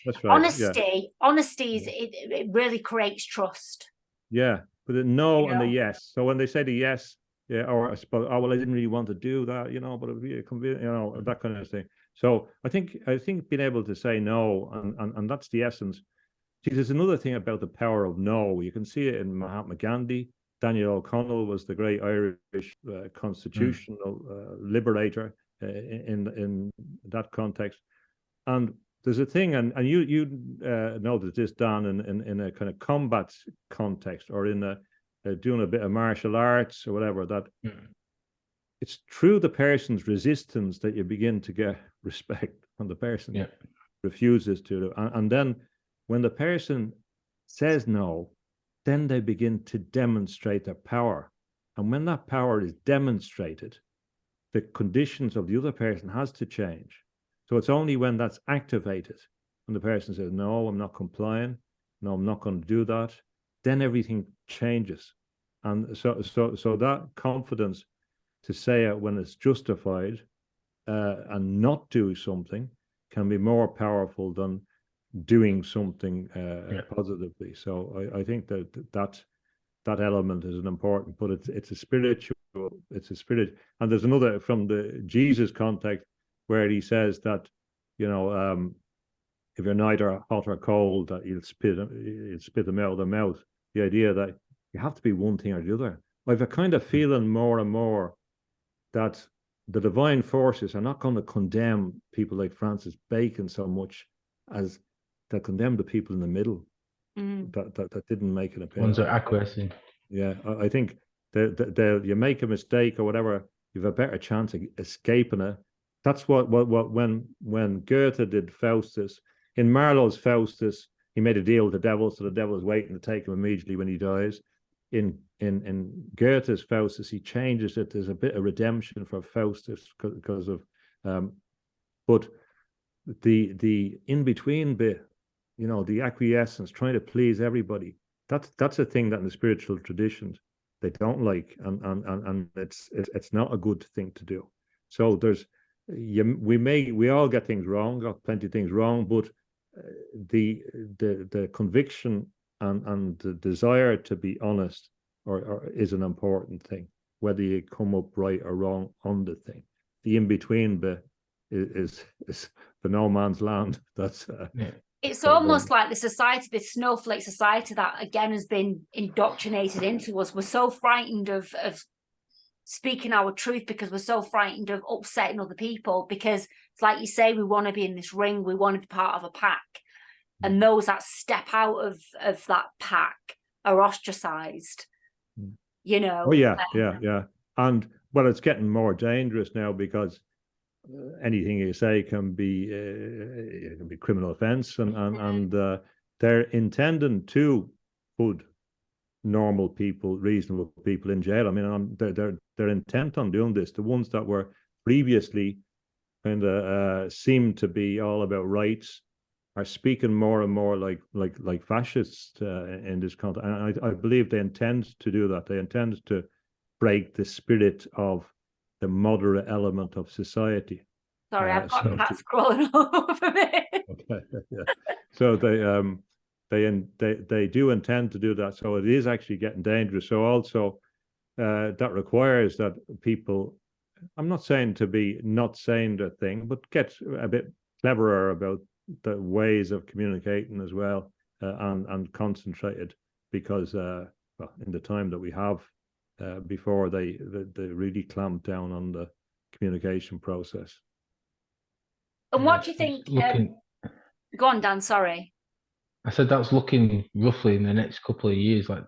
that's right. Honesty is it really creates trust. Yeah, but the no and the yes. So when they say the yes, or I suppose, oh well, I didn't really want to do that, but it would be a that kind of thing. So I think being able to say no, and that's the essence. See, there's another thing about the power of no. You can see it in Mahatma Gandhi. Daniel O'Connell was the great Irish constitutional liberator in that context. And there's a thing, and you noted this, Dan, in a kind of combat context, or in doing a bit of martial arts or whatever, that it's through the person's resistance that you begin to get respect when the person refuses to. And then when the person says no, then they begin to demonstrate their power. And when that power is demonstrated, the conditions of the other person has to change. So it's only when that's activated, when the person says, no, I'm not complying, no, I'm not going to do that, then everything changes. And so that confidence to say it when it's justified and not do something can be more powerful than doing something positively. So I think that element is an important, but it's a spiritual, and there's another from the Jesus context where he says that, if you're neither hot or cold, that you'll spit them out of the mouth. The idea that you have to be one thing or the other. I've a kind of feeling more and more that the divine forces are not going to condemn people like Francis Bacon so much as they'll condemn the people in the middle. that didn't make an appearance. Ones are acquiescing. Yeah, I think you make a mistake or whatever, you have a better chance of escaping it. That's what when Goethe did Faustus, in Marlowe's Faustus, he made a deal with the devil, so the devil is waiting to take him immediately when he dies. In Goethe's Faustus, he changes it. There's a bit of redemption for Faustus because of, but the in between bit, the acquiescence, trying to please everybody. That's a thing that in the spiritual traditions they don't like, and it's not a good thing to do. So we all get things wrong, got plenty of things wrong, but the conviction and the desire to be honest or is an important thing, whether you come up right or wrong on the thing. The in between bit is the no man's land. That's it's almost like the society, this snowflake society that again has been indoctrinated into us. We're so frightened of speaking our truth because we're so frightened of upsetting other people, because it's like you say, we want to be in this ring, we want to be part of a pack, and those that step out of that pack are ostracized. Oh yeah. And well, it's getting more dangerous now because anything you say can be criminal offence, and they're intending to put normal people, reasonable people in jail. I mean, they're intent on doing this. The ones that were previously kind of seemed to be all about rights are speaking more and more like fascists in this context. And I believe they intend to do that. They intend to break the spirit of the moderate element of society. Sorry, I've got cats crawling all over me. Okay, yeah. So they do intend to do that. So it is actually getting dangerous. So also that requires that people, I'm not saying to be not saying the thing, but get a bit cleverer about the ways of communicating as well, and concentrated, because in the time that we have before they really clamped down on the communication process. And what do you think? Go on, Dan. Sorry. I said that's looking roughly in the next couple of years. Like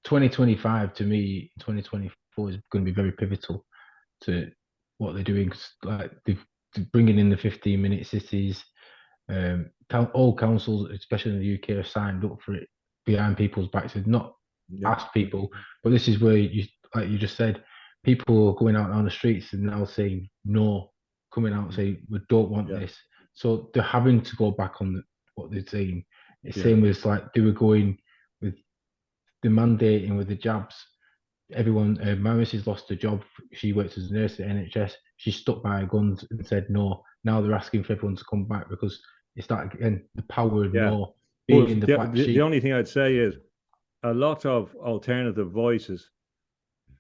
2025 to me, 2024 is going to be very pivotal to what they're doing. Like they're bringing in the 15-minute cities. All councils, especially in the UK, have signed up for it behind people's backs. They've not asked people, but this is where like you just said, people are going out on the streets and now saying no, coming out and saying we don't want this. So they're having to go back on what they're saying. It's same with like they were going with the mandating with the jabs. Everyone, my missus lost her job. She works as a nurse at NHS. She stuck by her guns and said no. Now they're asking for everyone to come back because it's that again, the power of no being in the black sheep. The only thing I'd say is a lot of alternative voices.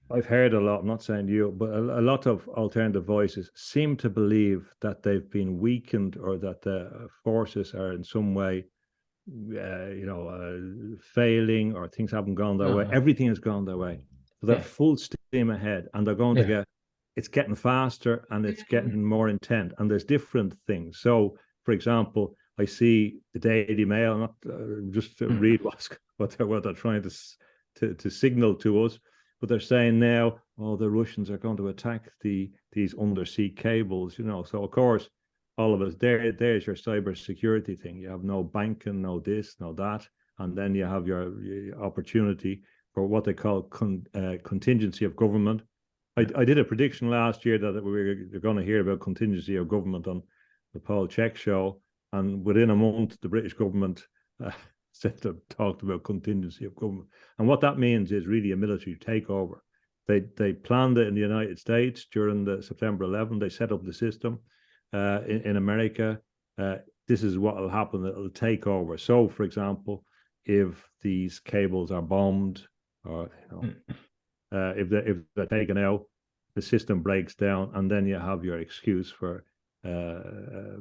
I've heard a lot, I'm not saying you, but a lot of alternative voices seem to believe that they've been weakened or that the forces are in some way, failing, or things haven't gone their way. Everything has gone their way. So they're full steam ahead, and they're going to it's getting faster and it's getting more intent, and there's different things. So, for example, I see the Daily Mail, not just to read what they're trying to signal to us, but they're saying now, the Russians are going to attack these undersea cables, So of course, all of us, there's your cyber security thing. You have no banking, no this, no that, and then you have your opportunity for what they call contingency of government. I did a prediction last year that we're going to hear about contingency of government on the Paul Check show, and within a month, the British government talked about contingency of government. And what that means is really a military takeover. They planned it in the United States during the September 11. They set up the system. In America, this is what will happen. It'll take over. So, for example, if these cables are bombed, or if they're taken out, the system breaks down, and then you have your excuse for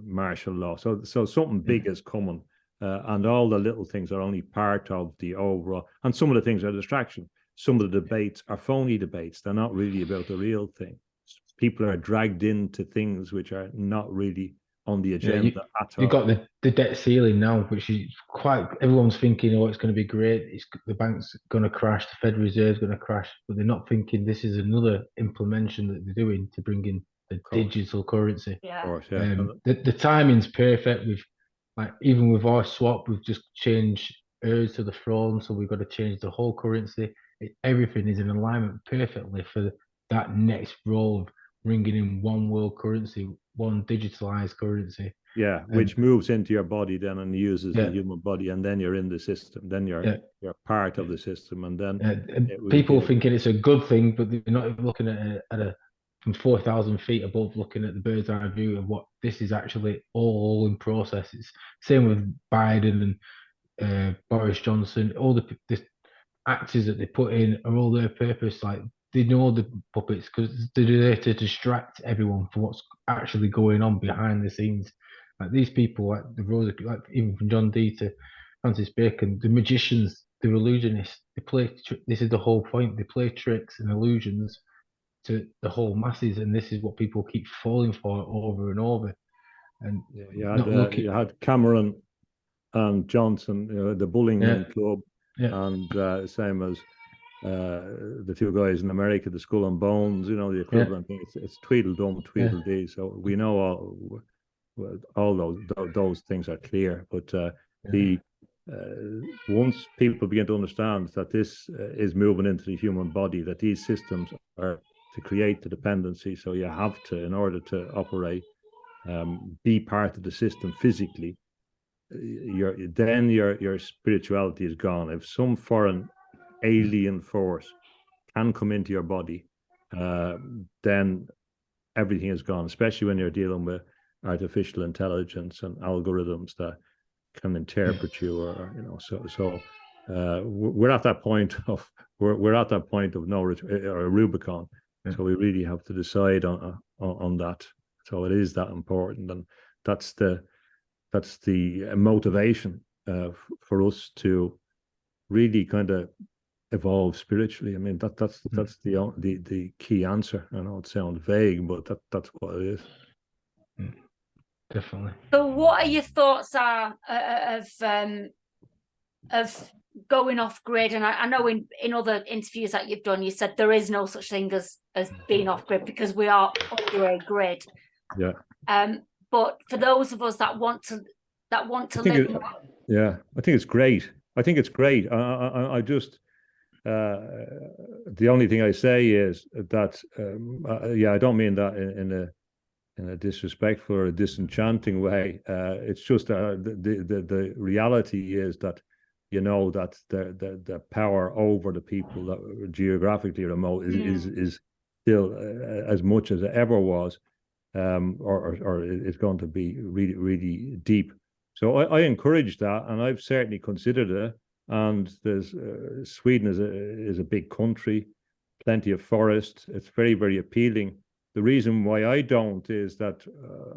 martial law. So something big is coming, and all the little things are only part of the overall. And some of the things are distraction. Some of the debates are phony debates. They're not really about the real thing. People are dragged into things which are not really on the Yeah, agenda at you've all. got the debt ceiling now, which is quite, everyone's thinking, oh, it's going to be great. The bank's going to crash, the Fed Reserve's going to crash, but they're not thinking this is another implementation that they're doing to bring in the digital currency. Yeah. Of course, yeah. The timing's perfect. Even with our swap, we've just changed heirs to the throne, so we've got to change the whole currency. Everything is in alignment perfectly for that next role of bringing in one world currency, one digitalized currency. Yeah, which moves into your body then and uses the human body, and then you're in the system. Then you're part of the system, and then people thinking it's a good thing, but they're not looking at a from 4,000 feet above, looking at the bird's eye view of what this is actually all in process. It's same with Biden and Boris Johnson. All the actors that they put in are all their purpose. Like, they know the puppets because they're there to distract everyone from what's actually going on behind the scenes. Like these people, like the Rosa, like even from John Dee to Francis Bacon, the magicians, the illusionists, they play. This is the whole point. They play tricks and illusions to the whole masses, and this is what people keep falling for over and over. And you had Cameron and Johnson, the Bullington Club, and same as the two guys in America, the Skull and Bones, the equivalent thing. It's Tweedledum, Tweedledee. So we know all those things are clear. But once people begin to understand that this is moving into the human body, that these systems are to create the dependency, so you have to, in order to operate, be part of the system physically. Your spirituality is gone. If some foreign alien force can come into your body, then everything is gone, especially when you're dealing with artificial intelligence and algorithms that can interpret you, or so we're at that point of no or Rubicon. So we really have to decide on that. So it is that important, and that's the motivation for us to really kind of evolve spiritually. I mean, that's the key answer. I know it sounds vague, but that's what it is. Definitely. So what are your thoughts of going off grid? And I know in other interviews that you've done, you said there is no such thing as being off grid because we are under a grid. Yeah. But for those of us that want to live, I think it's great. I just the only thing I say is that I don't mean that in a disrespectful or a disenchanting way. It's just the reality is that that the power over the people that are geographically remote is still as much as it ever was, or it's going to be really, really deep. So I encourage that, and I've certainly considered it. And there's Sweden is a big country, plenty of forest. It's very, very appealing. The reason why I don't is that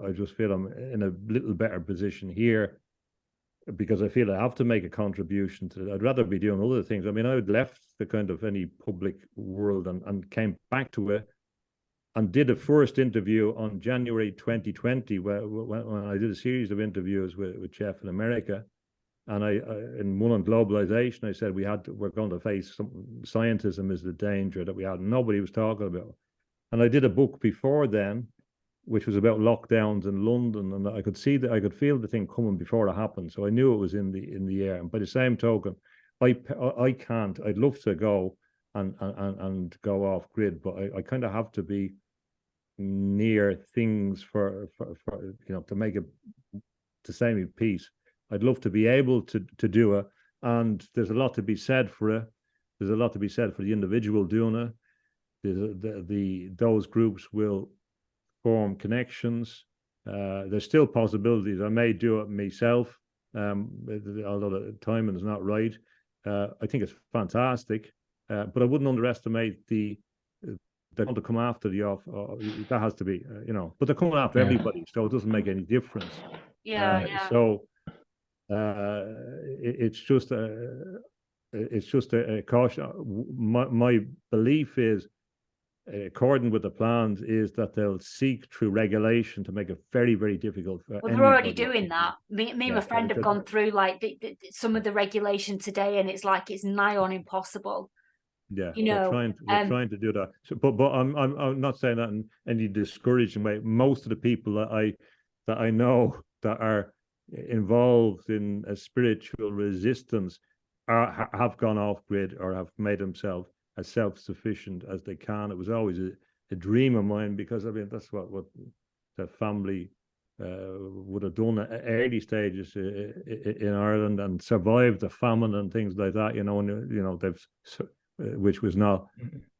I just feel I'm in a little better position here, because I feel I have to make a contribution to it. I'd rather be doing other things. I mean, I had left the kind of any public world and came back to it and did a first interview on January 2020 when I did a series of interviews with Jeff in America. And I in one on globalization, I said we're going to face scientism is the danger that we had. Nobody was talking about. And I did a book before then, which was about lockdowns in London, and I could feel the thing coming before it happened. So I knew it was in the air. And by the same token, I can't. I'd love to go and go off grid, but I kind of have to be near things for to make it to save me peace. I'd love to be able to do it, and there's a lot to be said for it. There's a lot to be said for the individual doing it. Those groups will form connections. There's still possibilities. I may do it myself, although the timing is not right. I think it's fantastic, but I wouldn't underestimate they're going to come after the off. That has to be, but they're coming after everybody, so it doesn't make any difference. So it's just a caution. My belief is according with the plans, is that they'll seek through regulation to make it very, very difficult for Well, they're already anybody. doing that. Me and my friend have because- gone through like some of the regulation today, and it's like it's nigh on impossible. Yeah, You know, they're trying to do that. So, but I'm not saying that in any discouraging way. Most of the people that I know that are involved in a spiritual resistance have gone off grid or have made themselves as self-sufficient as they can. It was always a dream of mine, because I mean that's what the family would have done at early stages in Ireland, and survived the famine and things like that. You know, and you know they've. Which was not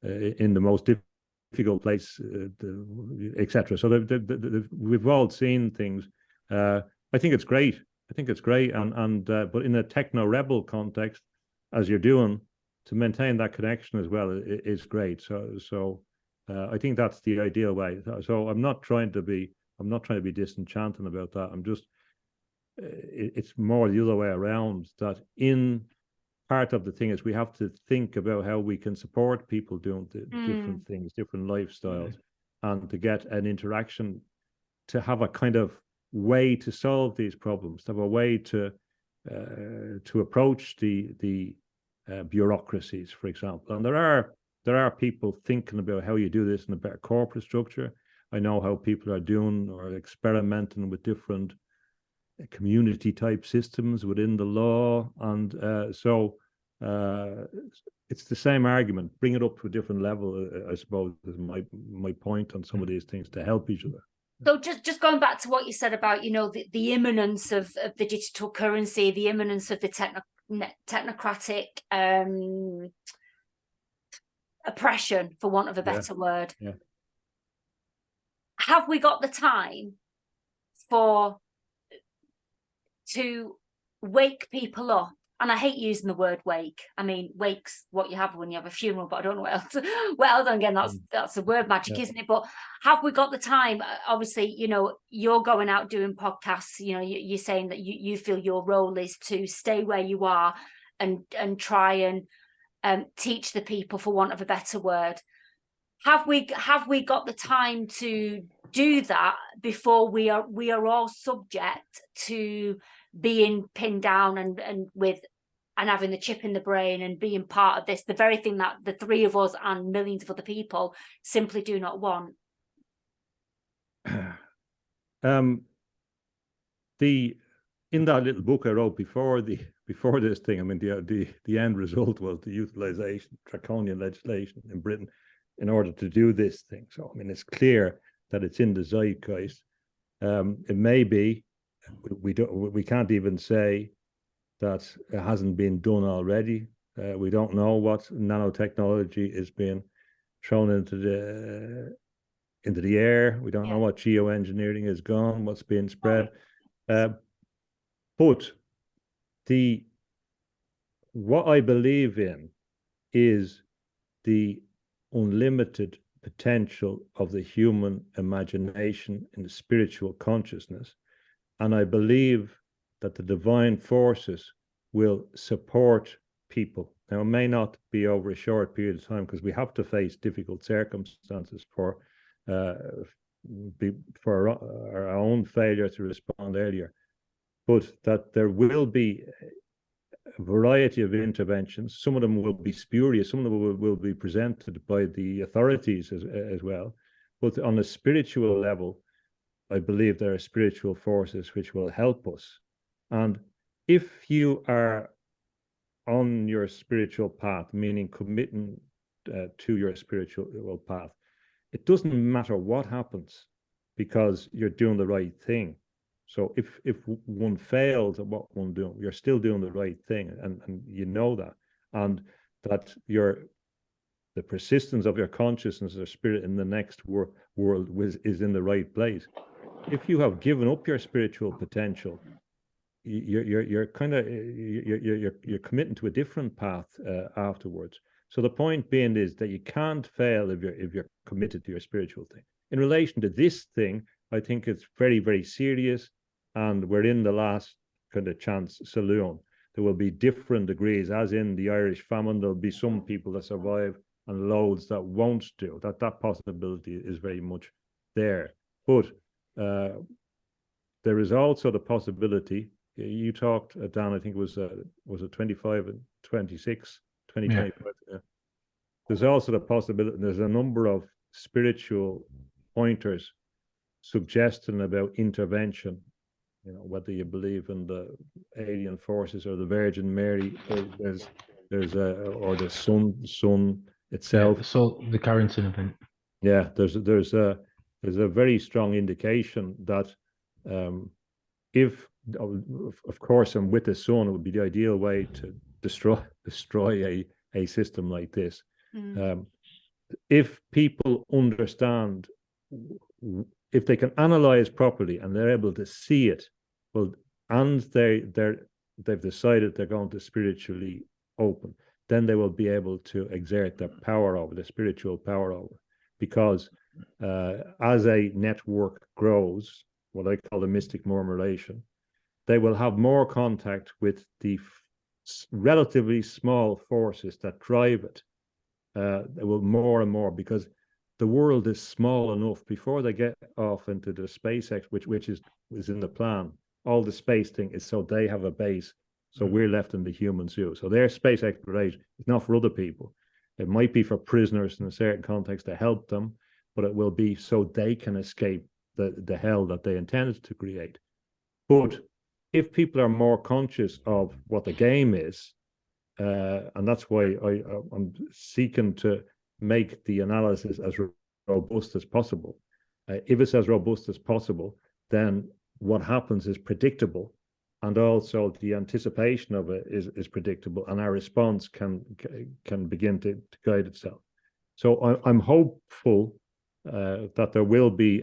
in the most difficult place, etc. So we've all seen things. I think it's great. I think it's great, and but in a techno-rebel context, as you're doing, to maintain that connection as well is great. So I think that's the ideal way. So I'm not trying to be disenchanting about that. I'm just it's more the other way around, that in part of the thing is we have to think about how we can support people doing different things, different lifestyles, and to get an interaction, to have a kind of way to solve these problems, to have a way to approach the bureaucracies, for example. And there are people thinking about how you do this in a better corporate structure. I know how people are doing or experimenting with different community type systems within the law, and so it's the same argument. Bring it up to a different level, I suppose, is my point on some of these things, to help each other. So just going back to what you said about, you know, the imminence of the digital currency, the imminence of the technocratic oppression, for want of a better word. Yeah. Have we got the time to wake people up? And I hate using the word wake. I mean, wake's what you have when you have a funeral, but I don't know what else. Well, again, that's the word magic, isn't it? But have we got the time? Obviously, you know, you're going out doing podcasts. You know, you're saying that you feel your role is to stay where you are and try and teach the people, for want of a better word. Have we got the time to do that before we are all subject to being pinned down and having the chip in the brain and being part of this, the very thing that the three of us and millions of other people simply do not want? In that little book I wrote before this thing, I mean, the end result was the utilization draconian legislation in Britain in order to do this thing. So I mean, it's clear that it's in the zeitgeist. It may be, we can't even say that it hasn't been done already. We don't know what nanotechnology is being thrown into the air. We don't know what geoengineering is gone, what's being spread. But what I believe in is the unlimited potential of the human imagination and the spiritual consciousness. And I believe that the divine forces will support people. Now, it may not be over a short period of time, because we have to face difficult circumstances for our own failure to respond earlier, but that there will be a variety of interventions. Some of them will be spurious, some of them will be presented by the authorities as well. But on a spiritual level, I believe there are spiritual forces which will help us. And if you are on your spiritual path, meaning committing to your spiritual path, it doesn't matter what happens, because you're doing the right thing. So if one fails at what one doing, you're still doing the right thing, and you know that, and that the persistence of your consciousness or spirit in the next world is in the right place. If you have given up your spiritual potential, you're committing to a different path afterwards. So the point being is that you can't fail if you're committed to your spiritual thing. In relation to this thing, I think it's very, very serious, and we're in the last kind of chance saloon. There will be different degrees, as in the Irish famine. There'll be some people that survive and loads that won't do. That possibility is very much there. But there is also the possibility, you talked, Dan, I think it was it 25 and 26, 2025. Yeah. There's also the possibility, there's a number of spiritual pointers suggesting about intervention. You know, whether you believe in the alien forces or the Virgin Mary, or the sun itself. Yeah, so the Carrington event. Yeah, there's a very strong indication that if, of course, and with the sun, it would be the ideal way to destroy a system like this. If people understand, if they can analyze properly and they're able to see it, well, and they've decided they're going to spiritually open, then they will be able to exert their power over, the spiritual power over. Because as a network grows, what I call the mystic murmuration, they will have more contact with the relatively small forces that drive it. They will more and more, because the world is small enough before they get off into the SpaceX, which is in the plan. All the space thing is so they have a base, so we're left in the human zoo. So their space exploration is not for other people. It might be for prisoners in a certain context to help them, but it will be so they can escape the hell that they intended to create. But if people are more conscious of what the game is, and that's why I'm seeking to make the analysis as robust as possible. If it's as robust as possible, then what happens is predictable, and also the anticipation of it is predictable, and our response can begin to guide itself. So I'm hopeful that there will be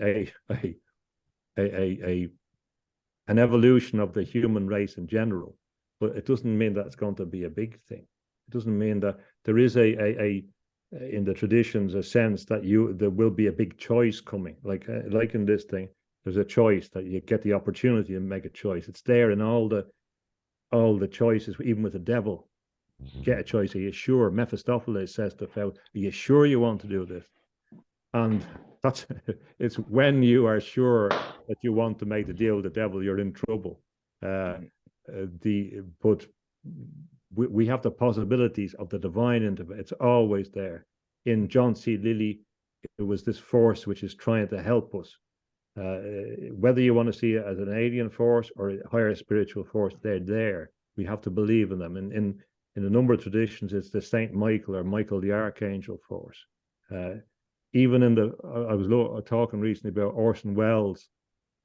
an evolution of the human race in general, but it doesn't mean that it's going to be a big thing. It doesn't mean that there is in the traditions a sense that there will be a big choice coming, like in this thing. There's a choice that you get the opportunity to make a choice. It's there in all the choices, even with the devil. Get a choice. Are you sure? Mephistopheles says to Pharaoh, are you sure you want to do this? And it's when you are sure that you want to make the deal with the devil, you're in trouble. But we have the possibilities of the divine intervention. It's always there. In John C. Lilly, it was this force which is trying to help us. Whether you want to see it as an alien force or a higher spiritual force, they're there. We have to believe in them. In a number of traditions, it's the Saint Michael or Michael the Archangel force. Even I was talking recently about Orson Welles,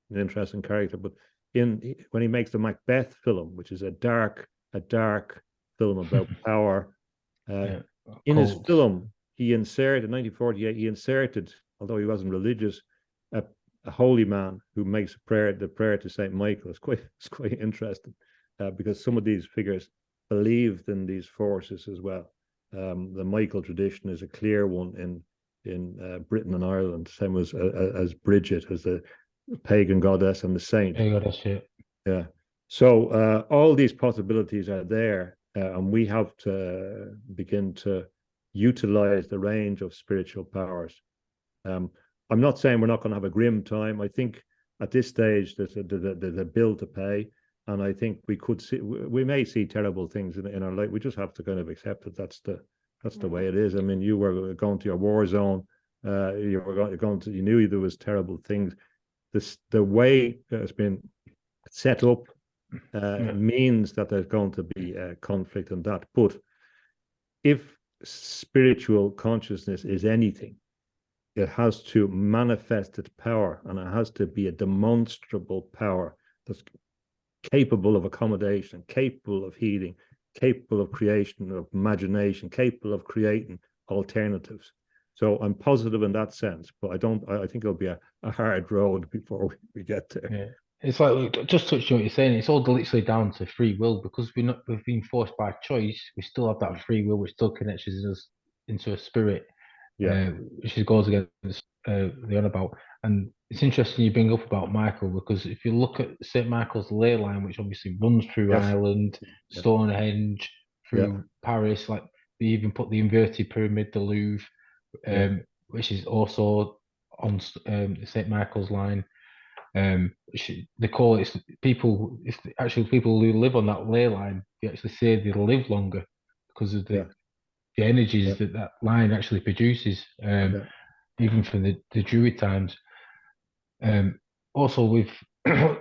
an interesting character, but when he makes the Macbeth film, which is a dark film about power, in his film, he inserted, in 1948, although he wasn't religious, a holy man who makes the prayer to Saint Michael. It's quite interesting, because some of these figures believed in these forces as well. The Michael tradition is a clear one in Britain and Ireland, same as Bridget, as the pagan goddess and the saint. Pagan goddess, yeah. Yeah. So all these possibilities are there, and we have to begin to utilize the range of spiritual powers. I'm not saying we're not going to have a grim time. I think at this stage there's a bill to pay, and I think we may see terrible things in our life. We just have to kind of accept that that's the way it is. I mean, you were going to your war zone. You knew there was terrible things. The way it's been set up means that there's going to be conflict in that. But if spiritual consciousness is anything, it has to manifest its power, and it has to be a demonstrable power that's capable of accommodation, capable of healing, capable of creation, of imagination, capable of creating alternatives. So I'm positive in that sense, but I think it'll be a hard road before we get there. Yeah. It's like, just touching what you're saying, it's all literally down to free will, because we've been forced by choice. We still have that free will, which still connects us into a spirit, which goes against the on about. And it's interesting you bring up about Michael, because if you look at St. Michael's ley line, which obviously runs through Ireland, Stonehenge, through Paris, like they even put the inverted pyramid, the Louvre, which is also on St. Michael's Line. They call it people. It's actually people who live on that ley line. They actually say they live longer because of the energies that line actually produces. Even from the Druid times. Also, with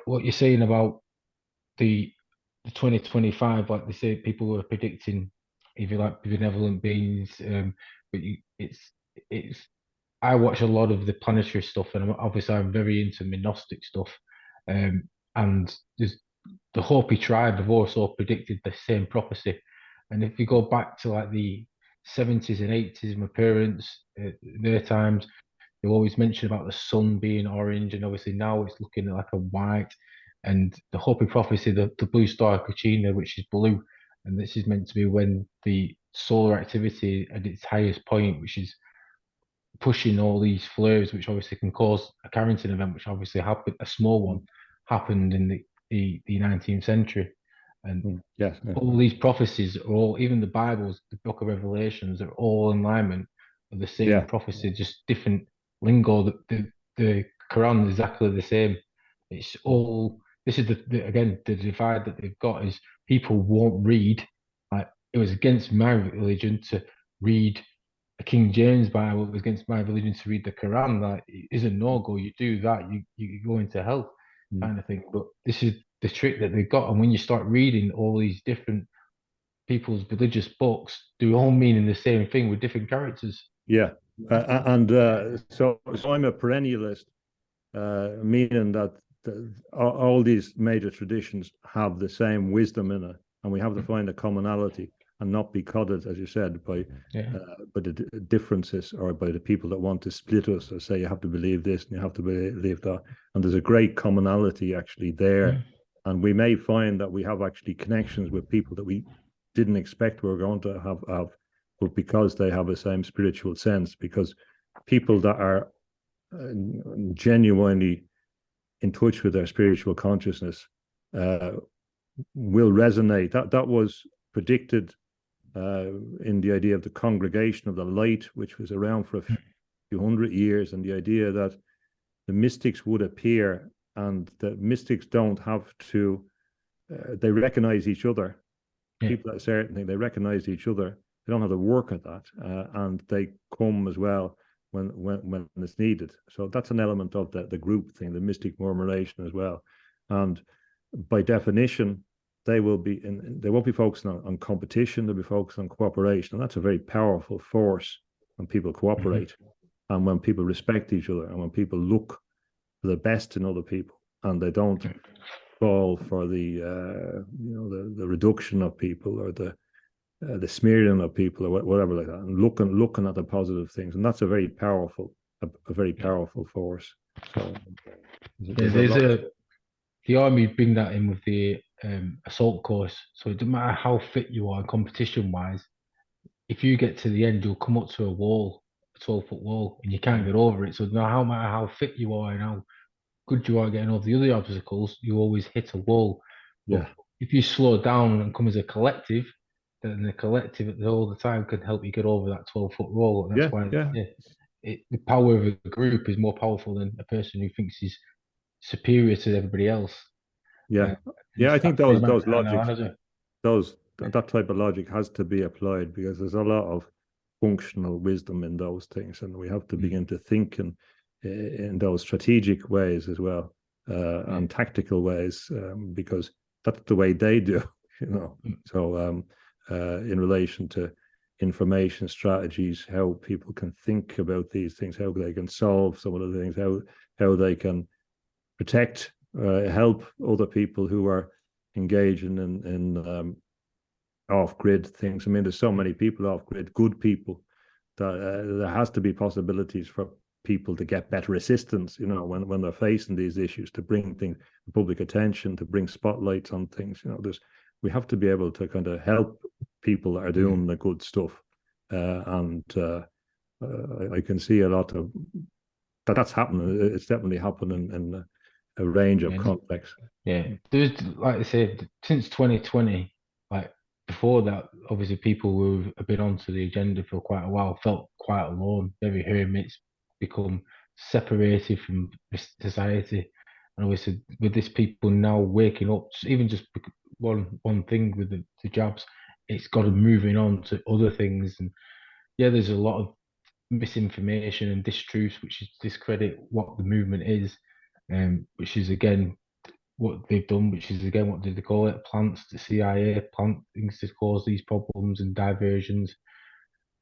what you're saying about the 2025, like they say, people were predicting, if you like, benevolent beings. But it's. I watch a lot of the planetary stuff, and obviously I'm very into Gnostic stuff. And there's the Hopi tribe have also predicted the same prophecy. And if you go back to like the 70s and 80s, my parents, their times, they always mention about the sun being orange, and obviously now it's looking like a white. And the Hopi prophecy, the blue star Kachina, which is blue, and this is meant to be when the solar activity at its highest point, which is pushing all these flares, which obviously can cause a Carrington event, which obviously happened, a small one, happened in the 19th century. And all these prophecies are all, even the Bibles, the book of Revelations, are all in alignment of the same prophecy, just different lingo. The Quran is exactly the same. It's all, this is again, the divide that they've got is people won't read. Like, it was against my religion to read a King James Bible. It was against my religion to read the Quran. Like, it is a no-go. You do that, you go into hell, kind of thing. But this is the trick that they've got. And when you start reading all these different people's religious books, they're all meaning the same thing with different characters. So I'm a perennialist, meaning that all these major traditions have the same wisdom in it, and we have to find a commonality and not be colored, as you said, by the differences or by the people that want to split us or say you have to believe this and you have to believe that. And there's a great commonality actually there. And we may find that we have actually connections with people that we didn't expect we were going to have, but because they have the same spiritual sense, because people that are genuinely in touch with their spiritual consciousness will resonate. That was predicted in the idea of the congregation of the light, which was around for a few hundred years, and the idea that the mystics would appear, and the mystics don't have to, they recognize each other. People at a certain thing, they recognize each other. They don't have to work at that, and they come as well when it's needed. So that's an element of the group thing, the mystic murmuration as well. And by definition, they won't be focusing on competition. They'll be focused on cooperation, and that's a very powerful force when people cooperate, and when people respect each other, and when people look for the best in other people, and they don't fall for the reduction of people or the smearing of people or whatever like that, and looking at the positive things, and that's a very powerful force. So the army bring that in with the assault course. So it doesn't matter how fit you are competition wise, if you get to the end, you'll come up to a wall, a 12-foot wall, and you can't get over it. So no matter how fit you are and how good you are getting over the other obstacles, you always hit a wall. But if you slow down and come as a collective, then the collective all the time can help you get over that 12-foot wall. And that's why the power of a group is more powerful than a person who thinks he's superior to everybody else. I think those logics, that type of logic has to be applied, because there's a lot of functional wisdom in those things, and we have to begin to think in those strategic ways as well, and tactical ways, because that's the way they do, So in relation to information strategies, how people can think about these things, how they can solve some of the things, how they can protect, help other people who are engaging in off-grid things. I mean, there's so many people off-grid, good people, that there has to be possibilities for people to get better assistance, when they're facing these issues, to bring things to public attention, to bring spotlights on things. We have to be able to kind of help people that are doing the good stuff, and I can see a lot of that's happening. It's definitely happening in a range of contexts. There's, like I said, since 2020, like before that, obviously, people who have been onto the agenda for quite a while felt quite alone, very hermits, become separated from society. And obviously, with this people now waking up, even just one thing with the jabs, it's got to moving on to other things. And yeah, there's a lot of misinformation and distruths, which is discredit what the movement is, which is again what they've done, which is again what did they call it? Plants, the CIA plant things to cause these problems and diversions.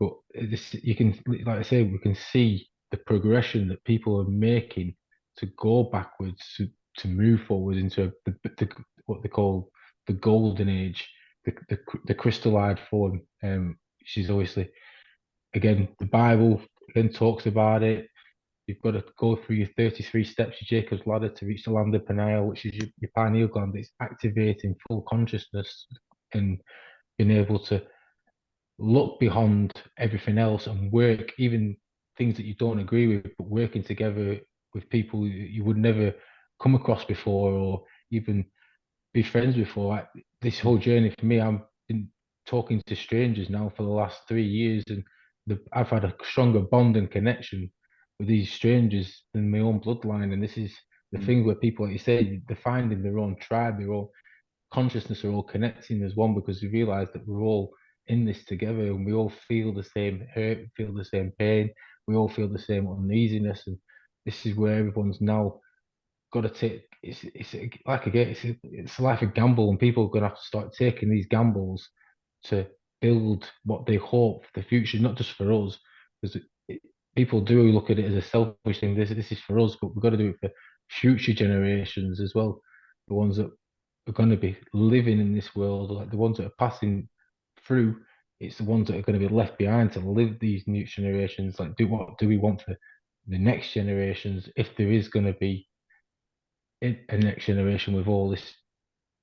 But this, you can, like I say, we can see the progression that people are making to go backwards, to move forward into what they call the golden age, the crystallized form, which is obviously again the Bible again talks about it. You've got to go through your 33 steps of Jacob's ladder to reach the land of Peniel, which is your pineal gland. It's activating full consciousness and being able to look beyond everything else and work, even things that you don't agree with, but working together with people you would never come across before or even be friends before. This whole journey for me, I've been talking to strangers now for the last 3 years, and I've had a stronger bond and connection with these strangers than my own bloodline. And this is the thing where people, like you say, they're finding their own tribe, their own consciousness are all connecting as one because we realize that we're all in this together and we all feel the same hurt, we feel the same pain, we all feel the same uneasiness. And this is where everyone's now got to take. It's like again, it's like a gamble, and people are going to have to start taking these gambles to build what they hope for the future, not just for us, because people do look at it as a selfish thing. This is for us, but we've got to do it for future generations as well, the ones that are going to be living in this world, like the ones that are passing through. It's the ones that are going to be left behind to live these new generations. Like, what do we want for the next generations if there is going to be a next generation with all this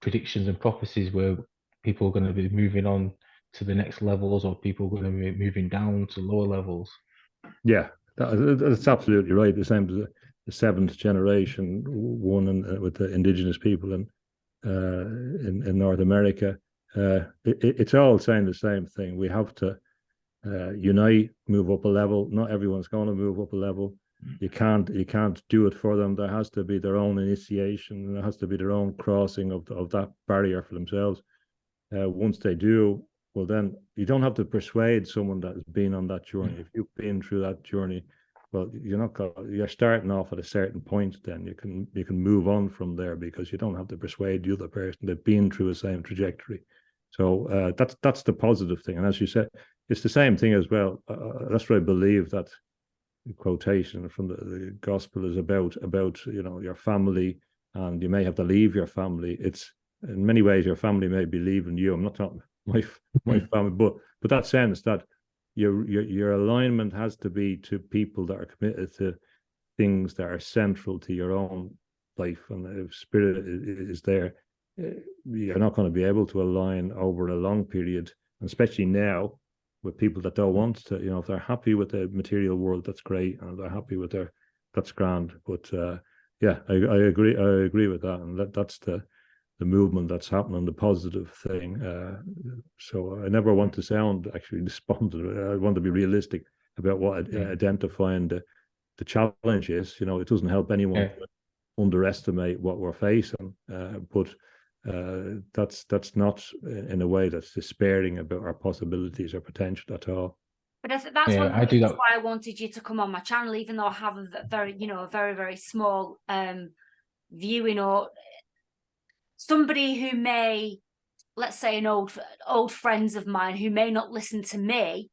predictions and prophecies where people are going to be moving on to the next levels or people are going to be moving down to lower levels. Yeah, that's absolutely right. The same as the seventh generation one with the indigenous people in North America. It's all saying the same thing. We have to unite, move up a level. Not everyone's going to move up a level. You can't do it for them. There has to be their own initiation. There has to be their own crossing of that barrier for themselves. Once they do, well, then you don't have to persuade someone that has been on that journey. If you've been through that journey, well, you're starting off at a certain point. Then you can move on from there because you don't have to persuade the other person. They've been through the same trajectory. So that's the positive thing. And as you said, it's the same thing as well. That's what I believe that quotation from the gospel is about your family, and you may have to leave your family. It's in many ways your family may be leaving you. I'm not talking my family, but that sense that your alignment has to be to people that are committed to things that are central to your own life, and if spirit is there, you're not going to be able to align over a long period, and especially now with people that don't want to, if they're happy with the material world, that's great, and if they're happy with that's grand. But yeah, I agree with that, and that's the movement that's happening, the positive thing. So I never want to sound actually despondent. I want to be realistic about what identifying the challenge is. It doesn't help anyone to underestimate what we're facing, but that's not in a way that's despairing about our possibilities or potential at all. But that's one of the reasons why I wanted you to come on my channel, even though I have a very, very small viewing, or somebody who may, let's say, an old friends of mine who may not listen to me,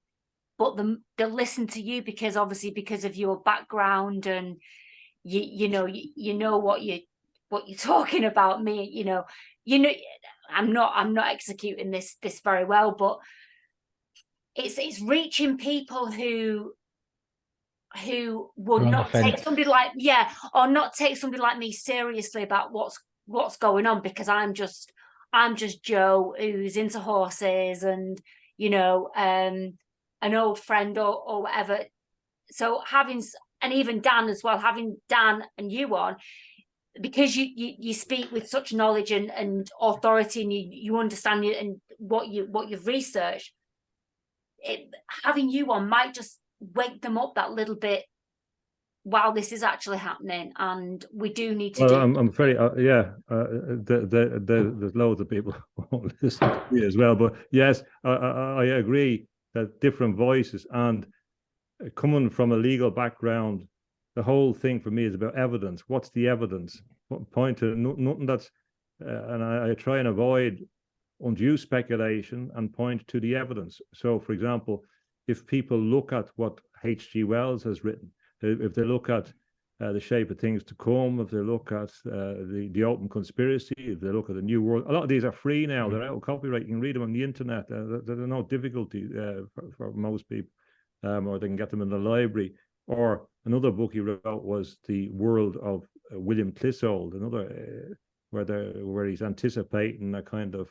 but they'll listen to you because of your background, and you know what you're talking about. Me, I'm not executing this very well, but it's reaching people who would not take somebody like not take somebody like me seriously about what's going on, because I'm just Joe who's into horses and an old friend or whatever. So and even Dan as well, having Dan and you on, because you speak with such knowledge and authority, and you understand it, and what you've researched, having you on might just wake them up that little bit. Wow, this is actually happening, and we do need to. Well, I'm very there's loads of people who won't listen to me as well, but yes, I agree that different voices, and coming from a legal background, the whole thing for me is about evidence. What's the evidence? What point to nothing that's, and I try and avoid undue speculation and point to the evidence. So, for example, if people look at what H.G. Wells has written, if they look at The Shape of Things to Come, if they look at the Open Conspiracy, if they look at The New World, a lot of these are free now. They're out of copyright. You can read them on the internet. There's no difficulty for most people, or they can get them in the library. Or another book he wrote was The World of William Clissold, another where he's anticipating a kind of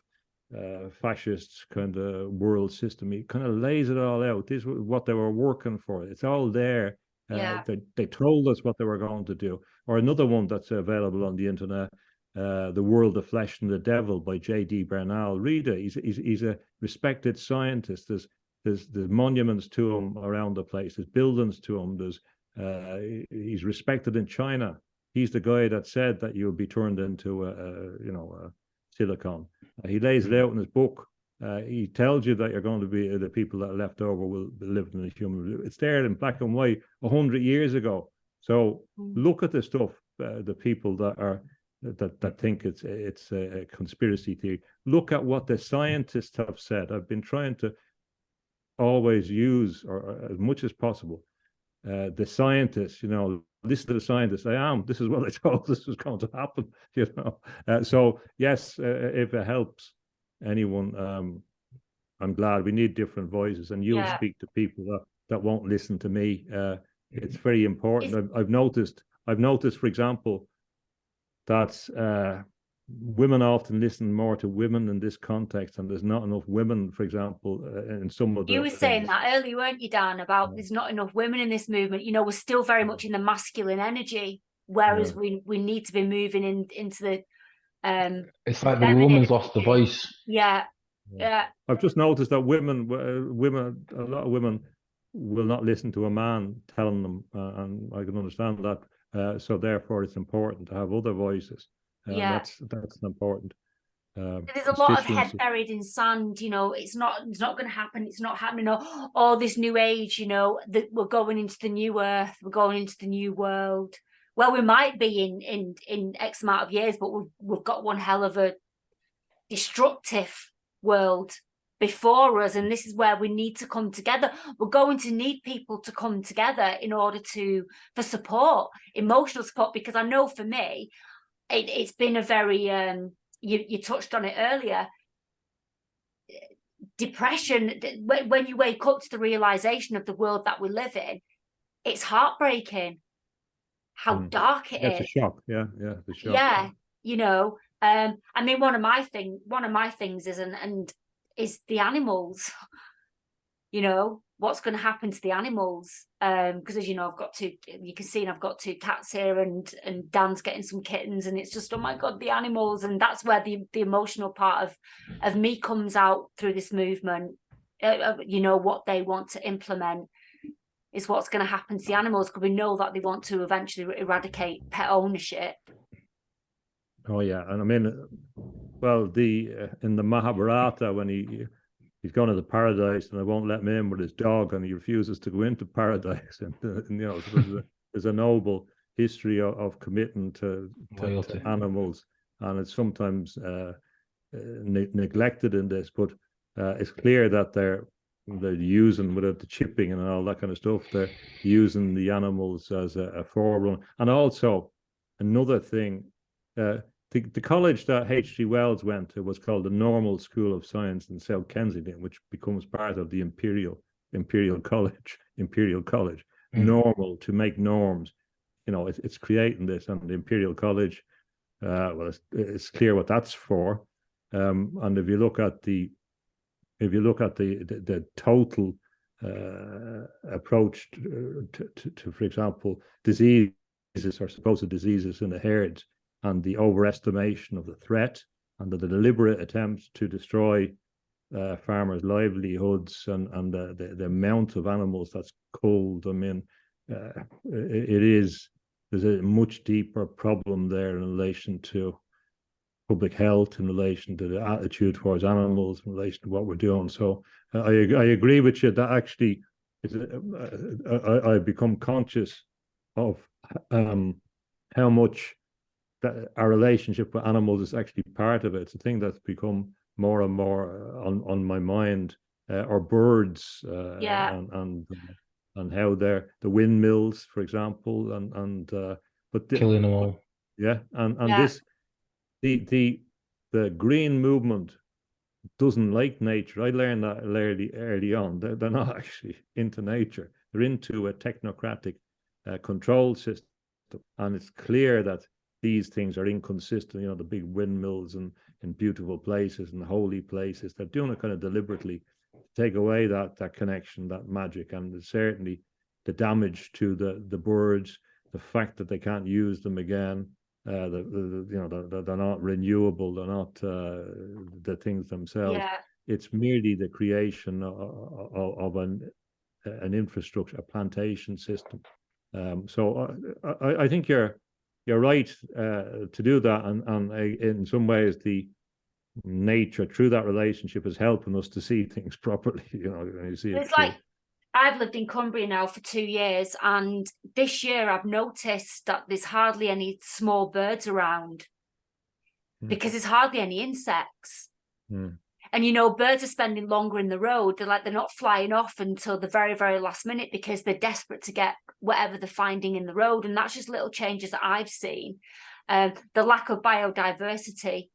fascist kind of world system. He kind of lays it all out. This is what they were working for. It's all there. They told us what they were going to do. Or another one that's available on the internet, The World of Flesh and the Devil by J.D. Bernal. Read it. He's a respected scientist. There's monuments to him around the place. There's buildings to him. He's respected in China. He's the guy that said that you would be turned into silicon. He lays it out in his book. He tells you that you're going to be the people that are left over will live in a human. It's there in black and white 100 years ago. So look at the stuff. The people that think it's a conspiracy theory. Look at what the scientists have said. I've been trying to always use, or as much as possible, the scientists. Listen to the scientists. This is what I told this was going to happen. So yes, if it helps anyone, I'm glad. We need different voices, and you'll speak to people that won't listen to me. It's very important. I've noticed, for example, that women often listen more to women in this context, and there's not enough women, for example, in some of the. You were saying that earlier, weren't you, Dan, about there's not enough women in this movement. We're still very much in the masculine energy, whereas we need to be moving into the. It's like the woman's lost the voice. Yeah. I've just noticed that women, a lot of women will not listen to a man telling them, and I can understand that. So therefore, it's important to have other voices. That's important. There's a lot of head buried in sand. It's not going to happen. It's not happening. Or this new age. That we're going into the new earth. We're going into the new world. Well, we might be in X amount of years, but we've got one hell of a destructive world before us, and this is where we need to come together. We're going to need people to come together in order for support, emotional support, because I know for me, it's been a very you touched on it earlier. Depression, when you wake up to the realization of the world that we live in, it's heartbreaking how dark it is. It's a shock. The shock. I mean, one of my things is the animals. What's going to happen to the animals? Because as you know, you can see, I've got 2 cats here, and Dan's getting some kittens, and it's just, oh my God, the animals. And that's where the emotional part of me comes out through this movement. What they want to implement is what's going to happen to the animals, because we know that they want to eventually eradicate pet ownership. Oh yeah, and I mean, well, in the Mahabharata, when he's gone to the paradise and they won't let him in with his dog, and he refuses to go into paradise, and so there's a noble history of committing to animals, and it's sometimes neglected in this, but it's clear that they're using, without the chipping and all that kind of stuff, they're using the animals as a forerunner. And also another thing, the college that H.G. Wells went to was called the Normal School of Science in South Kensington, which becomes part of the Imperial College. Normal, to make norms. It's creating this, and the Imperial College, well, it's clear what that's for. And if you look at the total approach to, for example, diseases or supposed diseases in the herds, and the overestimation of the threat, and the deliberate attempts to destroy farmers' livelihoods and the amount of animals that's culled. I mean, there's a much deeper problem there in relation to public health, in relation to the attitude towards animals, in relation to what we're doing. So I agree with you that actually I've become conscious of how much that our relationship with animals is actually part of it. It's a thing that's become more and more on my mind. Or birds, and how they're the windmills, for example, but killing them all. Yeah, and this the green movement doesn't like nature. I learned that early on. They're not actually into nature. They're into a technocratic control system, and it's clear that these things are inconsistent. You know, the big windmills and in beautiful places and holy places. They're doing it kind of deliberately to take away that connection, that magic, and certainly the damage to the birds, the fact that they can't use them again. They're not renewable. They're not the things themselves. Yeah. It's merely the creation of an infrastructure, a plantation system. So I think you're right to do that, and in some ways the nature through that relationship is helping us to see things properly. You know, when you see it. It's like I've lived in Cumbria now for 2 years, and this year I've noticed that there's hardly any small birds around because there's hardly any insects. And, you know, birds are spending longer in the road. They're not flying off until the very, very last minute because they're desperate to get whatever they're finding in the road. And that's just little changes that I've seen. The lack of biodiversity.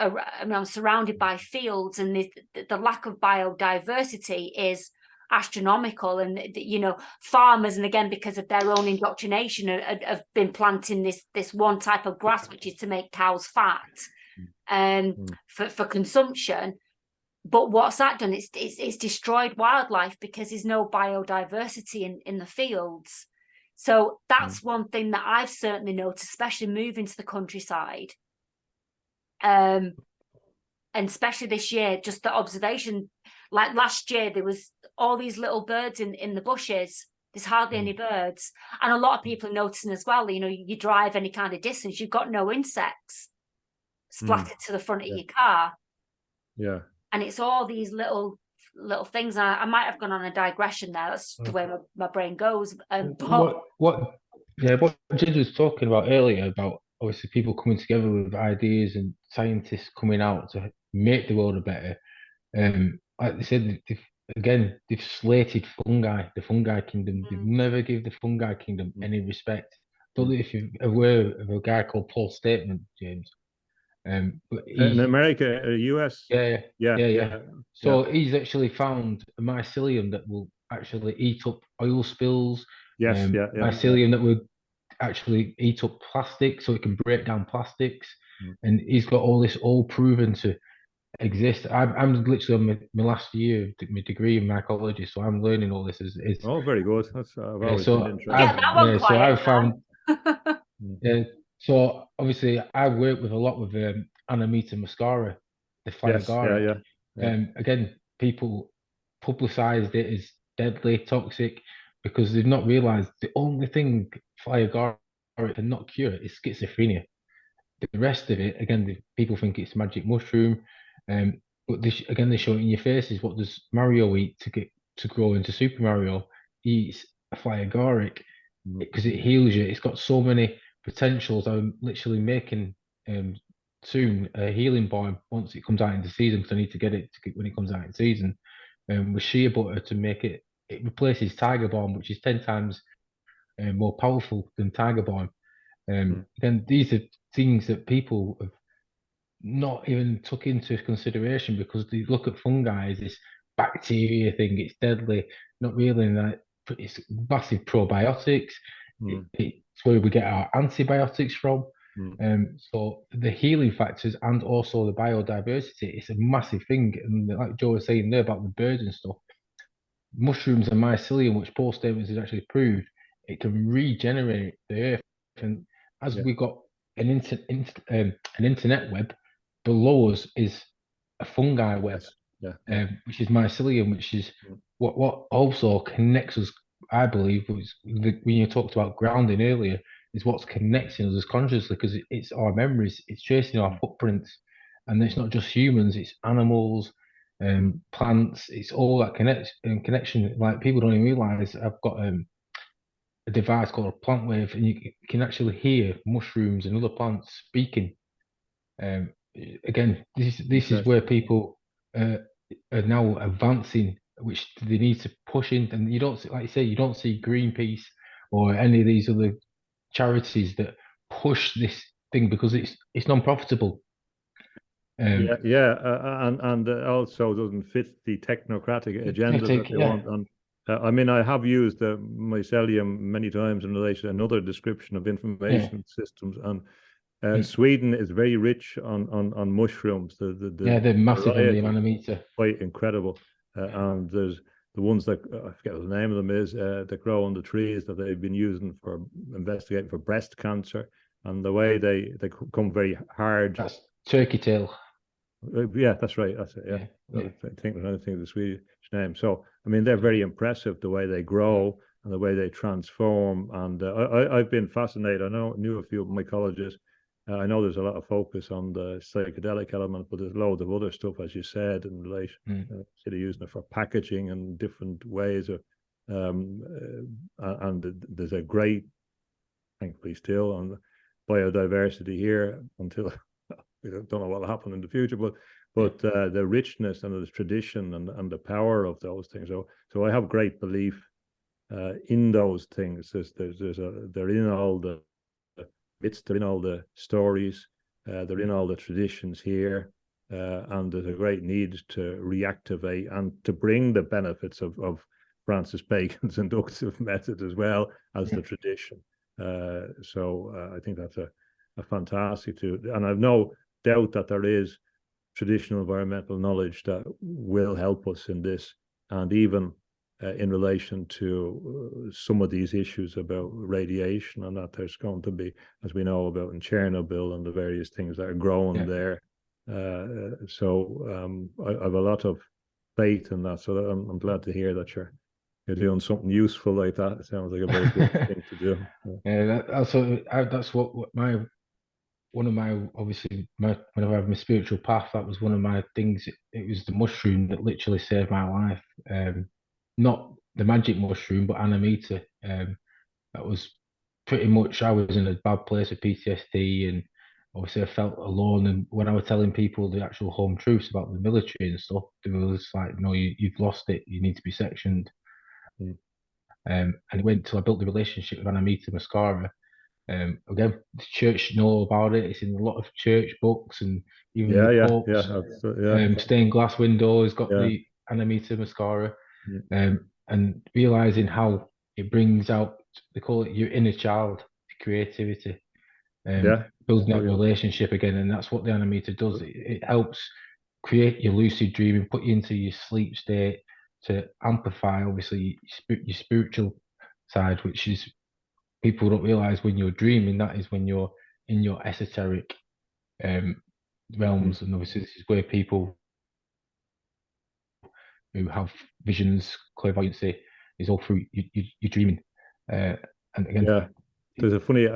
I mean, I'm surrounded by fields, and the lack of biodiversity is astronomical. And, you know, farmers, and again, because of their own indoctrination, have been planting this one type of grass, which is to make cows fat for consumption. But what's that done? It's destroyed wildlife because there's no biodiversity in the fields. So that's one thing that I've certainly noticed, especially moving to the countryside. And especially this year, just the observation, like last year, there was all these little birds in the bushes. There's hardly any birds. And a lot of people are noticing as well, you know, you drive any kind of distance, you've got no insects splattered to the front of your car. Yeah. And it's all these little things. I might have gone on a digression there. That's the way my brain goes. What James was talking about earlier, about obviously people coming together with ideas and scientists coming out to make the world a better. Like they said, they've slated fungi, the fungi kingdom. They've never give the fungi kingdom any respect. I don't know if you're aware of a guy called Paul Statement, James. But in America, US. Yeah. So he's actually found a mycelium that will actually eat up oil spills. Mycelium that would actually eat up plastic, so it can break down plastics. And he's got all this all proven to exist. I'm literally on my last year, my degree in mycology, so I'm learning all this. Oh, very good. That's I've always been interested. So I've found. So obviously, I work with a lot with Amanita muscaria, the fire garlic. Again, people publicised it as deadly, toxic, because they've not realised the only thing fire garlic cannot cure is schizophrenia. The rest of it, again, people think it's magic mushroom, but they show it in your faces. What does Mario eat to grow into Super Mario? He eats a fire garlic because it heals you. It's got so many potentials. I'm literally making soon a healing balm once it comes out into season, because I need to get it when it comes out in season. With shea butter to make it replaces tiger balm, which is 10 times more powerful than tiger balm. Then these are things that people have not even took into consideration, because they look at fungi as this bacteria thing. It's deadly, not really. That it's massive probiotics. It's where we get our antibiotics from. So the healing factors and also the biodiversity, it's a massive thing. And like Joe was saying there about the birds and stuff, mushrooms and mycelium, which Paul Stevens has actually proved, it can regenerate the earth. And as we've got an internet web, below us is a fungi web. which is mycelium, which is what also connects us, I believe, when you talked about grounding earlier, is what's connecting us consciously, because it's our memories, it's tracing our footprints, and it's not just humans, it's animals, plants, it's all that connection. Like, people don't even realize I've got a device called a plant wave, and you can actually hear mushrooms and other plants speaking. Again, this is where people are now advancing, which they need to push in. And you don't, like you say, you don't see Greenpeace or any of these other charities that push this thing because it's non-profitable. And also doesn't fit the technocratic agenda that they want. And I mean, I have used mycelium many times in relation to another description of information systems, and Sweden is very rich on mushrooms. They're massive on the Amanita. Quite incredible. And there's the ones that I forget what the name of them is that grow on the trees that they've been using for investigating for breast cancer, and the way they come very hard. That's turkey tail. Yeah, that's right. That's it. Yeah. I think the Swedish name. So I mean, they're very impressive the way they grow and the way they transform. And I've been fascinated. I knew a few of my colleges. I know there's a lot of focus on the psychedelic element, but there's loads of other stuff, as you said, in relation to using it for packaging and different ways of. And there's a great, thankfully, still on biodiversity here until. We don't know what will happen in the future, but the richness and the tradition and the power of those things. So I have great belief in those things. They're in all the myths, they're in all the stories, they're in all the traditions here, and there's a great need to reactivate and to bring the benefits of Francis Bacon's inductive method as well as the tradition. So I think that's a fantastic too, and I've no doubt that there is traditional environmental knowledge that will help us in this, and even in relation to some of these issues about radiation, and that there's going to be, as we know about in Chernobyl and the various things that are growing there. So I have a lot of faith in that. So I'm glad to hear that you're doing something useful like that. It sounds like a very good thing to do. That's what one of my, obviously, whenever I have my spiritual path, that was one of my things. It was the mushroom that literally saved my life. Not the magic mushroom, but Amanita. That was pretty much, I was in a bad place with PTSD, and obviously I felt alone. And when I was telling people the actual home truths about the military and stuff, they were just like, no, you've lost it. You need to be sectioned. And it went till I built the relationship with Amanita Muscara. Again, the church know about it. It's in a lot of church books, and even the Pope's stained glass window has got the Amanita Muscara. And realizing how it brings out, they call it your inner child, creativity, building that relationship again. And that's what the Amanita does. It helps create your lucid dreaming, put you into your sleep state to amplify, obviously, your spiritual side, which is, people don't realize when you're dreaming, that is when you're in your esoteric realms. And obviously this is where people who have visions, clairvoyancy, is all through you dreaming. And again, there's a funny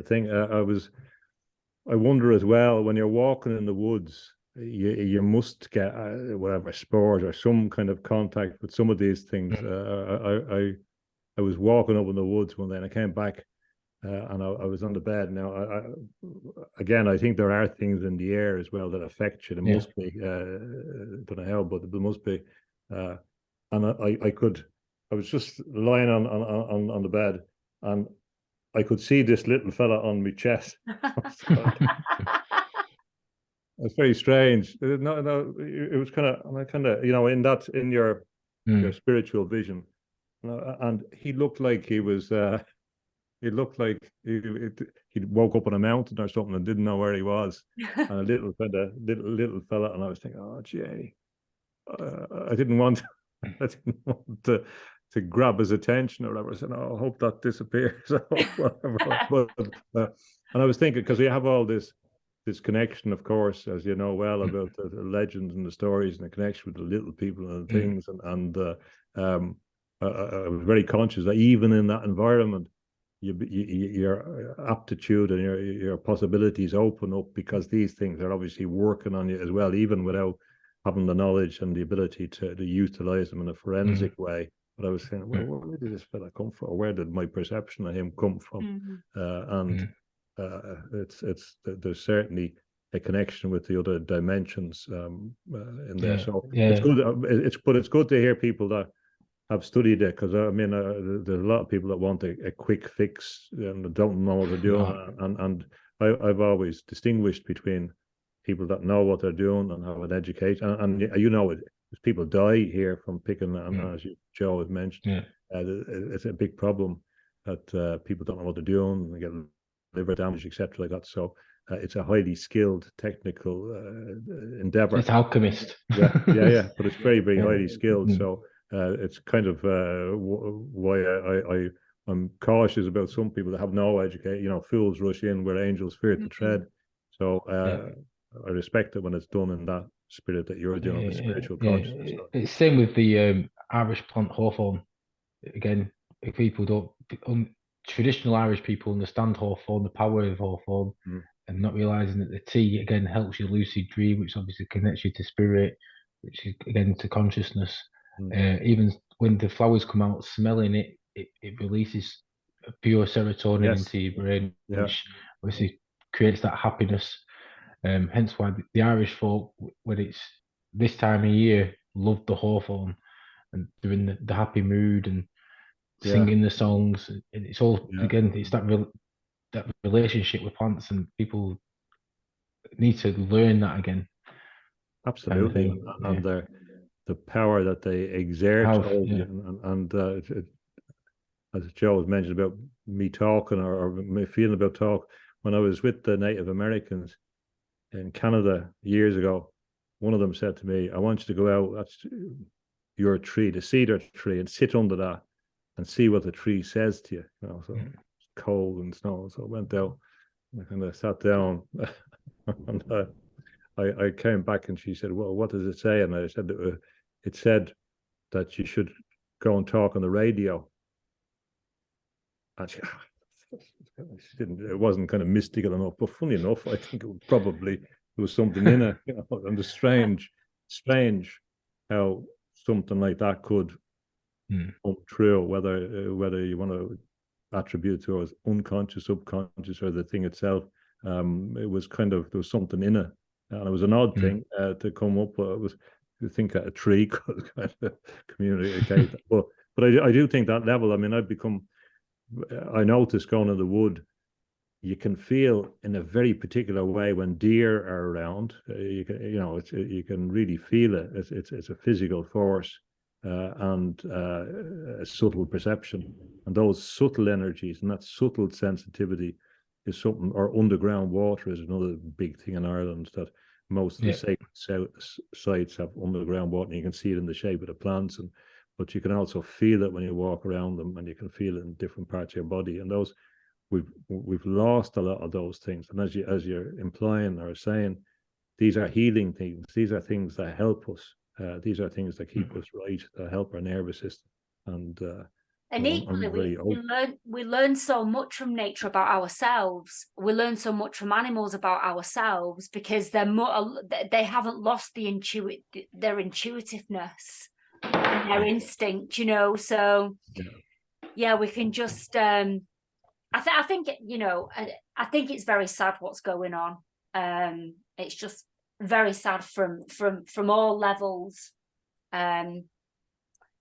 thing. I wonder as well, when you're walking in the woods, you must get whatever spores or some kind of contact with some of these things. I was walking up in the woods one day, and I came back, and I was on the bed. Now, I think there are things in the air as well that affect you. There must be, don't know how, but there must be. And I was just lying on the bed, and I could see this little fella on my chest. It's very strange. It was kind of, in your spiritual vision. And he looked like he was. He looked like he'd woke up on a mountain or something and didn't know where he was. And a little fella, and I was thinking, oh, gee, I didn't want to grab his attention or whatever. I said, oh, I hope that disappears or whatever. And I was thinking, because we have all this this connection, of course, as you know well, about the legends and the stories and the connection with the little people and the things, I was very conscious that even in that environment, your aptitude and your possibilities open up, because these things are obviously working on you as well, even without having the knowledge and the ability to utilize them in a forensic way. But I was saying, well, where did this fella come from? Where did my perception of him come from? There's certainly a connection with the other dimensions in there. So it's good. But it's good to hear people that have studied it, because I mean, there's a lot of people that want a quick fix and don't know what they're doing. And I've always distinguished between people that know what they're doing and have an education. And you know, people die here from picking, and as Joe has mentioned, it's a big problem that people don't know what they're doing, and they get liver damage, etc., like that. So it's a highly skilled technical endeavor. It's alchemist. yeah, but it's very, very highly skilled. So it's kind of why I'm cautious about some people that have no education. You know, fools rush in where angels fear to tread. So I respect it when it's done in that spirit that you're doing, with spiritual consciousness. It's same with the Irish plant hawthorn. Again, if people don't, traditional Irish people understand hawthorn, the power of hawthorn, and not realizing that the tea again helps you lucid dream, which obviously connects you to spirit, which is again to consciousness. Even when the flowers come out, smelling it, it releases pure serotonin into your brain, which obviously creates that happiness. Hence why the Irish folk, when it's this time of year, love the hawthorn, and they're in the happy mood and singing the songs. And it's all again, it's that relationship with plants, and people need to learn that again. Absolutely, and the power that they exert over you, and as Joe was mentioned about me talking or my feeling about talk, when I was with the Native Americans in Canada years ago, one of them said to me, I want you to go out, that's your tree, the cedar tree, and sit under that and see what the tree says to you. You know, so it's cold and snow. So I went out and I kind of sat down and I came back and she said, well, what does it say? And I said, it said that you should go and talk on the radio. And she didn't, it wasn't kind of mystical enough, but funny enough, I think it probably, there was something in it, you know, and the strange how something like that could come true, whether you want to attribute it to as unconscious, subconscious, or the thing itself. It was kind of, there was something in it, and it was an odd thing to come up. It was, you think a tree could kind of communicate, but I do think that level. I mean, I noticed going in the wood, you can feel in a very particular way when deer are around. You can really feel it. It's a physical force and a subtle perception, and those subtle energies and that subtle sensitivity is something. Or underground water is another big thing in Ireland, that most of the sacred sites have underground water, and you can see it in the shape of the plants, but you can also feel it when you walk around them, and you can feel it in different parts of your body. And those, we've lost a lot of those things. And as you're implying or saying, these are healing things. These are things that help us. These are things that keep us right, that help our nervous system. And equally, we learn so much from nature about ourselves. We learn so much from animals about ourselves, because they haven't lost their intuitiveness and their instinct, you know. So we can just I think you know, I think it's very sad what's going on. It's just very sad from all levels.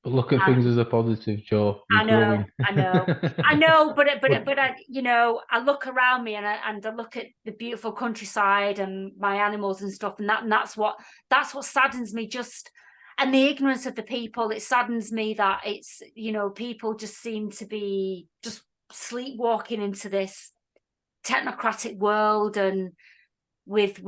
But look at things as a positive, Joe. I know, but I, you know, I look around me and I look at the beautiful countryside and my animals and stuff, and that's what saddens me. Just, and the ignorance of the people, it saddens me that it's, you know, people just seem to be just sleepwalking into this technocratic world, and with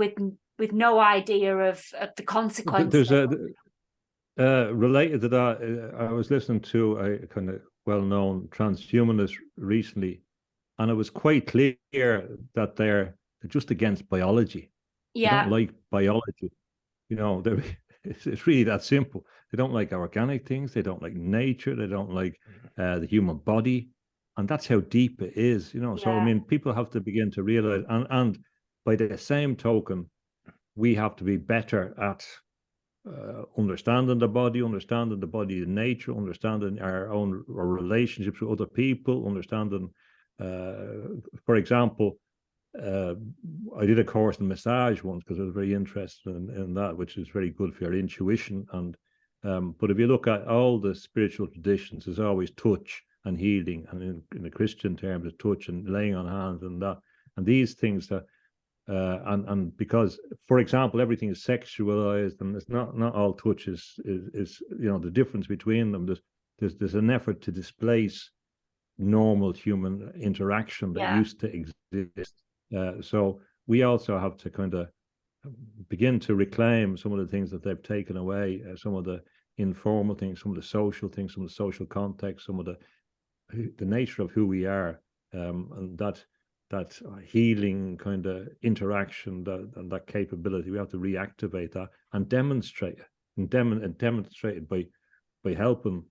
no idea of the consequences. There's related to that, I was listening to a kind of well-known transhumanist recently, and it was quite clear that their they're just against biology. They Yeah. don't like biology. You know, it's really that simple. They don't like organic things. They don't like nature. They don't like the human body. And that's how deep it is, you know. So, I Yeah. mean, people have to begin to realize, and by the same token, we have to be better at understanding the body in nature, understanding our relationships with other people, understanding, for example, I did a course in massage once because I was very interested in that, which is very good for your intuition. And but if you look at all the spiritual traditions, there's always touch and healing, and in the Christian terms, it's touch and laying on hands and that, and these things that. And because, for example, everything is sexualized, and it's not all touch is you know, the difference between them. There's an effort to displace normal human interaction that used to exist. So we also have to kind of begin to reclaim some of the things that they've taken away, some of the informal things, some of the social things, some of the social context, some of the nature of who we are, and that healing kind of interaction, and that capability. We have to reactivate that and demonstrate it, and demonstrate it by helping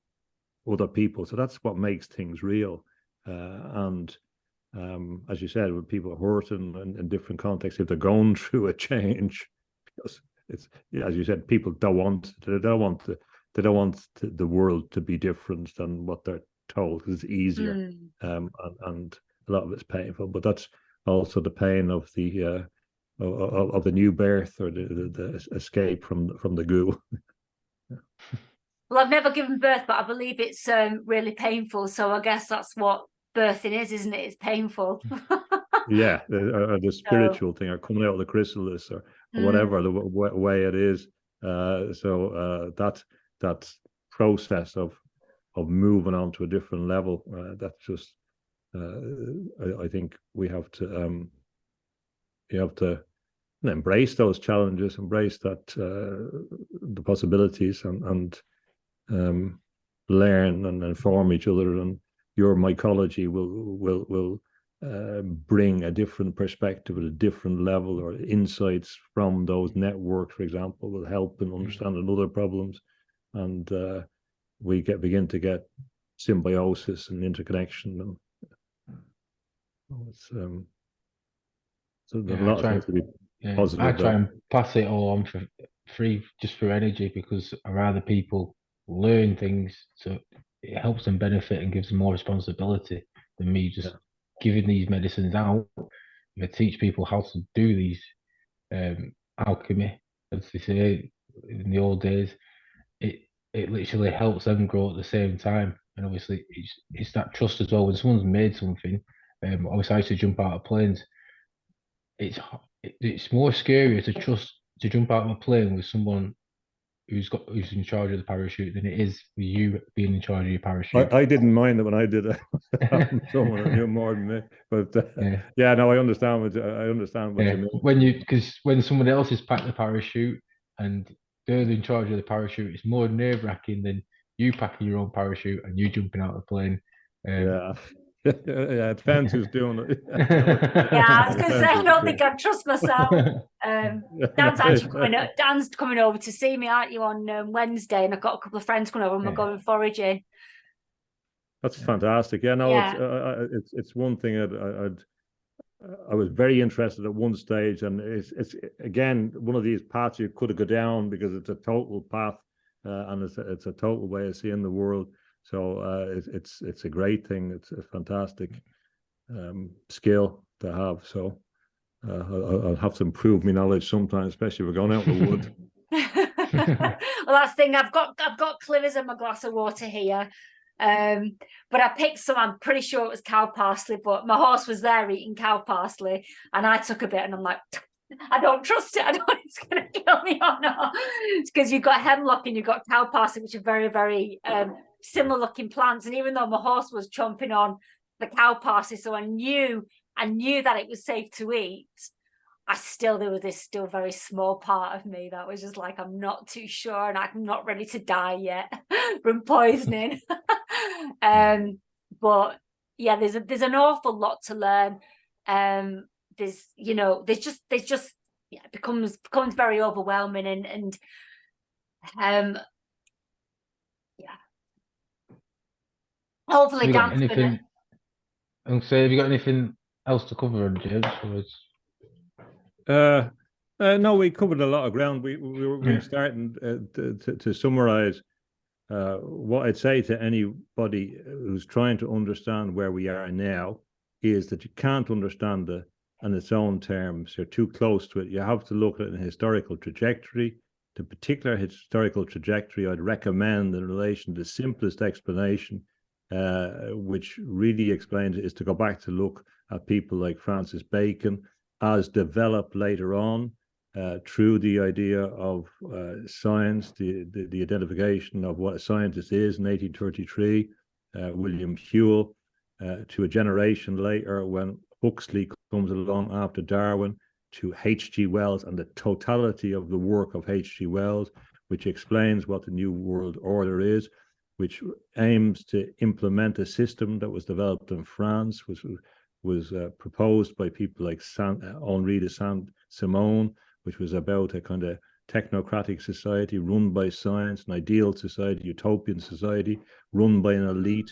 other people. So that's what makes things real. And as you said, when people are hurting in different contexts, if they're going through a change, because it's, as you said, people don't want the world to be different than what they're told, because it's easier. And a lot of it's painful, but that's also the pain of the new birth, or the escape from the goo. Well, I've never given birth, but I believe it's really painful. So I guess that's what birthing is, isn't it? It's painful. Yeah, the spiritual thing, or coming out of the chrysalis, or whatever the way it is. So that process of moving on to a different level, that's just. I think we have to embrace those challenges, embrace that the possibilities, and learn and inform each other. And your mycology will bring a different perspective at a different level, or insights from those networks, for example, will help in understanding other problems, and we begin to get symbiosis and interconnection. And so there's a lot of things to be positive I try about. and pass it all on for free, just for energy, because I'd rather people learn things so it helps them benefit and gives them more responsibility than me just giving these medicines out. If I teach people how to do these alchemy, as they say in the old days, it literally helps them grow at the same time. And obviously it's that trust as well. When someone's made something, obviously I used to jump out of planes. It's more scarier to jump out of a plane with someone who's in charge of the parachute than it is with you being in charge of your parachute. I didn't mind it when I did it. Someone who knew more than me, but no, I understand what you mean. Because when someone else has packed the parachute and they're in charge of the parachute, it's more nerve-wracking than you packing your own parachute and you jumping out of the plane. Yeah, it depends who's doing it. Yeah, I was going to say, I don't think I'd trust myself. Dan's actually coming. Dan's coming over to see me, aren't you, on Wednesday? And I've got a couple of friends coming over, and we're going foraging. That's fantastic. Yeah, no, it's one thing I was very interested at one stage, and it's again one of these paths you could go down, because it's a total path, and it's a total way of seeing the world. So it's a great thing. It's a fantastic skill to have. So I'll have to improve my knowledge sometimes, especially if we're going out in the wood. Well, that's the thing. I've got clivers in my glass of water here. But I picked some, I'm pretty sure it was cow parsley, but my horse was there eating cow parsley, and I took a bit, and I'm like, I don't trust it. I don't know if it's going to kill me or not. It's because you've got hemlock and you've got cow parsley, which are very, very similar looking plants. And even though my horse was chomping on the cow parsley, so I knew that it was safe to eat, there was this still very small part of me that was just like, I'm not too sure, and I'm not ready to die yet from poisoning. But yeah, there's an awful lot to learn. there's yeah, it becomes very overwhelming, and yeah. Hopefully, Have you got Dan's anything? And say, have you got anything else to cover, James? No, we covered a lot of ground. We're starting to summarize. What I'd say to anybody who's trying to understand where we are now is that you can't understand it on its own terms. You're too close to it. You have to look at it in a historical trajectory. The particular historical trajectory I'd recommend in relation to the simplest explanation, which really explains it, is to go back to look at people like Francis Bacon as developed later on through the idea of science, the identification of what a scientist is in 1833, William Whewell, to a generation later when Huxley comes along after Darwin, to H.G. Wells and the totality of the work of H.G. Wells, which explains what the New World Order is, which aims to implement a system that was developed in France, was proposed by people like Henri de Saint-Simon, which was about a kind of technocratic society run by science, an ideal society, utopian society run by an elite,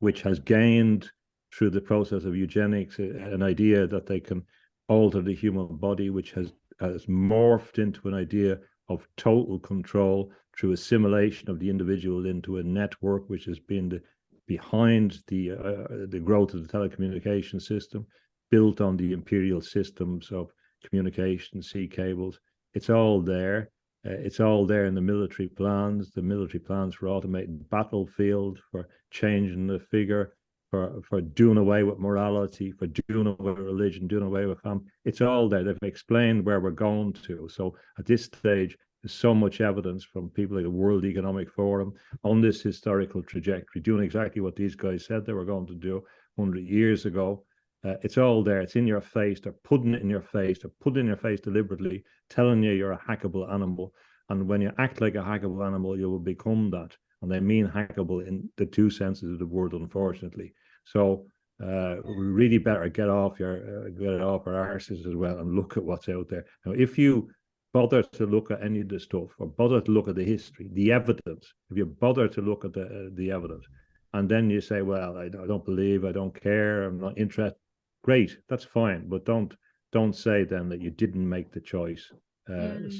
which has gained through the process of eugenics an idea that they can alter the human body, which has morphed into an idea of total control through assimilation of the individual into a network, which has been behind the growth of the telecommunication system, built on the imperial systems of communication, sea cables. It's all there. It's all there in the military plans for automated battlefield, for changing the figure, for doing away with morality, for doing away with religion, doing away with family. It's all there. They've explained where we're going to. So at this stage, there's so much evidence from people like the World Economic Forum on this historical trajectory, doing exactly what these guys said they were going to do 100 years ago. It's all there. It's in your face. They're putting it in your face. They're putting it in your face deliberately, telling you you're a hackable animal. And when you act like a hackable animal, you will become that. And they mean hackable in the two senses of the word, unfortunately. So we really better get off our arses as well and look at what's out there. Now, if you bother to look at any of the stuff, or bother to look at the history, the evidence, if you bother to look at the evidence, and then you say, well, I don't believe, I don't care, I'm not interested, great, that's fine, but don't say then that you didn't make the choice.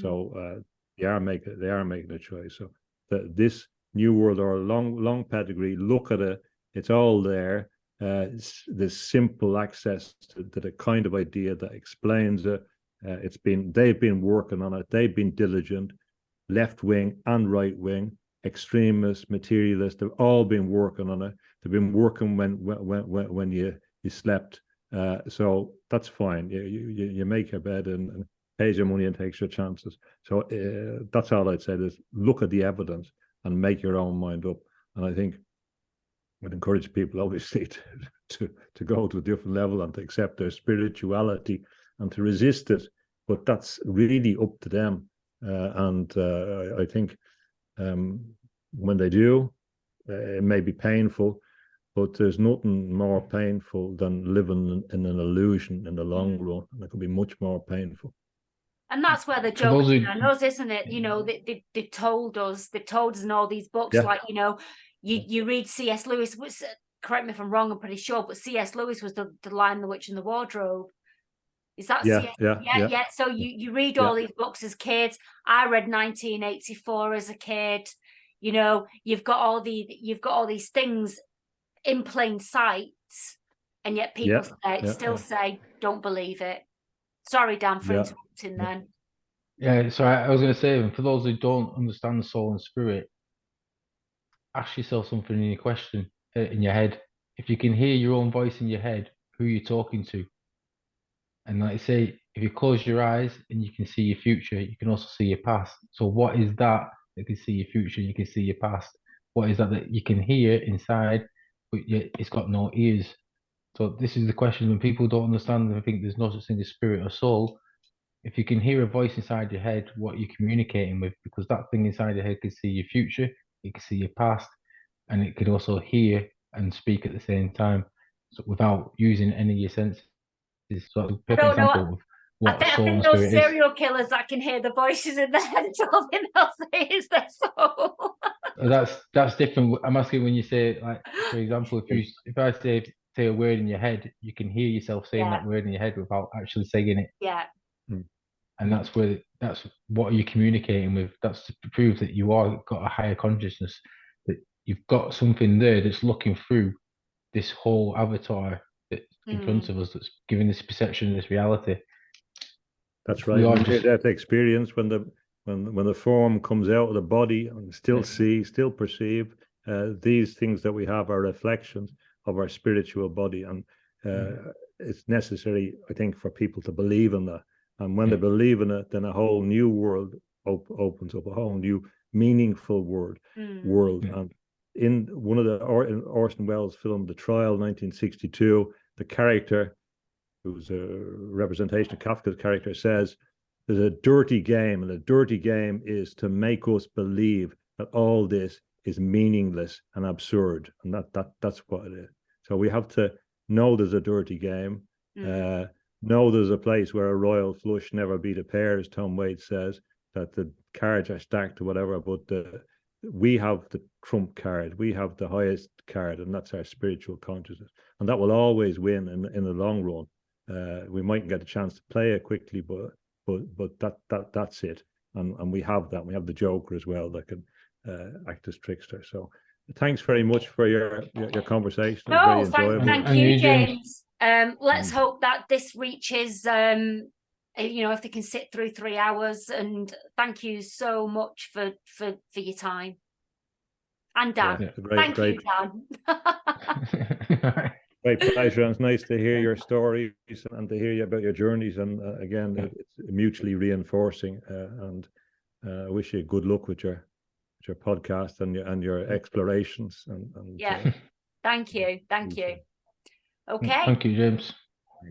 So they are making a choice. So this New World Order, long pedigree, look at it, it's all there. There's simple access to the kind of idea that explains it. They've been working on it. They've been diligent, left wing and right wing, extremists, materialists. They've all been working on it. They've been working when you slept. So that's fine. You make your bed and pays your money and takes your chances. So that's all I'd say. Is look at the evidence and make your own mind up. And I think I'd encourage people, obviously, to go to a different level and to accept their spirituality and to resist it. But that's really up to them. I think when they do, it may be painful, but there's nothing more painful than living in an illusion in the long run. And it could be much more painful. And that's where the joke is on us, isn't it? You know, they've told us in all these books, like, you know, you read C.S. Lewis, which, correct me if I'm wrong, I'm pretty sure, but C.S. Lewis was the Lion, the Witch and the Wardrobe. Is that C.S.? Yeah. So you read all these books as kids. I read 1984 as a kid. You know, you've got all these things in plain sight, and yet people still say, don't believe it. Sorry, Dan, for interrupting then. Yeah, so I was going to say, for those who don't understand the soul and spirit, ask yourself something in your question, in your head. If you can hear your own voice in your head, who are you talking to? And like I say, if you close your eyes and you can see your future, you can also see your past. So what is that can see your future, you can see your past? What is that you can hear inside, but it's got no ears? So this is the question when people don't understand and think there's no such thing as spirit or soul. If you can hear a voice inside your head, what you're communicating with, because that thing inside your head can see your future, it can see your past, and it can also hear and speak at the same time, so without using any of your senses. is sort of a I perfect don't know. example of what I soul think and those spirit is. serial killers that can hear the voices in their head, all they'll say is their soul. That's different. I'm asking when you say, like, for example, if I say a word in your head, you can hear yourself saying that word in your head without actually saying it. Yeah. And that's what you're communicating with. That's to prove that you are got a higher consciousness, that you've got something there that's looking through this whole avatar that's in front of us, that's giving this perception of this reality. That's right. And that experience when the form comes out of the body and still see, still perceive, these things that we have are reflections of our spiritual body, and it's necessary, I think, for people to believe in that. And when they believe in it, then a whole new world opens up, a whole new meaningful world. And in one of the Orson Welles film, The Trial, 1962, the character, who's a representation of Kafka's character, says there's a dirty game, and the dirty game is to make us believe that all this is meaningless and absurd, and that's what it is. So we have to know there's a dirty game, know there's a place where a royal flush never beat a pair, as Tom Waits says, that the cards are stacked or whatever, but we have the trump card, we have the highest card, and that's our spiritual consciousness, and that will always win in the long run. We mightn't get a chance to play it quickly, but that's it, and we have that. We have the Joker as well that can act as trickster. So thanks very much for your conversation. It was very enjoyable. Thank you, James. Let's hope that this reaches, if they can sit through 3 hours. And thank you so much for your time. And Dan, thank you, Dan. Great pleasure. And it's nice to hear your stories and to hear you about your journeys. And again, it's mutually reinforcing. And I wish you good luck with your podcast and your explorations. And thank you. Okay. Thank you, James.